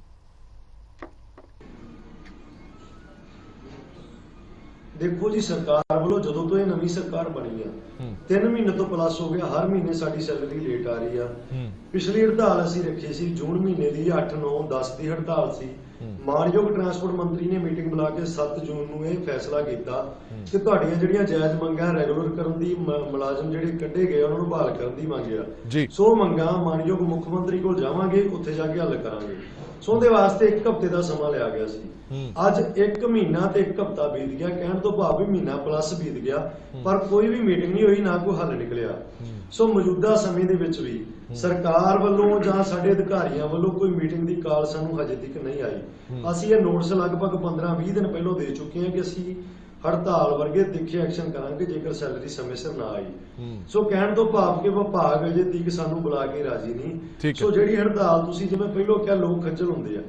ਦੇਖੋ ਜੀ, ਸਰਕਾਰ ਵੱਲੋਂ ਜਦੋਂ ਤੋਂ ਇਹ ਨਵੀਂ ਸਰਕਾਰ ਬਣੀ ਆ 3 ਮਹੀਨੇ ਤੋਂ ਪਲੱਸ ਹੋ ਗਿਆ, ਹਰ ਮਹੀਨੇ ਸਾਡੀ ਸੈਲਰੀ ਲੇਟ ਆ ਰਹੀ ਆ। ਪਿਛਲੀ ਹੜਤਾਲ ਅਸੀਂ ਰੱਖੀ ਸੀ ਜੂਨ ਮਹੀਨੇ ਦੀ, 8, 9, 10 ਦੀ ਹੜਤਾਲ ਸੀ। ਮਾਨਯੋਗ ਟਰਾਂਸਪੋਰਟ ਮੰਤਰੀ ਨੇ ਮੀਟਿੰਗ ਬੁਲਾ ਕੇ 7 ਜੂਨ ਨੂੰ ਇਹ ਫੈਸਲਾ ਕੀਤਾ ਕਿ ਤੁਹਾਡੀਆਂ ਜਿਹੜੀਆਂ ਜਾਇਜ਼ ਮੰਗਾਂ ਰੈਗੂਲਰ ਕਰਨ ਦੀ, ਮੁਲਾਜ਼ਮ ਜਿਹੜੇ ਕੱਢੇ ਗਏ ਉਹਨਾਂ ਨੂੰ ਬਹਾਲ ਕਰਨ ਦੀ ਮੰਗ ਆ। ਸੋ ਮੰਗਾਂ ਮਾਨਯੋਗ ਮੁੱਖ ਮੰਤਰੀ ਕੋਲ ਜਾਵਾਂਗੇ, ਉੱਥੇ ਜਾ ਕੇ ਹੱਲ ਕਰਾਂਗੇ। ਸੋ ਉਹਦੇ ਵਾਸਤੇ 1 ਹਫ਼ਤੇ ਦਾ ਸਮਾਂ ਲਿਆ ਗਿਆ ਸੀ। ਅੱਜ 1 ਮਹੀਨਾ ਤੇ 1 ਹਫ਼ਤਾ ਬੀਤ ਗਿਆ, ਕਹਿਣ ਤੋਂ ਭਾਵ ਵੀ ਮਹੀਨਾ ਪਲੱਸ ਬੀਤ ਗਿਆ, ਪਰ ਕੋਈ ਵੀ ਮੀਟਿੰਗ ਨਹੀਂ ਹੋਈ, ਨਾ ਕੋਈ ਹੱਲ ਨਿਕਲਿਆ। ਸੋ ਮੌਜੂਦਾ ਸਮੇਂ ਦੇ ਵਿੱਚ ਵੀ ਸਰਕਾਰ ਵੱਲੋਂ ਜਾਂ ਸਾਡੇ ਅਧਿਕਾਰੀਆਂ ਵੱਲੋਂ ਕੋਈ ਮੀਟਿੰਗ ਦੀ ਕਾਲ ਸਾਨੂੰ ਹਜੇ ਤੱਕ ਨਹੀਂ ਆਈ। ਅਸੀਂ ਇਹ ਨੋਟਿਸ ਲਗਭਗ 15-20 ਦਿਨ ਪਹਿਲਾਂ ਦੇ ਚੁੱਕੇ ਹਾਂ ਕਿ ਅਸੀਂ ਹੜਤਾਲ ਵਰਗੇ ਤਿੱਖੇ ਐਕਸ਼ਨ ਕਰਾਂਗੇ ਜੇਕਰ ਸੈਲਰੀ ਸਮੇਂ ਸਿਰ ਨਾ ਆਈ। ਸੋ ਕਹਿਣ ਤੋਂ ਭਾਵ ਕਿ ਵਿਭਾਗ ਅਜੇ ਤੱਕ ਸਾਨੂੰ ਬੁਲਾ ਕੇ ਰਾਜੀ ਨਹੀਂ। ਸੋ ਜਿਹੜੀ ਹੜਤਾਲ ਤੁਸੀਂ ਜਿਵੇਂ ਪਹਿਲਾਂ ਕਿਹਾ ਲੋਕ ਖੱਜਲ ਹੁੰਦੇ ਆ,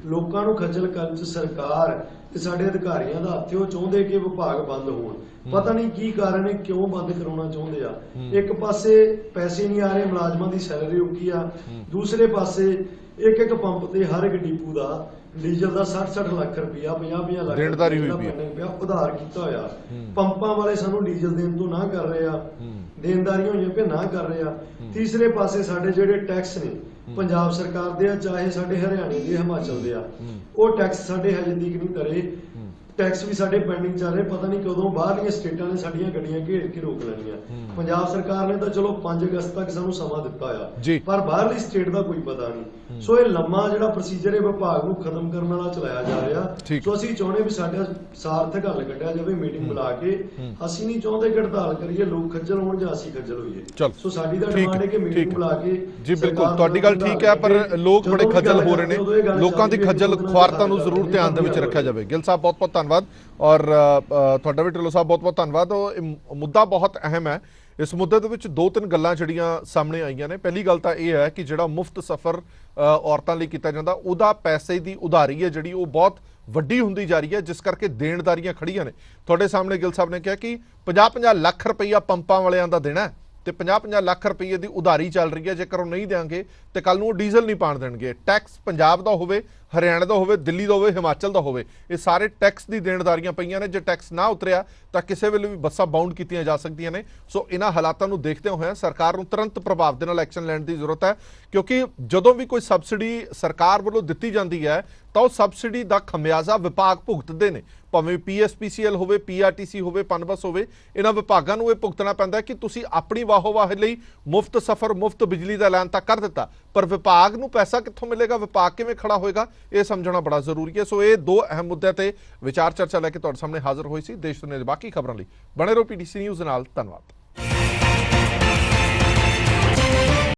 ਲੋਕਾਂ ਨੂੰ ਖੱਜਲ ਕਰਨ ਚ ਸਰਕਾਰ ਤੇ ਸਾਡੇ ਅਧਿਕਾਰੀਆਂ ਦਾ ਹੱਥ, ਉਹ ਚਾਹੁੰਦੇ ਕਿ ਵਿਭਾਗ ਬੰਦ ਹੋਣ। ਪਤਾ ਨਹੀਂ ਕੀ ਕਾਰਨ ਹੈ, ਕਿਉਂ ਬੰਦ ਕਰਾਉਣਾ ਚਾਹੁੰਦੇ ਆ। ਇੱਕ ਪਾਸੇ ਪੈਸੇ ਨਹੀਂ ਆ ਰਹੇ, ਮੁਲਾਜ਼ਮਾਂ ਦੀ ਸੈਲਰੀ ਉੱਕੀ ਆ, ਦੂਸਰੇ ਪਾਸੇ ਇੱਕ ਪੰਪ ਤੇ ਹਰ ਇੱਕ ਡਿਪੂ ਦਾ ਡੀਜ਼ਲ ਦਾ 60-60 ਲੱਖ ਰੁਪਇਆ, 50-50 ਲੱਖ ਦੇਣਦਾਰੀ ਹੋਈ ਪਿਆ, ਉਧਾਰ ਕੀਤਾ ਹੋਇਆ। ਪੰਪਾਂ ਵਾਲੇ ਸਾਨੂੰ ਡੀਜ਼ਲ ਦੇਣ ਤੋਂ ਨਾ ਕਰ ਰਹੇ ਆ, ਦੇਣਦਾਰੀਆਂ ਹੋਈਆਂ ਕਿ ਨਾ ਕਰ ਰਹੇ ਆ। ਤੀਸਰੇ ਪਾਸੇ ਸਾਡੇ ਜਿਹੜੇ ਟੈਕਸ ਨੇ ਪੰਜਾਬ ਸਰਕਾਰ ਦੇ ਆ, ਚਾਹੇ ਸਾਡੇ ਹਰਿਆਣੇ ਦੇ, ਹਿਮਾਚਲ ਦੇ ਆ, ਉਹ ਟੈਕਸ ਸਾਡੇ ਹਜੇ ਤੱਕ ਨਹੀਂ ਕਰੇ। ਟੈਕਸ ਵੀ ਸਾਡੇ ਪੈਂਡਿੰਗ ਚੱਲ ਰਹੇ, ਪਤਾ ਨਹੀਂ ਕਦੋਂ ਬਾਹਰਲੀਆਂ ਸਟੇਟਾਂ ਨੇ ਸਾਡੀਆਂ ਗੱਡੀਆਂ ਘੇਰ ਕੇ ਰੋਕ ਲੈਣੀਆਂ। ਪੰਜਾਬ ਸਰਕਾਰ ਨੇ ਤਾਂ ਚਲੋ 5 ਅਗਸਤ ਤੱਕ ਸਾਨੂੰ ਸਮਾਂ ਦਿੱਤਾ ਹੋਇਆ, ਪਰ ਬਾਹਰਲੀ ਸਟੇਟ ਦਾ ਕੋਈ ਪਤਾ ਨਹੀਂ। ਸੋ ਇਹ ਲੰਮਾ ਜਿਹੜਾ ਪ੍ਰੋਸੀਜਰ ਹੈ ਵਿਭਾਗ ਨੂੰ ਖਤਮ ਕਰਨ ਵਾਲਾ ਚਲਾਇਆ ਜਾ ਰਿਹਾ। ਸੋ ਅਸੀਂ ਚਾਹੁੰਦੇ ਵੀ ਸਾਡਾ ਸਾਰਥਕ ਹੱਲ ਕੱਢਿਆ ਜਾਵੇ ਮੀਟਿੰਗ ਬੁਲਾ ਕੇ। ਅਸੀਂ ਨਹੀਂ ਚਾਹੁੰਦੇ ਕਿ ਹੜਤਾਲ ਕਰੀਏ, ਲੋਕ ਖੱਜਲ ਹੋਣ ਜਾਂ ਅਸੀਂ ਖੱਜਲ ਹੋਈਏ। ਸੋ ਸਾਡੀ ਤਾਂ ਡਿਮਾਂਡ ਹੈ ਕਿ ਮੀਟਿੰਗ ਬੁਲਾ ਕੇ। ਜੀ ਬਿਲਕੁਲ, ਤੁਹਾਡੀ ਗੱਲ ਠੀਕ ਹੈ, ਪਰ ਲੋਕ ਬੜੇ ਖੱਜਲ ਹੋ ਰਹੇ ਨੇ, ਲੋਕਾਂ ਦੀ ਖੱਜਲ ਖੁਆਰਤਾ ਨੂੰ ਜ਼ਰੂਰ ਧਿਆਨ ਦੇ ਵਿੱਚ ਰੱਖਿਆ ਜਾਵੇ। ਗਿੱਲ ਸਾਹਿਬ ਬਹੁਤ ਬਹੁਤ ਧੰਨਵਾਦ, ਔਰ ਤੁਹਾਡਾ ਵੀ ਢਿੱਲੋਂ ਸਾਹਿਬ ਬਹੁਤ ਬਹੁਤ ਧੰਨਵਾਦ। ਇਹ ਮੁੱਦਾ ਬਹੁਤ ਅਹਿਮ ਹੈ। ਇਸ ਮੁੱਦੇ ਦੇ ਵਿੱਚ 2-3 ਗੱਲਾਂ ਜਿਹੜੀਆਂ ਸਾਹਮਣੇ ਆਈਆਂ ਨੇ। ਪਹਿਲੀ ਗੱਲ ਤਾਂ ਇਹ ਹੈ ਕਿ ਜਿਹੜਾ ਮੁਫਤ ਸਫ਼ਰ ਔਰਤਾਂ ਲਈ ਕੀਤਾ ਜਾਂਦਾ, ਉਹਦਾ ਪੈਸੇ ਦੀ ਉਧਾਰੀ ਹੈ ਜਿਹੜੀ ਉਹ ਬਹੁਤ ਵੱਡੀ ਹੁੰਦੀ ਜਾ ਰਹੀ ਹੈ, ਜਿਸ ਕਰਕੇ ਦੇਣਦਾਰੀਆਂ ਖੜੀਆਂ ਨੇ। ਤੁਹਾਡੇ ਸਾਹਮਣੇ ਗਿੱਲ ਸਾਹਿਬ ਨੇ ਕਿਹਾ ਕਿ 50-50 ਲੱਖ ਰੁਪਈਆ ਪੰਪਾਂ ਵਾਲਿਆਂ ਦਾ ਦੇਣਾ ਤੇ 50-50 ਲੱਖ ਰੁਪਏ ਦੀ ਉਧਾਰੀ ਚੱਲ ਰਹੀ ਹੈ। ਜੇਕਰ ਉਹ ਨਹੀਂ ਦੇਣਗੇ ਤੇ ਕੱਲ ਨੂੰ ਉਹ ਡੀਜ਼ਲ ਨਹੀਂ ਪਾਣ ਦੇਣਗੇ। ਟੈਕਸ ਪੰਜਾਬ ਦਾ ਹੋਵੇ, ਹਰਿਆਣਾ ਦਾ ਹੋਵੇ, ਦਿੱਲੀ ਦਾ ਹੋਵੇ, ਹਿਮਾਚਲ ਦਾ ਹੋਵੇ, ਇਹ ਸਾਰੇ ਟੈਕਸ ਦੀ ਦੇਣਦਾਰੀਆਂ ਪਈਆਂ ਨੇ। ਜੇ ਟੈਕਸ ਨਾ ਉਤਰਿਆ ਤਾਂ ਕਿਸੇ ਵੇਲੇ ਵੀ ਬੱਸਾਂ ਬਾਉਂਡ ਕੀਤੀਆਂ ਜਾ ਸਕਦੀਆਂ ਨੇ। ਸੋ ਇਹਨਾਂ ਹਾਲਾਤਾਂ ਨੂੰ ਦੇਖਦੇ ਹੋਏ ਸਰਕਾਰ ਨੂੰ ਤੁਰੰਤ ਪ੍ਰਭਾਵ ਦੇ ਨਾਲ ਐਕਸ਼ਨ ਲੈਣ ਦੀ ਜ਼ਰੂਰਤ ਹੈ, ਕਿਉਂਕਿ ਜਦੋਂ ਵੀ ਕੋਈ ਸਬਸਿਡੀ ਸਰਕਾਰ ਵੱਲੋਂ ਦਿੱਤੀ ਜਾਂਦੀ ਹੈ ਤਾਂ ਉਹ ਸਬਸਿਡੀ ਦਾ ਖਮਿਆਜ਼ਾ ਵਿਭਾਗ ਭੁਗਤਦੇ ਨੇ, ਭਾਵੇਂ PSPCL ਹੋਵੇ, PRTC ਹੋਵੇ, ਪਨਬਸ ਹੋਵੇ। ਇਹਨਾਂ ਵਿਭਾਗਾਂ ਨੂੰ ਇਹ ਭੁਗਤਣਾ ਪੈਂਦਾ ਕਿ ਤੁਸੀਂ ਆਪਣੀ ਵਾਹੋ-ਵਾਹ ਲਈ ਮੁਫਤ ਸਫ਼ਰ, ਮੁਫਤ ਬਿਜਲੀ ਦਾ ਐਲਾਨ ਤਾਂ ਕਰ ਦਿੱਤਾ, ਪਰ ਵਿਭਾਗ ਨੂੰ ਪੈਸਾ ਕਿੱਥੋਂ ਮਿਲੇਗਾ, ਵਿਭਾਗ ਕਿਵੇਂ ਖੜਾ ਹੋਏਗਾ, ਇਹ ਸਮਝਣਾ ਬੜਾ ਜ਼ਰੂਰੀ ਹੈ। ਸੋ ਇਹ 2 ਅਹਿਮ ਮੁੱਦਿਆਂ ਤੇ ਵਿਚਾਰ ਚਰਚਾ ਲੈ ਕੇ ਤੁਹਾਡੇ ਸਾਹਮਣੇ ਹਾਜ਼ਰ ਹੋਈ ਸੀ। ਦੇਸ਼ ਦੁਨੀਆ ਦੀ ਬਾਕੀ ਖਬਰਾਂ ਲਈ ਬਣੇ ਰਹੋ PTC ਨਿਊਜ਼ ਨਾਲ। ਧੰਨਵਾਦ।